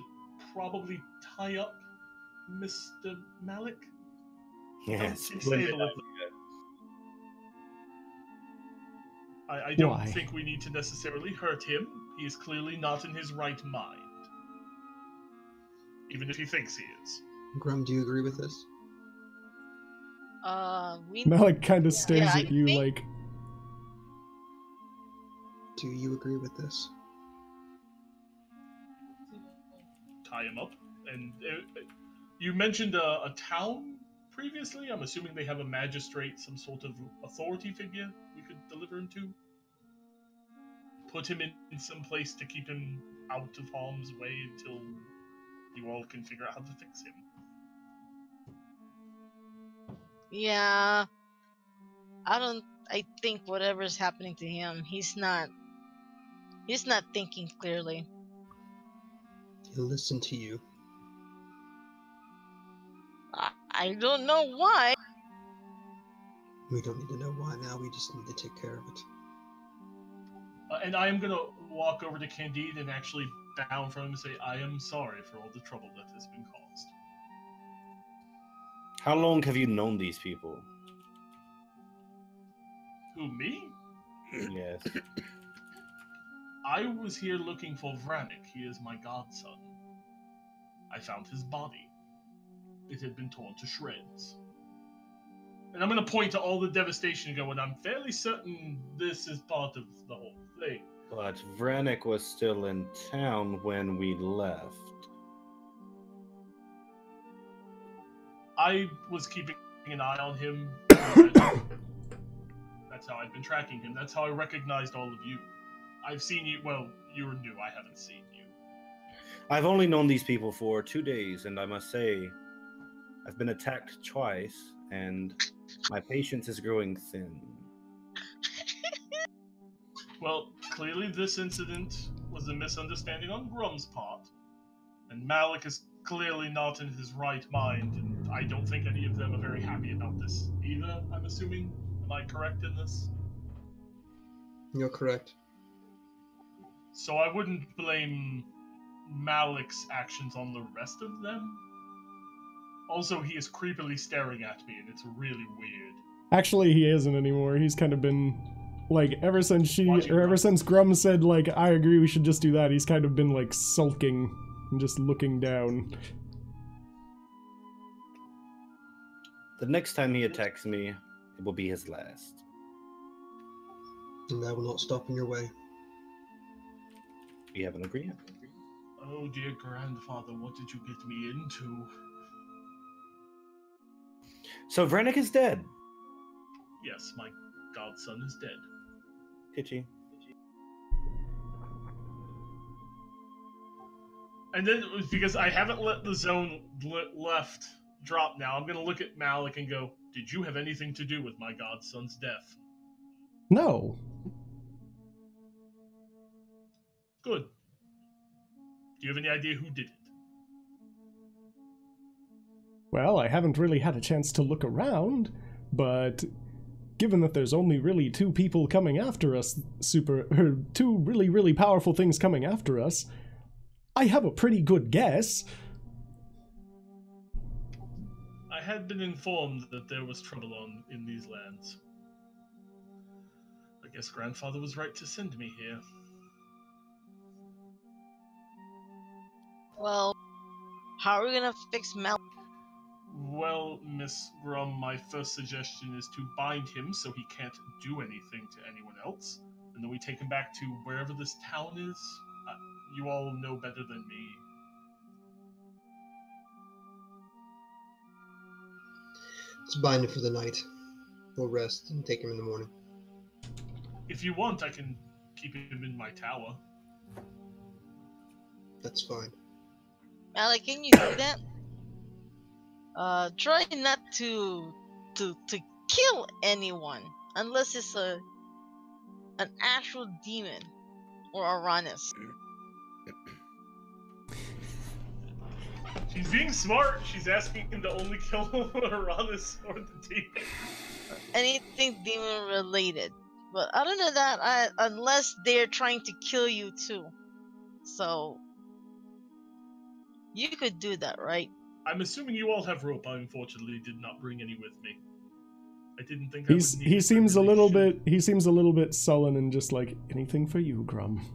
probably tie up Mr. Malek. Yes. Don't stay with I don't Why? think we need to necessarily hurt him. He is clearly not in his right mind. Even if he thinks he is. Grum, do you agree with this? We Malek kind of stares Yeah, I at you think- like, Do you agree with this? Tie him up. And you mentioned a town previously. I'm assuming they have a magistrate, some sort of authority figure we could deliver him to. Put him in some place to keep him out of harm's way until you all can figure out how to fix him. Yeah. I think whatever's happening to him, he's not thinking clearly. He'll listen to you. I don't know why. We don't need to know why now, we just need to take care of it. And I am going to walk over to Candide and actually bow in front of him and say, I am sorry for all the trouble that has been caused. How long have you known these people? Who, me? Yes. I was here looking for Vranick. He is my godson. I found his body. It had been torn to shreds. And I'm going to point to all the devastation going, I'm fairly certain this is part of the whole thing. But Vranick was still in town when we left. I was keeping an eye on him. That's how I've been tracking him. That's how I recognized all of you. I've seen you. Well, you were new. I haven't seen you. I've only known these people for 2 days, and I must say, I've been attacked twice, and my patience is growing thin. Well, clearly this incident was a misunderstanding on Grum's part. And Malek is clearly not in his right mind, and I don't think any of them are very happy about this either, I'm assuming. Am I correct in this? You're correct. So I wouldn't blame Malek's actions on the rest of them. Also, he is creepily staring at me, and it's really weird. Actually, he isn't anymore. He's kind of been, like, ever since Watching ever Grum. since Grum said, like, I agree we should just do that, he's kind of been, like, sulking and just looking down. The next time he attacks me, it will be his last. And I will not stop in your way. We have an agreement. Oh dear grandfather, what did you get me into? So Vranick is dead. Yes, my godson is dead. Pitchy. And then, because I haven't let the zone left drop now, I'm gonna look at Malek and go, did you have anything to do with my godson's death? No. Good. Do you have any idea who did it? Well, I haven't really had a chance to look around, but given that there's only really two people coming after us, two really, really powerful things coming after us, I have a pretty good guess. I had been informed that there was trouble in these lands. I guess grandfather was right to send me here. Well, how are we gonna fix Malek? Well, Miss Grum, my first suggestion is to bind him so he can't do anything to anyone else, and then we take him back to wherever this town is. You all know better than me. Let's bind him for the night. We'll rest and take him in the morning. If you want, I can keep him in my tower. That's fine. Malek, can you do that? Try not to kill anyone unless it's an actual demon or Uranus. She's being smart. She's asking him to only kill Uranus or the demon. Anything demon related. But other than that, unless they're trying to kill you too. So you could do that, right? I'm assuming you all have rope. I unfortunately did not bring any with me. I didn't think He I would need it, seems but a really little should. bit. He seems a little bit sullen and just like, anything for you, Grum.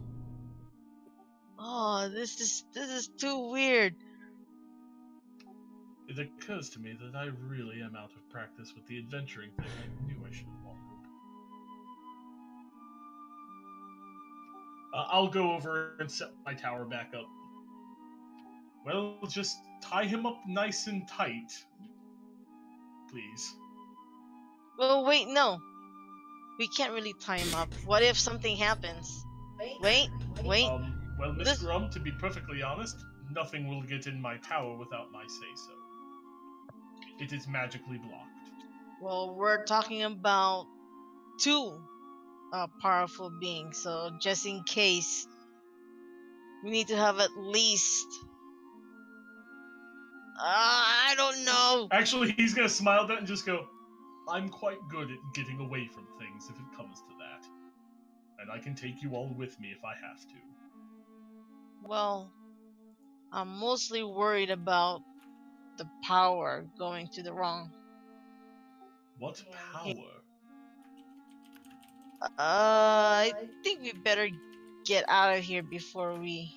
Oh, this is too weird. It occurs to me that I really am out of practice with the adventuring thing. I knew I should have bought rope. I'll go over and set my tower back up. Well, just tie him up nice and tight. Please. Well, wait, no. We can't really tie him up. What if something happens? Wait. Well, Miss This- Grum, to be perfectly honest, nothing will get in my tower without my say-so. It is magically blocked. Well, we're talking about two powerful beings, so just in case, we need to have at least. I don't know. Actually, he's gonna smile at that and just go, I'm quite good at getting away from things if it comes to that. And I can take you all with me if I have to. Well, I'm mostly worried about the power going to the wrong. What power? I think we better get out of here before we.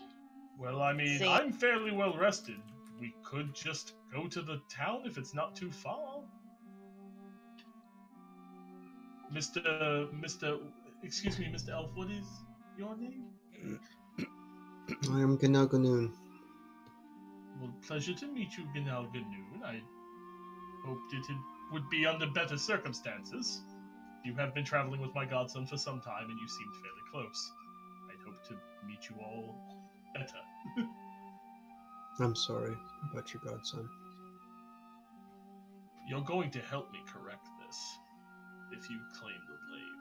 Well, I mean, See. I'm fairly well rested. We could just go to the town if it's not too far. Excuse me, Mr. Elf, what is your name? I am Gannel Ganoon. Well, pleasure to meet you, Gannel Ganoon. I hoped it would be under better circumstances. You have been traveling with my godson for some time, and you seemed fairly close. I'd hoped to meet you all better. I'm sorry about your godson. You're going to help me correct this, if you claim the blame.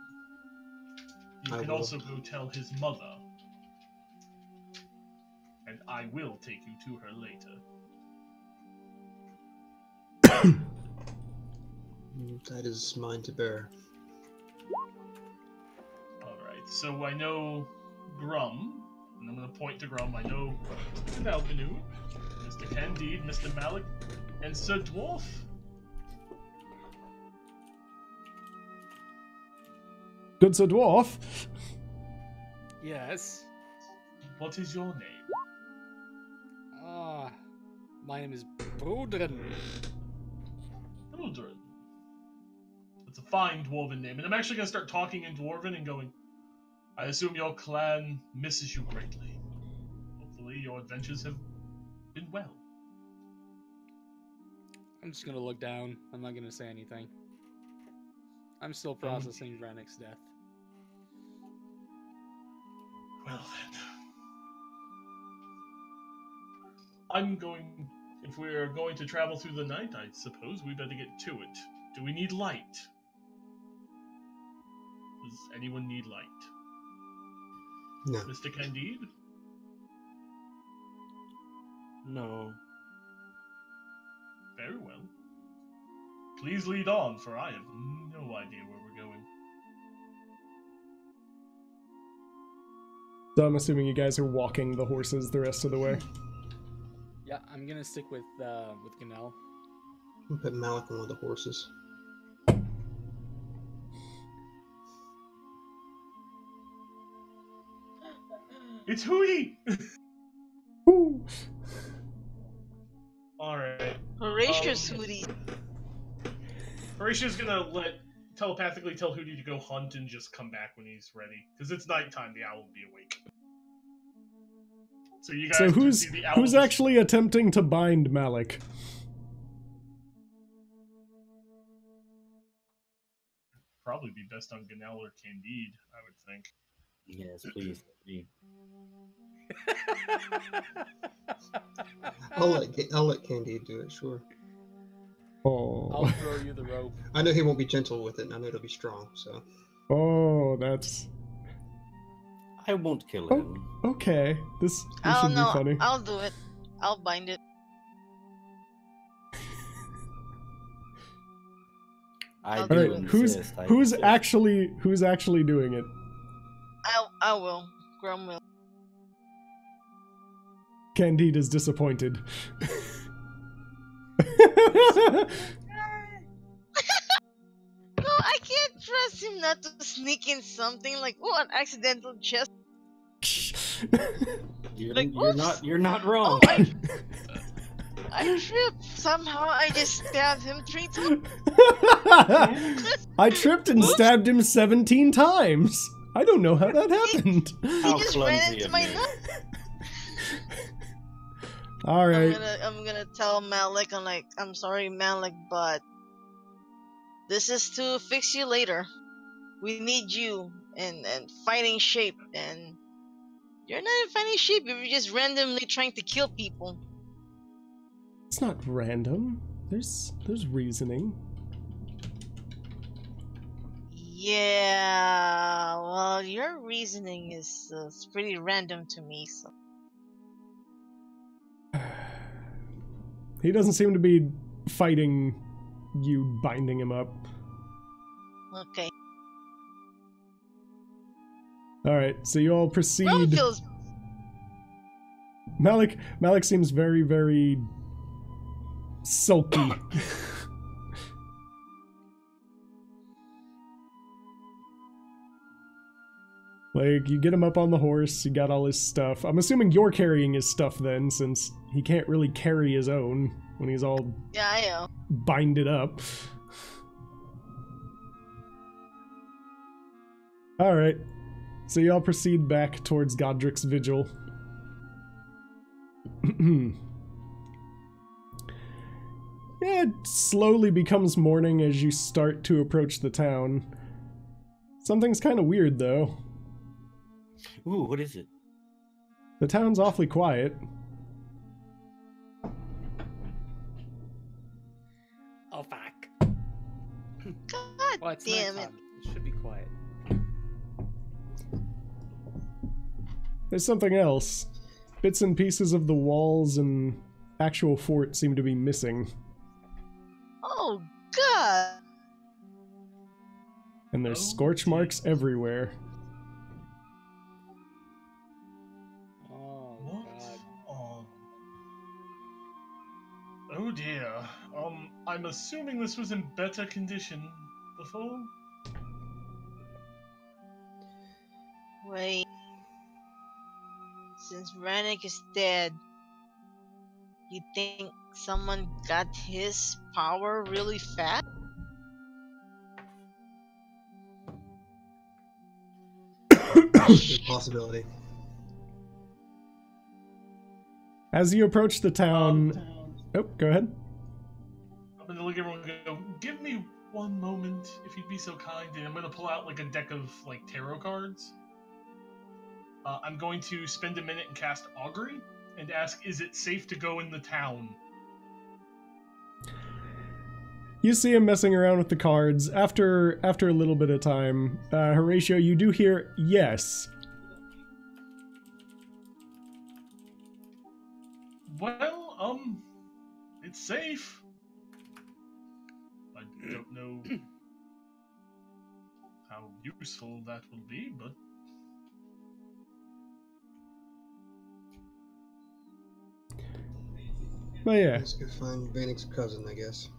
You I can will. also go tell his mother, and I will take you to her later. That is mine to bear. Alright, so I know Grum And I'm going to point to Grum. I know Mr. Valminu, Mr. Candide, Mr. Malek, and Sir Dwarf. Good Sir Dwarf. Yes. What is your name? Ah, my name is Broudran. Broudran. It's a fine dwarven name, and I'm actually going to start talking in dwarven and going, I assume your clan misses you greatly. Hopefully your adventures have been well. I'm just gonna look down. I'm not gonna say anything. I'm still processing Vranick's death. Well then. If we're going to travel through the night, I suppose we better get to it. Do we need light? Does anyone need light? No. Mr. Candide? No. Very well. Please lead on, for I have no idea where we're going. So I'm assuming you guys are walking the horses the rest of the way. Yeah, I'm gonna stick with Gannel. I'll put Malek on one of the horses. It's Hootie! Woo! Alright. Horatius Hootie. Horatius gonna telepathically tell Hootie to go hunt and just come back when he's ready. Because it's nighttime, the owl will be awake. So you guys So can see the owl who's just- actually attempting to bind Malek? Probably be best on Gannel or Candide, I would think. Yes, please. I'll let Candide do it, sure. Oh. I'll throw you the rope. I know he won't be gentle with it, and I know it'll be strong, so. Oh, that's... I won't kill Oh, him. okay. This I should don't know. be funny. I'll do it. I'll bind it. I All do right, insist. Who's insist. actually doing it? I will. Grum will. Candide is disappointed. No, I can't trust him not to sneak in something like, oh, an accidental chest. Like, You're not wrong. Oh, I tripped. Somehow I just stabbed him 3 times. I tripped and stabbed him 17 times. I don't know how that happened. He How just ran clumsy into of my me. nut. All right. I'm gonna tell Malek, I'm sorry, Malek, but this is to fix you later. We need you in fighting shape, and you're not in fighting shape if you're just randomly trying to kill people. It's not random. There's reasoning. Yeah, well, your reasoning is pretty random to me, so. He doesn't seem to be fighting you binding him up. Okay. Alright, so you all Rum proceed. feels Malek seems very, very sulky. Like, you get him up on the horse, you got all his stuff. I'm assuming you're carrying his stuff then, since he can't really carry his own when he's all yeah, I know. binded up. Alright, so y'all proceed back towards Godric's vigil. It slowly becomes morning as you start to approach the town. Something's kind of weird, though. Ooh, what is it? The town's awfully quiet. Oh fuck. God Well, it's damn it. nighttime. It should be quiet. There's something else. Bits and pieces of the walls and actual fort seem to be missing. Oh, God. And there's Oh, scorch marks Jesus. everywhere. Oh dear. I'm assuming this was in better condition before? Wait. Since Vranick is dead, you think someone got his power really fast? Good possibility. As you approach the town... Oh, go ahead. I'm gonna look at everyone and go, give me one moment, if you'd be so kind, and I'm gonna pull out like a deck of like tarot cards. I'm going to spend a minute and cast Augury, and ask, is it safe to go in the town? You see him messing around with the cards. After a little bit of time, Horatio, you do hear yes. Well, it's safe. I don't know how useful that will be, but... But yeah. Let's go find Vranick's cousin, I guess.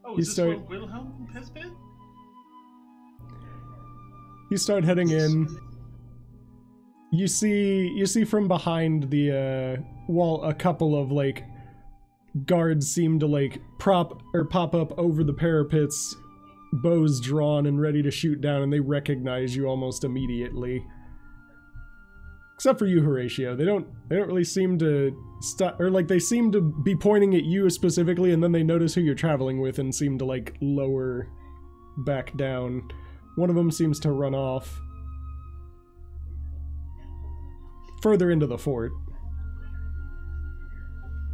Oh, You is this start- where Wilhelm has been? You start heading in. You see from behind the wall a couple of like guards seem to like pop up over the parapets, bows drawn and ready to shoot down, and they recognize you almost immediately. Except for you, Horatio. They don't really seem to stop, or like they seem to be pointing at you specifically, and then they notice who you're traveling with and seem to like lower back down. One of them seems to run off further into the fort.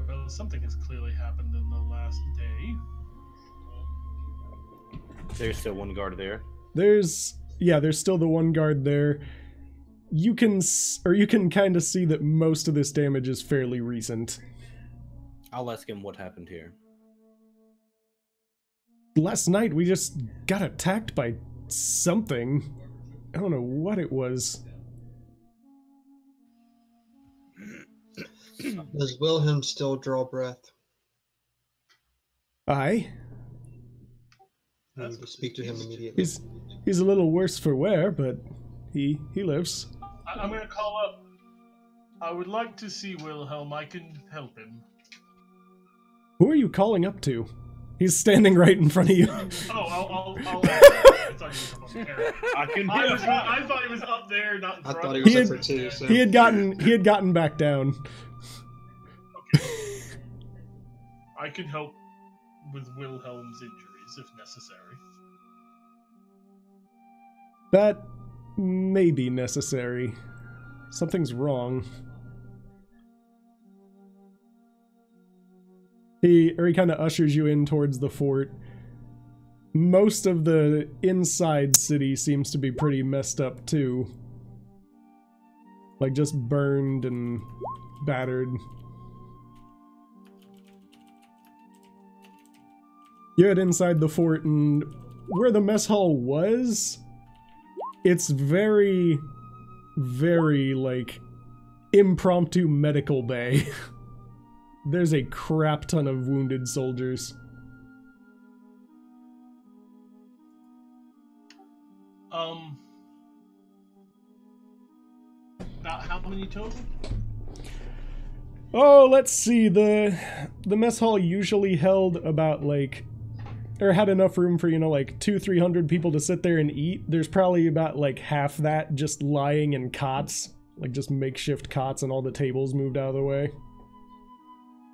Well, something has clearly happened in the last day. There's still one guard there. There's still the one guard there. You can kind of see that most of this damage is fairly recent. I'll ask him what happened here. Last night we just got attacked by something. I don't know what it was. Does Wilhelm still draw breath? Aye. I need to speak to him immediately. He's a little worse for wear, but he lives. I'm gonna call up. I would like to see Wilhelm. I can help him. Who are you calling up to? He's standing right in front of you. Oh, I'll I thought he was up there. I thought he was up there, not in I front. thought he was up there too. So. He had gotten back down. Okay. I can help with Wilhelm's injuries if necessary. That may be necessary. Something's wrong. He kind of ushers you in towards the fort. Most of the inside city seems to be pretty messed up too. Like just burned and battered. You head inside the fort, and where the mess hall was, it's very, very, like, impromptu medical bay. There's a crap ton of wounded soldiers. About how many total? Oh, let's see, the mess hall usually held about, like, or had enough room for, you know, like 200-300 people to sit there and eat. There's probably about like half that just lying in cots, like just makeshift cots, and all the tables moved out of the way.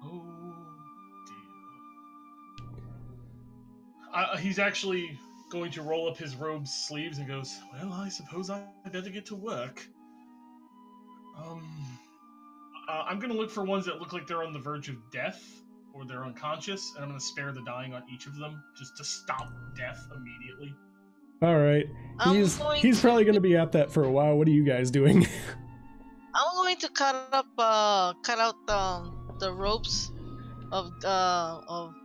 Oh dear. He's actually going to roll up his robe's sleeves and goes, well, I suppose I better get to work. I'm going to look for ones that look like they're on the verge of death, or they're unconscious, and I'm going to spare the dying on each of them, just to stop death immediately. Alright. He's probably going to be at that for a while. What are you guys doing? I'm going to cut out the ropes of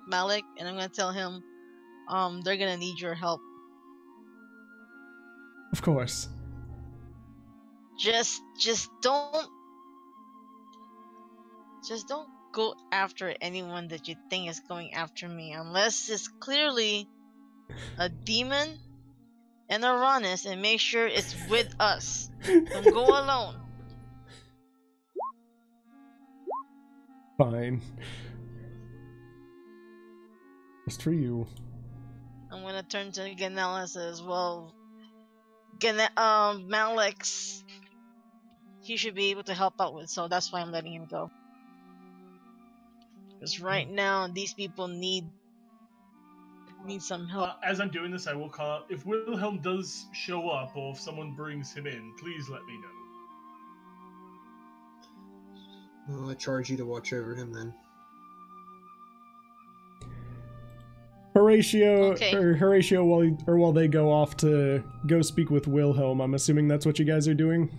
Malek, and I'm going to tell him they're going to need your help. Of course. Just don't go after anyone that you think is going after me unless it's clearly a demon and a Uranus, and make sure it's with us. Don't go alone. Fine. Just for you. I'm gonna turn to Gannel and says, well, Malek's, he should be able to help out with, so that's why I'm letting him go. Because right now, these people need some help. As I'm doing this, I will call out, if Wilhelm does show up, or if someone brings him in, please let me know. Well, I charge you to watch over him then. Horatio, while they go off to go speak with Wilhelm, I'm assuming that's what you guys are doing?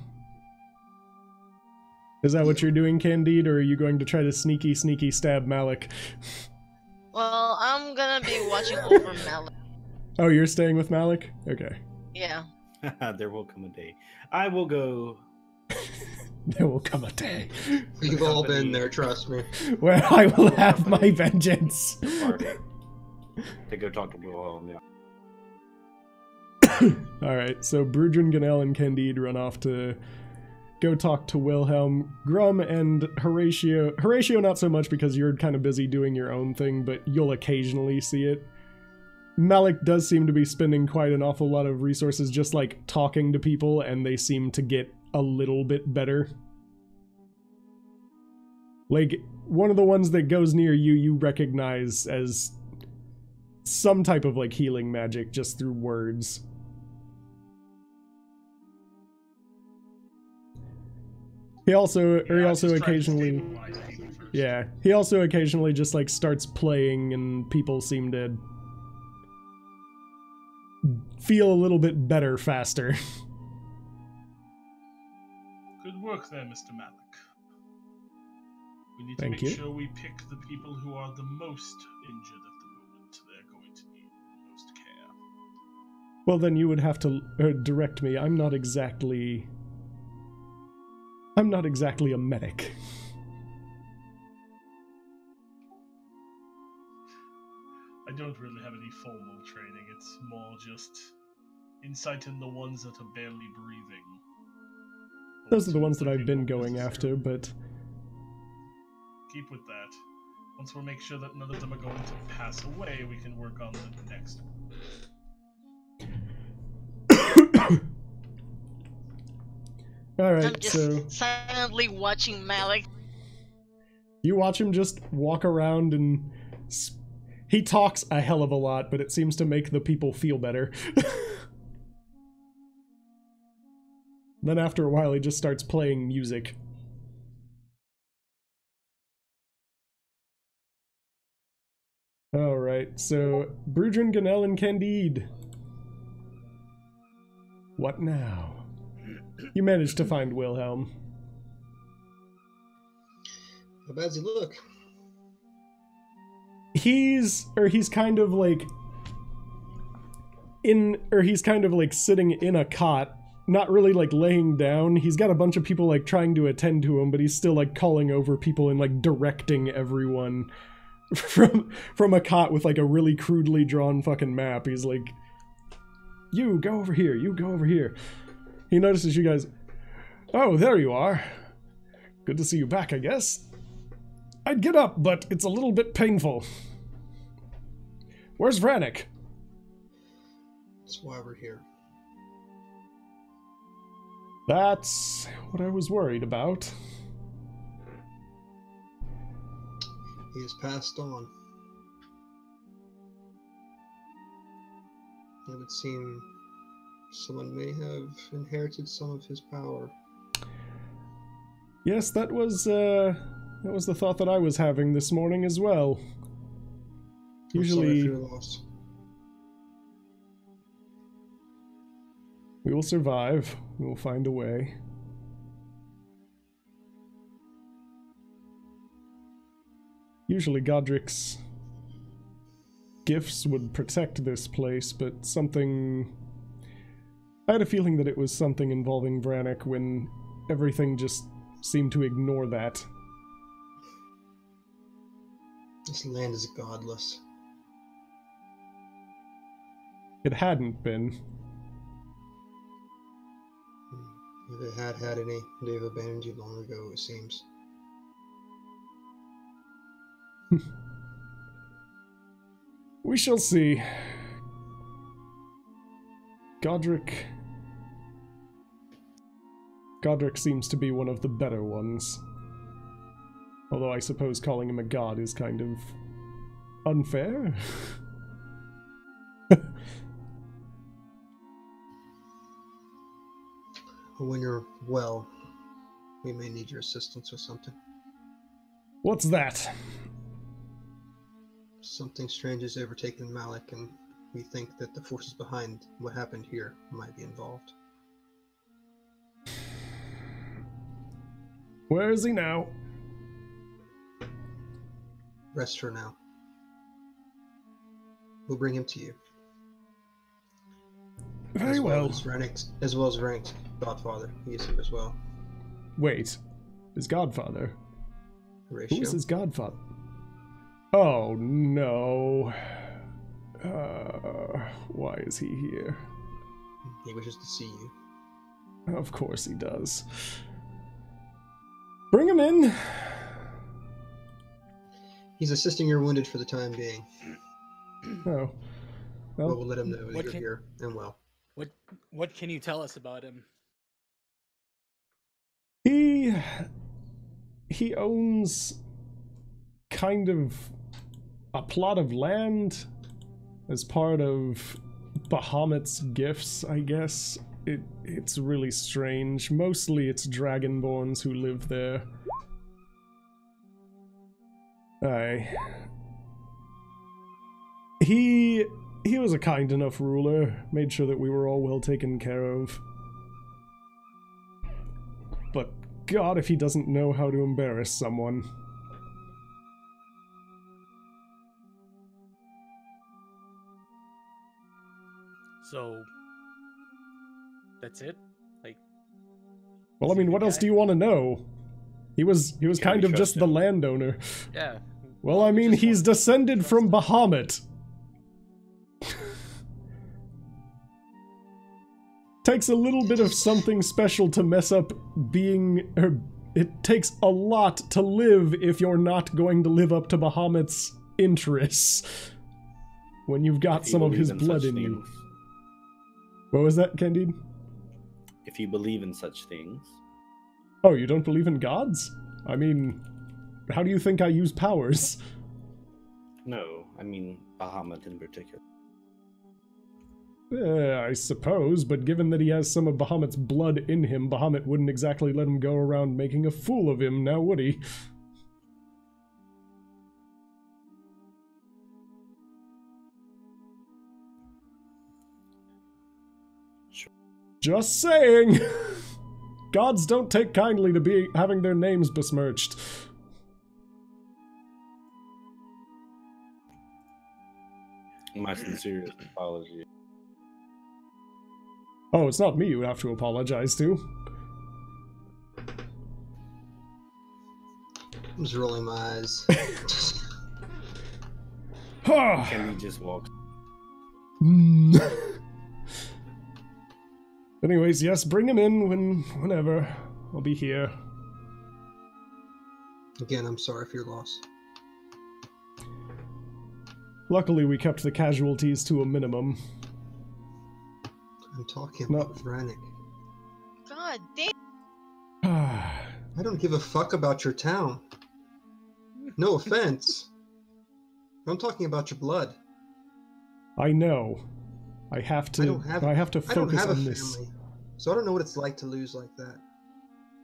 Is that what you're doing, Candide, or are you going to try to sneaky stab Malek? Well, I'm gonna be watching over Malek. Oh, you're staying with Malek? Okay. Yeah. There will come a day. I will go. There will come a day. We've all been there, trust me. Where I will have my vengeance. To go talk to Wilhelm, yeah. Alright, so Broudran, Gannel, and Candide run off to go talk to Wilhelm. Grum and Horatio not so much because you're kind of busy doing your own thing, but you'll occasionally see it. Malek does seem to be spending quite an awful lot of resources just like talking to people, and they seem to get a little bit better. Like, one of the ones that goes near you, you recognize as some type of like healing magic just through words. He also occasionally, yeah, he also occasionally just like starts playing, and people seem to feel a little bit better faster. Good work there, Mr. Malek. We need to Thank make you. sure we pick the people who are the most injured at the moment. They're going to need the most care. Well, then you would have to direct me. I'm not exactly a medic. I don't really have any formal training. It's more just insight in the ones that are barely breathing. Those are the ones that I've been going after, but keep with that. Once we make sure that none of them are going to pass away, we can work on the next one. Alright, I'm just silently watching Malek. You watch him just walk around and he talks a hell of a lot, but it seems to make the people feel better. Then after a while he just starts playing music. Alright, so Broudran, Gannel, and Candide. What now? You managed to find Wilhelm. How bad's he look? He's kind of like sitting in a cot, not really like laying down. He's got a bunch of people like trying to attend to him, but he's still like calling over people and like directing everyone from a cot with like a really crudely drawn fucking map. He's like, you go over here, you go over here. He notices you guys. Oh, there you are. Good to see you back, I guess. I'd get up, but it's a little bit painful. Where's Vranick? That's why we're here. That's what I was worried about. He has passed on. It would seem someone may have inherited some of his power. Yes, that was the thought that I was having this morning as well. Usually, I'm sorry for your loss. We will survive. We will find a way. Usually Godric's gifts would protect this place, but something... I had a feeling that it was something involving Vranick when everything just seemed to ignore that. This land is godless. It hadn't been. If it had had any, they've abandoned you long ago, it seems. We shall see. Godric seems to be one of the better ones. Although I suppose calling him a god is kind of unfair. When you're well, we may need your assistance with something. What's that? Something strange has overtaken Malek, and we think that the forces behind what happened here might be involved. Where is he now? Rest for now. We'll bring him to you. Very well. As well as Vranick's godfather. He is here as well. Wait, his godfather? Horatio. Who is his godfather? Oh no. Why is he here? He wishes to see you. Of course he does. Bring him in. He's assisting your wounded for the time being. Oh. But Well, we'll let him know that you're here and well. What can you tell us about him? he owns kind of a plot of land as part of Bahamut's gifts, I guess. It's really strange. Mostly it's dragonborns who live there. He was a kind enough ruler, made sure that we were all well taken care of. But God, if he doesn't know how to embarrass someone. So that's it? Like, Well, I mean, what else do you want to know? He was kind of just the landowner. Yeah. Well, I mean, he's descended from Bahamut. Takes a little bit of something special to mess up being... it takes a lot to live if you're not going to live up to Bahamut's interests. When you've got some of his blood in you. What was that, Candide? If you believe in such things. Oh, you don't believe in gods? I mean, how do you think I use powers? No, I mean Bahamut in particular. I suppose, but given that he has some of Bahamut's blood in him, Bahamut wouldn't exactly let him go around making a fool of him, now would he? Sure. Just saying! Gods don't take kindly to having their names besmirched. My sincerest apology. Oh, it's not me you have to apologize to. I'm just rolling my eyes. Can we just walk? Anyways, yes, bring him in whenever. I'll be here. Again, I'm sorry for your loss. Luckily, we kept the casualties to a minimum. I'm talking about Vranick. God damn. I don't give a fuck about your town. No offense. I'm talking about your blood. I know. I have to focus on this. Family, so I don't know what it's like to lose like that.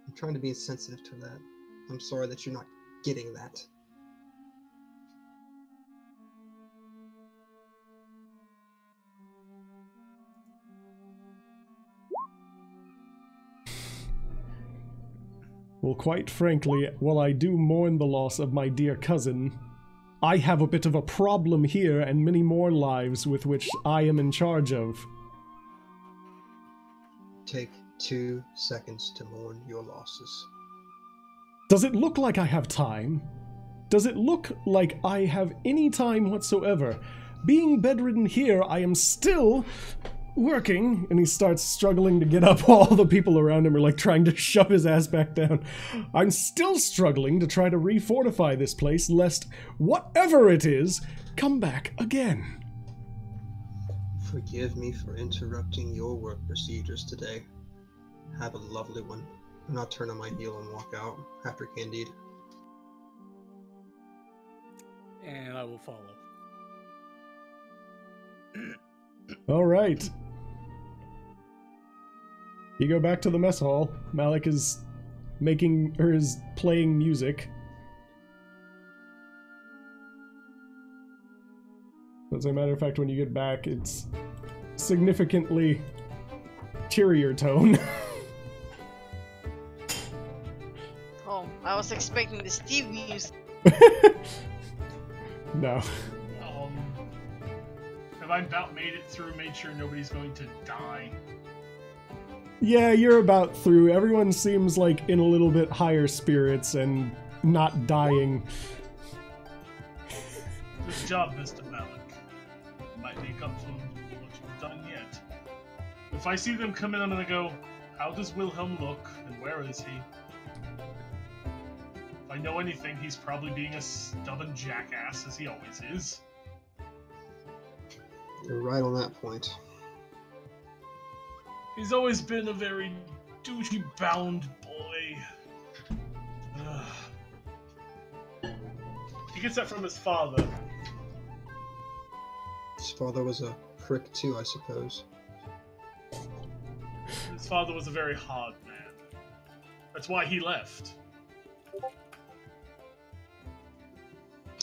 I'm trying to be sensitive to that. I'm sorry that you're not getting that. Well, quite frankly, while I do mourn the loss of my dear cousin, I have a bit of a problem here and many more lives with which I am in charge of. Take 2 seconds to mourn your losses. Does it look like I have time? Does it look like I have any time whatsoever? Being bedridden here, I am still working, and he starts struggling to get up while all the people around him are like trying to shove his ass back down. I'm still struggling to try to refortify this place, lest whatever it is, come back again. Forgive me for interrupting your work procedures today. Have a lovely one. And I'll turn on my heel and walk out after Candide. And I will follow. All right. You go back to the mess hall. Malek is playing music. As a matter of fact, when you get back, it's significantly cheerier tone. Oh, I was expecting the Steve music. No. Have I about made it through, made sure nobody's going to die? Yeah, you're about through. Everyone seems like in a little bit higher spirits and not dying. Good job, Mr. Malek. Might make up for what you've done yet. If I see them come in, I'm gonna go, how does Wilhelm look, and where is he? If I know anything, he's probably being a stubborn jackass, as he always is. You're right on that point. He's always been a very duty-bound boy. Ugh. He gets that from his father. His father was a prick too, I suppose. His father was a very hard man. That's why he left.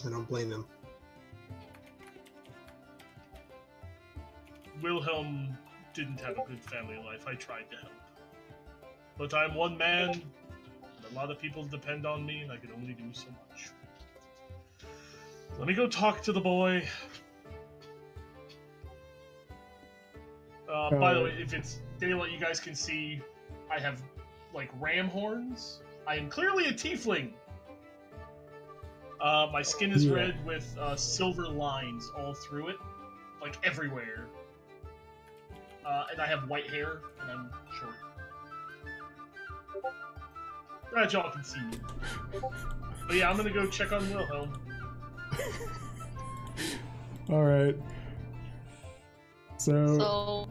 I don't blame him. Wilhelm didn't have a good family life. I tried to help. But I'm one man, and a lot of people depend on me, and I can only do so much. Let me go talk to the boy. By the way, if it's daylight, you guys can see I have, like, ram horns. I am clearly a tiefling. My skin is red with silver lines all through it, like everywhere. And I have white hair, and I'm short. Glad y'all can see me. But yeah, I'm gonna go check on Wilhelm. Alright. So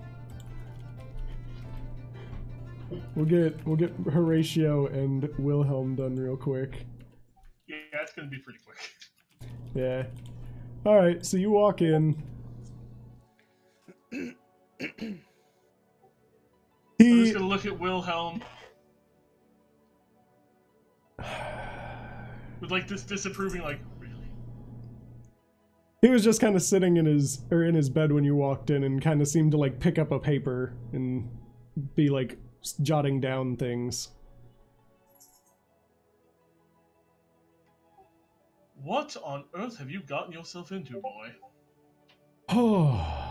we'll get Horatio and Wilhelm done real quick. Yeah, it's gonna be pretty quick. Yeah. Alright, so you walk in. I'm just gonna look at Wilhelm with like this disapproving, like, really? He was just kind of sitting in his bed when you walked in, and kind of seemed to like pick up a paper and be like jotting down things. What on earth have you gotten yourself into, boy? Oh.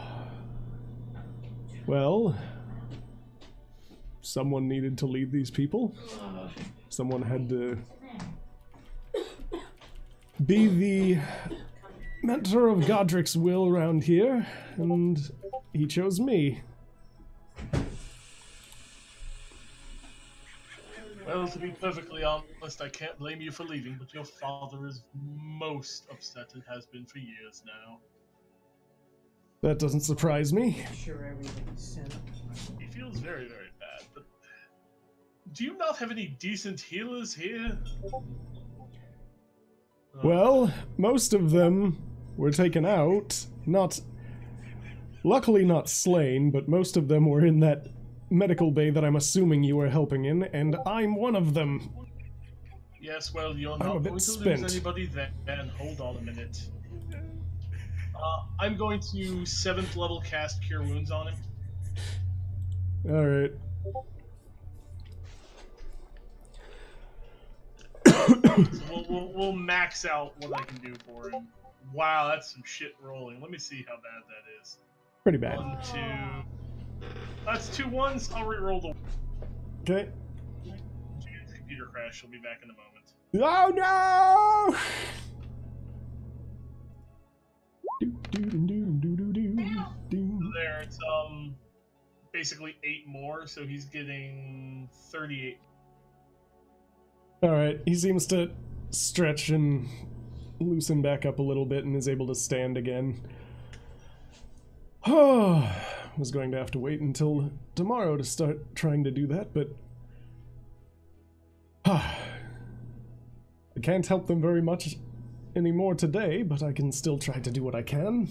Well, someone needed to lead these people. Someone had to be the mentor of Godric's will around here, and he chose me. Well, to be perfectly honest, I can't blame you for leaving, but your father is most upset and has been for years now. That doesn't surprise me. He feels very, very bad, but do you not have any decent healers here? Well, most of them were taken out. Luckily not slain, but most of them were in that medical bay that I'm assuming you were helping in, and I'm one of them. Yes, well, you're not going to lose anybody then. Hold on a minute. I'm going to 7th level cast Cure Wounds on him. Alright. So we'll max out what I can do for him. Wow, that's some shit rolling. Let me see how bad that is. Pretty bad. 1, 2. That's 2 ones. I'll re-roll the. Okay. Computer crash. She'll be back in a moment. Oh no! basically 8 more, so he's getting 38. Alright, he seems to stretch and loosen back up a little bit and is able to stand again. Was going to have to wait until tomorrow to start trying to do that, but I can't help them very much anymore today, but I can still try to do what I can.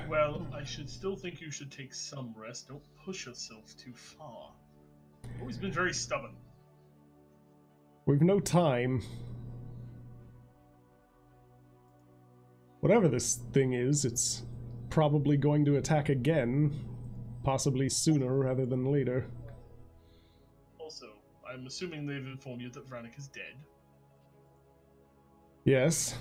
Well, I should still think you should take some rest. Don't push yourself too far. You've always been very stubborn. We've no time. Whatever this thing is, it's probably going to attack again, possibly sooner rather than later. Also, I'm assuming they've informed you that Vranick is dead. Yes.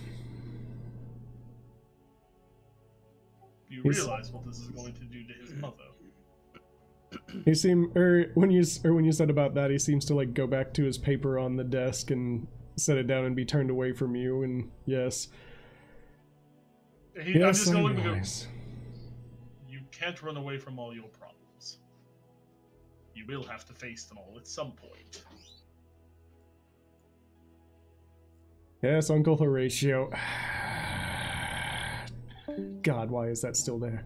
You realize what this is going to do to his mother. He seemed, when you said about that, he seems to like go back to his paper on the desk and set it down and be turned away from you. And yes, I'm yes, just going to go. anyways. You can't run away from all your problems. You will have to face them all at some point. Yes, Uncle Horatio. God, why is that still there?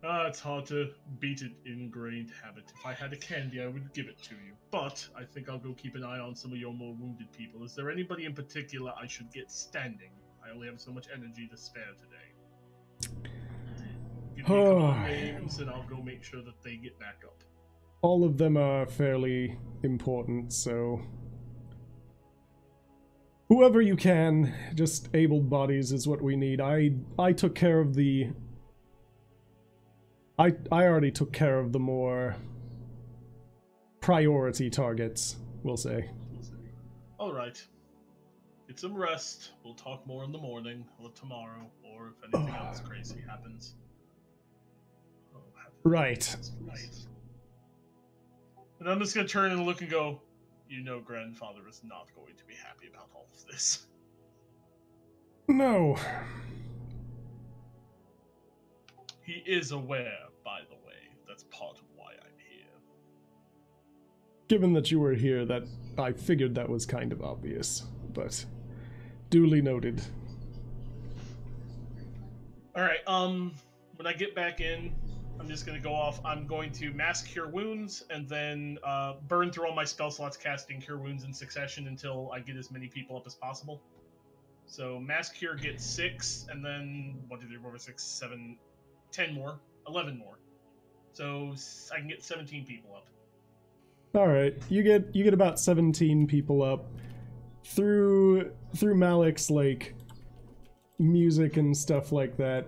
It's hard to beat an ingrained habit. If I had a candy, I would give it to you. But I think I'll go keep an eye on some of your more wounded people. Is there anybody in particular I should get standing? I only have so much energy to spare today. Give me a couple of names and I'll go make sure that they get back up. All of them are fairly important, so whoever you can, just able bodies is what we need. I took care of the... I already took care of the more priority targets, we'll say. Alright. Get some rest. We'll talk more in the morning or tomorrow, or if anything else crazy happens. Right. And I'm just gonna turn and look and go, you know grandfather is not going to be happy about all of this. No. He is aware, by the way. That's part of why I'm here. Given that you were here, that I figured that was kind of obvious, but duly noted. Alright, when I get back in, I'm just gonna go off. I'm going to mass cure wounds and then burn through all my spell slots casting cure wounds in succession until I get as many people up as possible. So mass cure gets 6, and then 1, 2, 3, 4, 5, 6, 7, 10 more, 11 more. So I can get 17 people up. All right, you get about 17 people up through Malek's like music and stuff like that.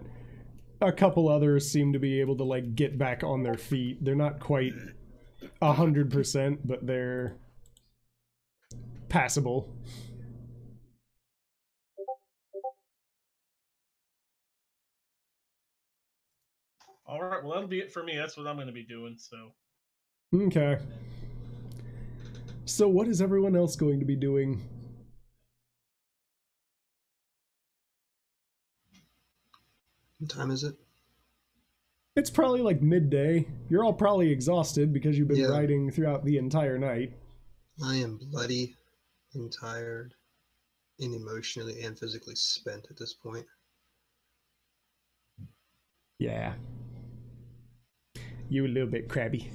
A couple others seem to be able to like get back on their feet. They're not quite 100%, but they're passable. All right, well that'll be it for me. That's what I'm going to be doing. So. Okay. So what is everyone else going to be doing? What time is it? It's probably like midday. You're all probably exhausted because you've been riding throughout the entire night. I am bloody and tired and emotionally and physically spent at this point. Yeah. You a little bit crabby.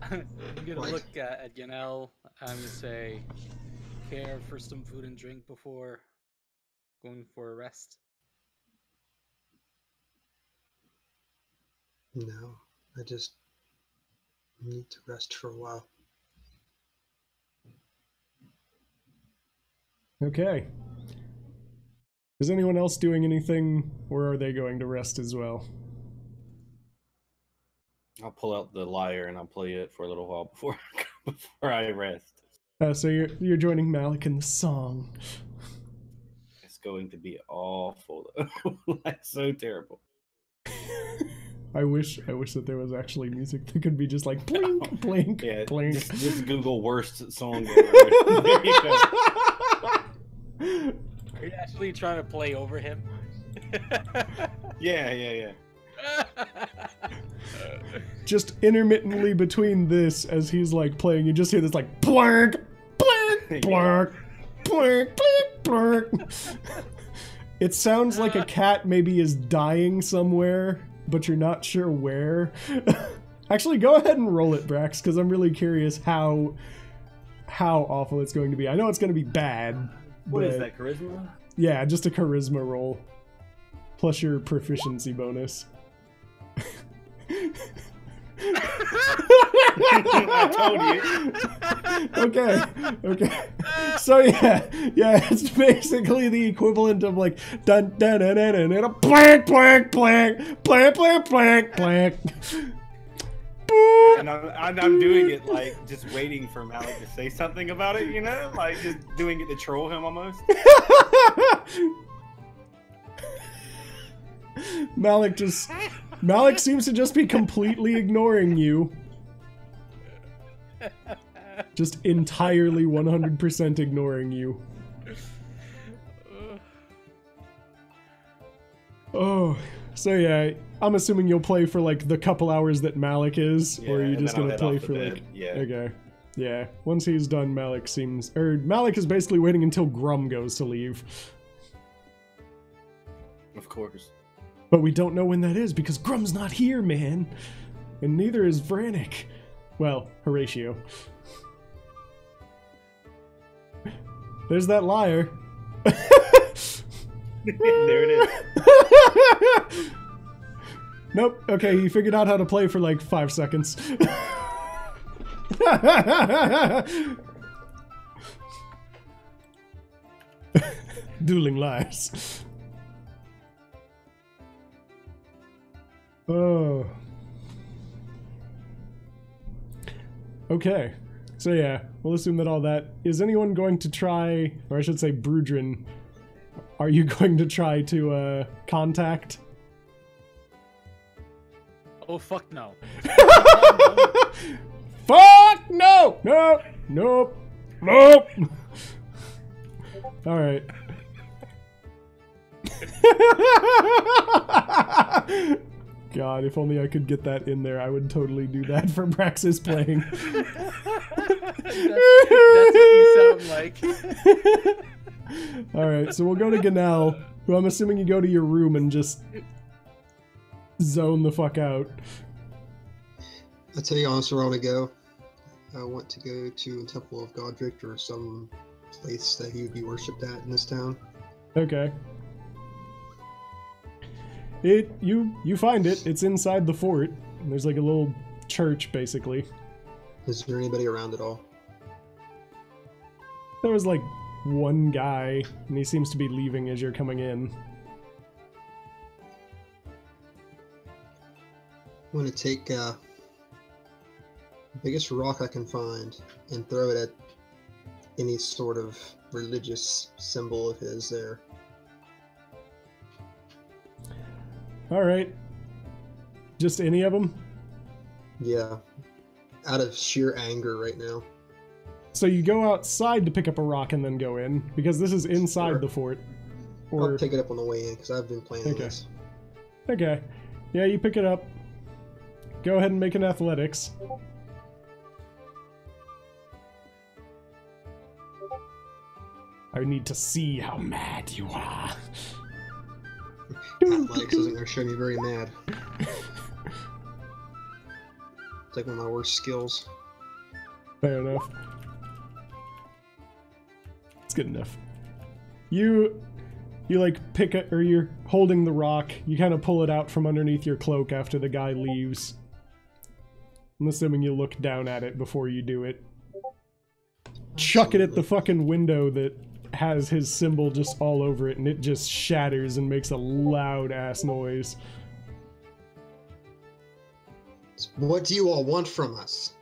I'm gonna look at Gannel. I'm gonna say, care for some food and drink before going for a rest. No, I just need to rest for a while. Okay. Is anyone else doing anything, or are they going to rest as well? I'll pull out the lyre and I'll play it for a little while before I rest. So you're joining Malek in the song. It's going to be awful though. Like so terrible. I wish that there was actually music that could be just like blink, blink, Yeah, blink. Just Google worst song ever. There you go. Are you actually trying to play over him? Yeah. Just intermittently between this, as he's like playing, you just hear this like blank, blank, blank, blank, blank, blank. It sounds like a cat maybe is dying somewhere, but you're not sure where. Actually, go ahead and roll it, Brax, because I'm really curious how awful it's going to be. I know it's going to be bad. What is that, charisma? Yeah, just a charisma roll. Plus your proficiency bonus. I told you. Okay. So yeah, it's basically the equivalent of like dun dun dun dun dun dun blank blank blank blank blank blank blank. And I'm doing it like just waiting for Malek to say something about it, you know, like just doing it to troll him almost. Malek seems to just be completely ignoring you. Just entirely 100% ignoring you. Oh, so yeah, I'm assuming you'll play for like the couple hours that Malek is, or are you just gonna play for like... Yeah. Okay. Yeah, once he's done, Malek is basically waiting until Grum goes to leave. Of course. But we don't know when that is because Grum's not here, man. And neither is Vranick. Well, Horatio. There's that liar. There it is. Nope. Okay, he figured out how to play for like 5 seconds. Dueling lies. Oh. Okay. So yeah, we'll assume that all that... Is anyone going to try, or I should say Broudran, are you going to try to contact? Oh, fuck no. Fuck no! Nope! Nope! Nope! Alright. God, if only I could get that in there, I would totally do that for Brax's playing. That's what you sound like. Alright, so we'll go to Gannel, who I'm assuming you go to your room and just zone the fuck out. I'll tell you honestly where I want to go. I want to go to Temple of Godric or some place that he would be worshipped at in this town. Okay. You find it. It's inside the fort. There's like a little church, basically. Is there anybody around at all? There was like one guy, and he seems to be leaving as you're coming in. I'm going to take the biggest rock I can find and throw it at any sort of religious symbol of his there. Alright. Just any of them? Yeah. Out of sheer anger right now. So you go outside to pick up a rock and then go in? Because this is inside the fort. Or... I'll take it up on the way in because I've been playing this. Okay. Yeah, you pick it up. Go ahead and make an athletics. I need to see how mad you are. Athletics isn't going to show me very mad. It's like one of my worst skills. Fair enough. It's good enough. You like pick it, or you're holding the rock. You kind of pull it out from underneath your cloak after the guy leaves. I'm assuming you look down at it before you do it. Chuck it at the fucking window that has his symbol just all over it, and it just shatters and makes a loud ass noise. What do you all want from us?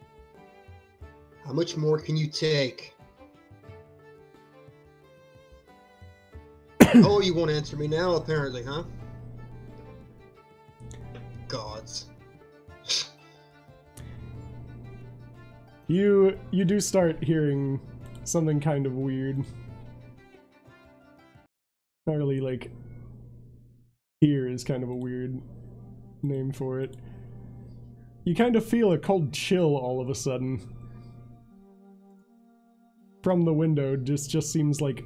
How much more can you take? Oh, you won't answer me now, apparently, huh? Gods. You do start hearing something kind of weird. Entirely, like, here is kind of a weird name for it. You kind of feel a cold chill all of a sudden. From the window, just seems like...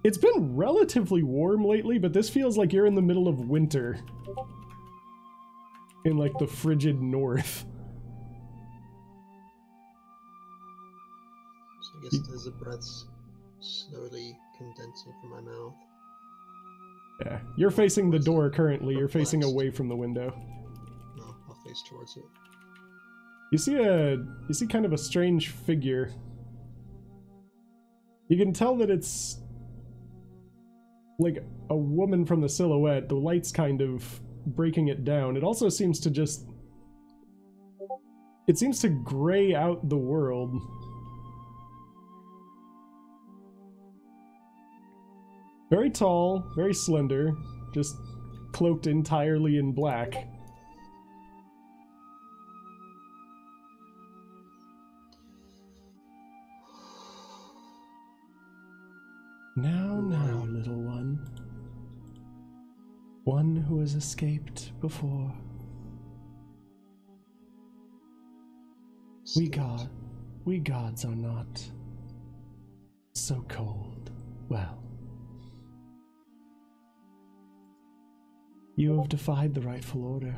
It's been relatively warm lately, but this feels like you're in the middle of winter. In, like, the frigid north. So I guess there's the breaths slowly condensing from my mouth. Yeah, you're facing the door currently. You're facing away from the window. No, I'll face towards it. You see kind of a strange figure. You can tell that it's like a woman from the silhouette. The light's kind of breaking it down. It also seems to just... It seems to gray out the world. Very tall, very slender, just cloaked entirely in black. Now, now, little one. One who has escaped before. We gods are not so cold. Well, you have defied the rightful order.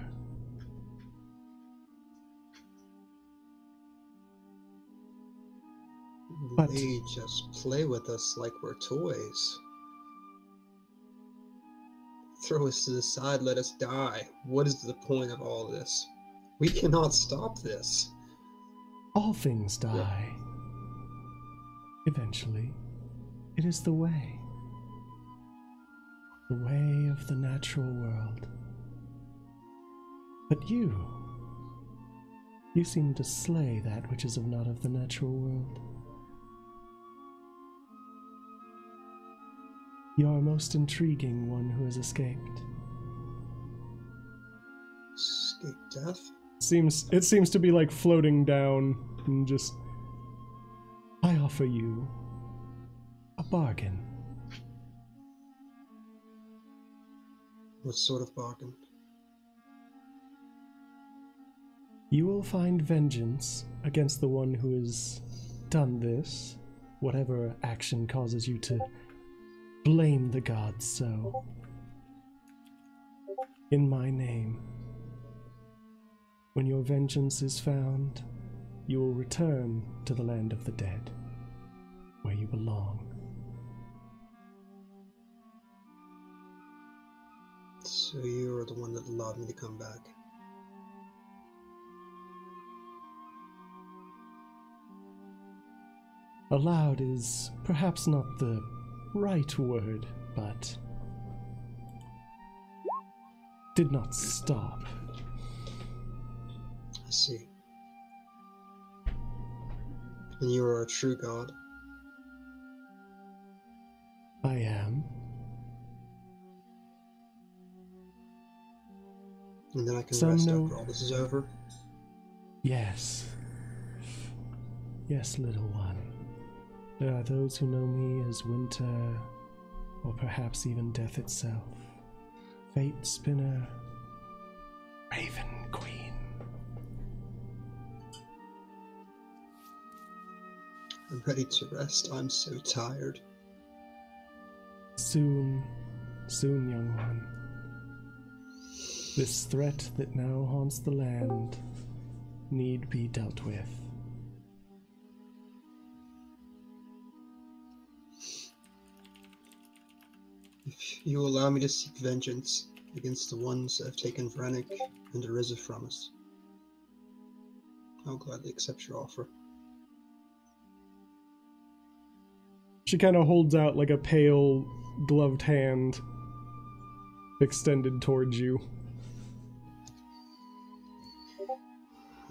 But they just play with us like we're toys. Throw us to the side, let us die. What is the point of all this? We cannot stop this. All things die. Eventually, it is the way. The way of the natural world. But you seem to slay that which is not of the natural world. You are most intriguing one who has escaped. Escape death? It seems to be like floating down and just... I offer you a bargain. What sort of bargain? You will find vengeance against the one who has done this, whatever action causes you to blame the gods so. In my name. When your vengeance is found, you will return to the land of the dead, where you belong. So you're the one that allowed me to come back. Allowed is perhaps not the right word, but did not stop. I see. And you are a true god. I am. And then I can Some rest know... after all this is over? Yes. Yes, little one. There are those who know me as winter, or perhaps even death itself. Fate spinner, Raven Queen. I'm ready to rest. I'm so tired. Soon, young one. This threat that now haunts the land need be dealt with. If you allow me to seek vengeance against the ones that have taken Vranick and Arisa from us, I'll gladly accept your offer. She kind of holds out like a pale, gloved hand extended towards you.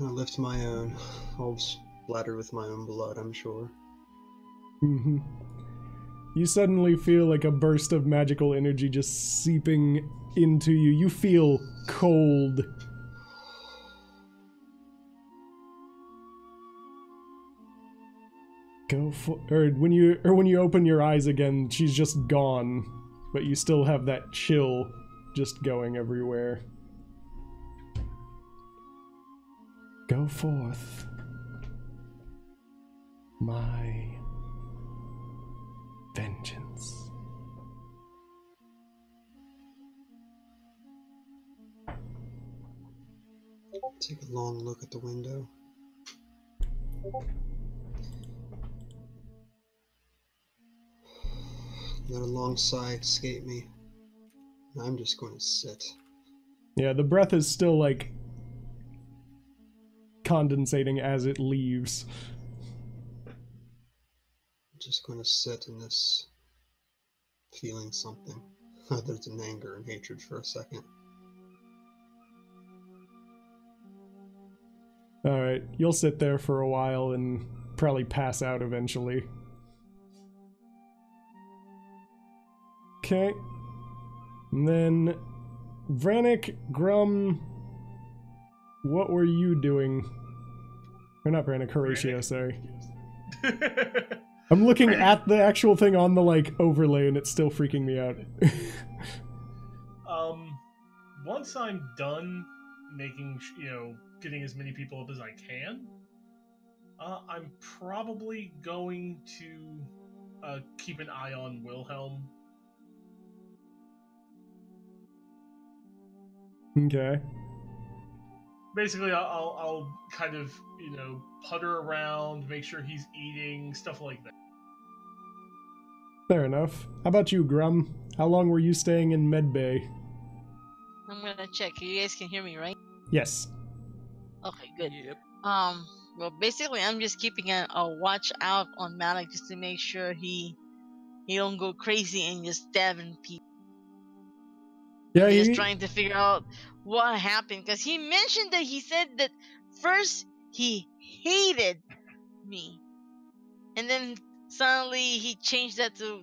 I'll lift my own. I'll splatter with my own blood, I'm sure. Mm-hmm. You suddenly feel like a burst of magical energy just seeping into you. You feel cold. When you open your eyes again, she's just gone. but you still have that chill just going everywhere. Go forth, my vengeance. Take a long look at the window. Let a long sigh escape me. I'm just going to sit. Yeah, the breath is still like condensating as it leaves. I'm just going to sit in this, feeling something other than anger and hatred for a second. Alright, you'll sit there for a while and probably pass out eventually. Okay. And then, Vranick, Grum, what were you doing? Or not Vranick, Horatio, sorry. I'm looking at the actual thing on the, like, overlay and it's still freaking me out. Once I'm done making, getting as many people up as I can, I'm probably going to keep an eye on Wilhelm. Okay. Basically, I'll kind of, putter around, make sure he's eating, stuff like that. Fair enough. How about you, Grum? How long were you staying in Medbay? I'm gonna check. You guys can hear me, right? Yes. Okay, good. Yep. Well, basically, I'm just keeping a watch out on Malek just to make sure he don't go crazy and just stabbing people. Yeah, Just trying to figure out what happened, because he mentioned that he said that first he hated me, and then suddenly he changed that to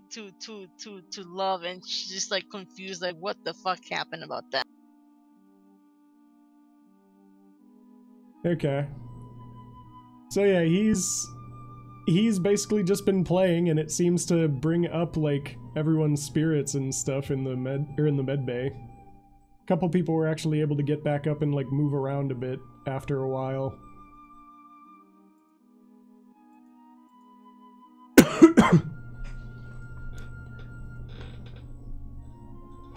love, and she's just like confused, like what the fuck happened about that. Okay. So yeah, he's basically just been playing, and it seems to bring up like everyone's spirits and stuff in the med bay. A couple people were actually able to get back up and like move around a bit after a while.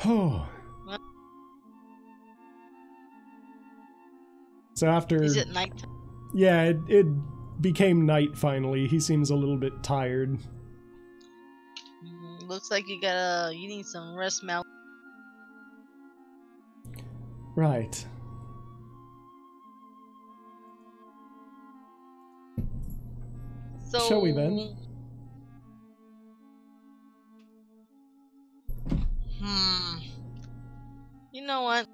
Oh. So after... Is it night? Yeah, it became night finally. He seems a little bit tired. Looks like you need some rest, Malek. Right. So, shall we then? You know what?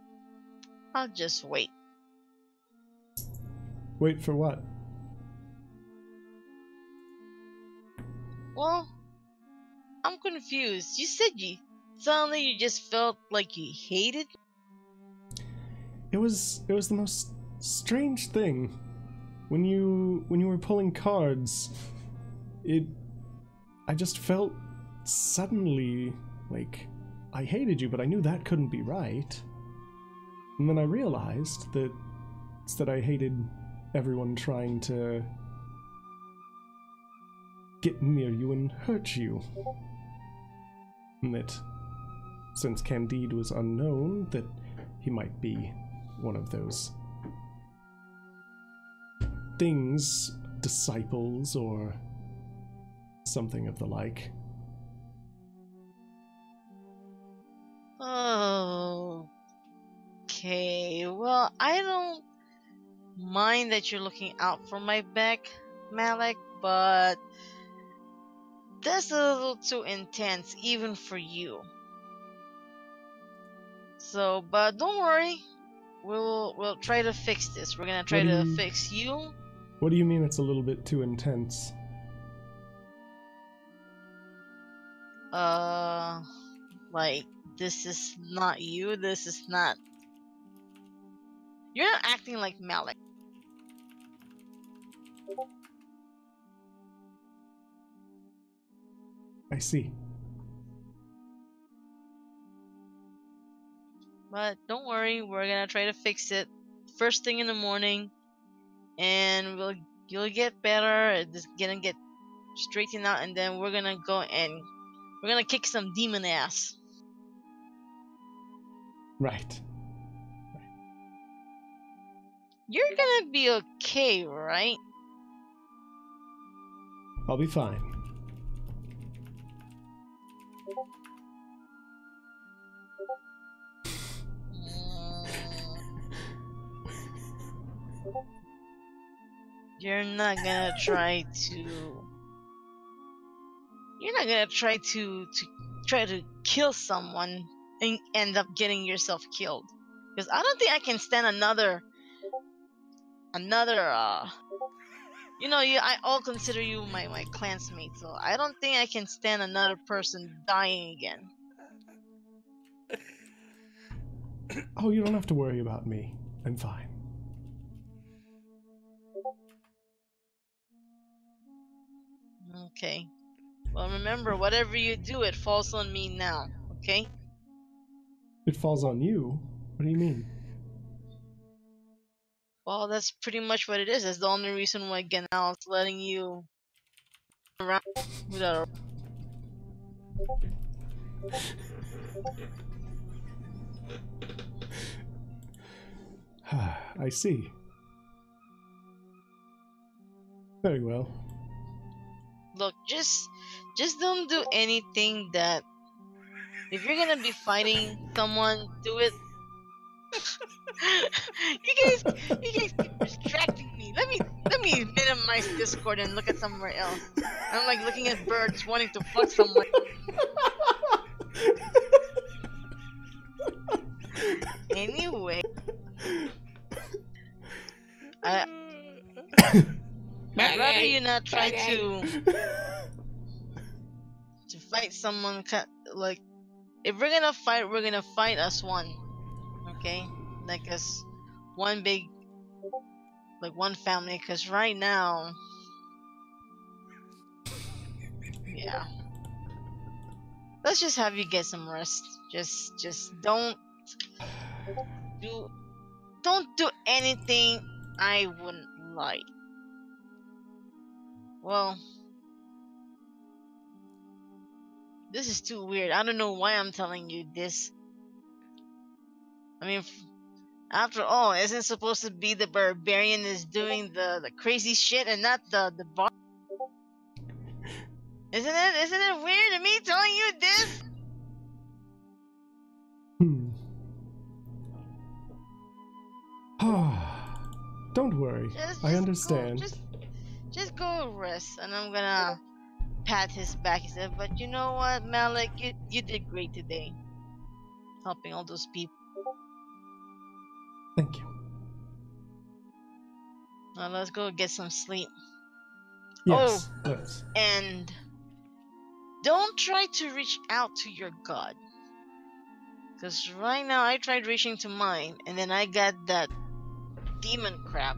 I'll just wait. Wait for what? Well, I'm confused. You said suddenly you just felt like you hated me? It was the most strange thing. When you were pulling cards, I just felt suddenly like I hated you, but I knew that couldn't be right. And then I realized that I hated everyone trying to get near you and hurt you. And that since Candide was unknown, that he might be one of those things, disciples or something of the like. Oh. Okay, well, I don't mind that you're looking out for my back, Malek, but that's a little too intense, even for you. So, but don't worry, we'll try to fix this. We're gonna try to fix you. What do you mean it's a little bit too intense? Like, this is not you, this is not... You're not acting like Malek. I see. But don't worry, we're gonna try to fix it first thing in the morning, and you'll get better. It's gonna get straightened out, and then we're gonna go and we're gonna kick some demon ass. Right. You're gonna be okay, right? I'll be fine. You're not gonna try to. You're not gonna try to kill someone and end up getting yourself killed, because I don't think I can stand another. I all consider you my clansmate, so I don't think I can stand another person dying again. Oh, you don't have to worry about me. I'm fine. Okay. Well, remember, whatever you do, it falls on me now, okay? It falls on you? What do you mean? Well, that's pretty much what it is. That's the only reason why Gannel is letting you around without I see. Very well. Look, just don't do anything that. If you're gonna be fighting someone, do it. you guys keep distracting me. Let me minimize Discord and look at somewhere else. I'm like looking at birds wanting to fuck someone. Anyway, I'd rather you not try to fight someone. Like, if we're gonna fight as one. Okay, like as one big, like one family. Cause right now, yeah. Let's just have you get some rest. Just don't do anything I wouldn't like. Well, this is too weird. I don't know why I'm telling you this. I mean, after all, isn't it supposed to be the barbarian is doing the crazy shit and not the bar? Isn't it weird to me telling you this? Don't worry. I understand. Just go rest, and I'm gonna pat his back. He said, "But you know what, Malek, you did great today, helping all those people." Thank you. Now let's go get some sleep. Yes, let's. And don't try to reach out to your god. Because right now I tried reaching to mine, and then I got that demon crap.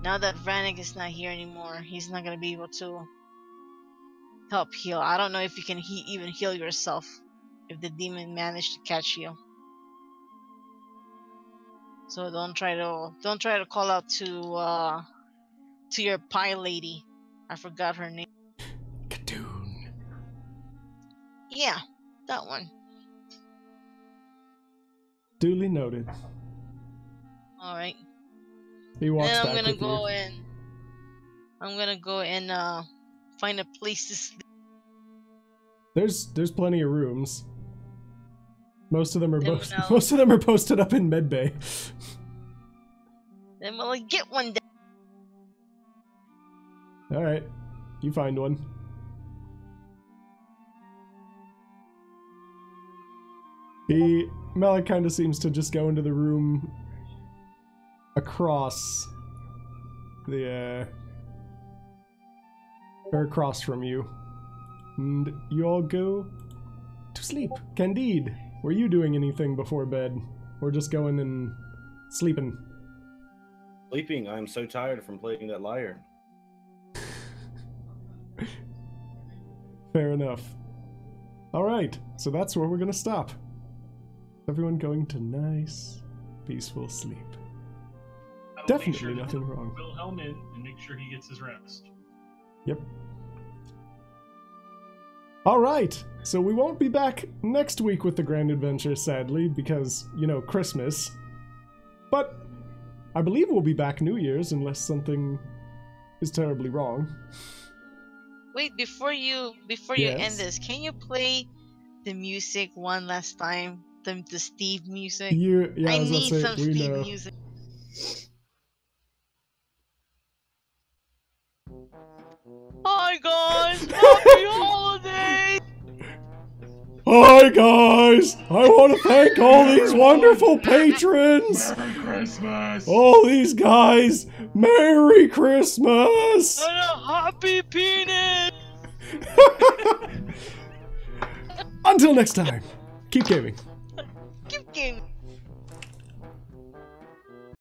Now that Vranick is not here anymore, he's not going to be able to help heal. I don't know if you can even heal yourself if the demon managed to catch you. So don't try to call out to your pie lady. I forgot her name. Cadoon. Yeah, that one. Duly noted. All right. He walks then back with you. I'm gonna go and find a place to sleep. There's plenty of rooms. Most of them are posted up in medbay. Then we'll get one down. All right, you find one. Malek kind of seems to just go into the room across across from you, and you all go to sleep. Candide, were you doing anything before bed, or just going and sleeping? Sleeping. I'm so tired from playing that lyre. Fair enough. All right, so that's where we're gonna stop. Everyone going to nice, peaceful sleep. I will make Definitely sure to nothing wrong. Wilhelm in and make sure he gets his rest. Yep. Alright, so we won't be back next week with the Grand Adventure, sadly, because, you know, Christmas. But I believe we'll be back New Year's unless something is terribly wrong. Wait, before you Yes? end this, can you play the music one last time? The Steve music? Yeah, I I was about need to say, some we Steve know. music. Hi guys! Happy holidays! Hi guys! I want to thank all these wonderful patrons! Merry Christmas! All these guys! Merry Christmas! And a happy penis! Until next time, keep gaming. Keep gaming.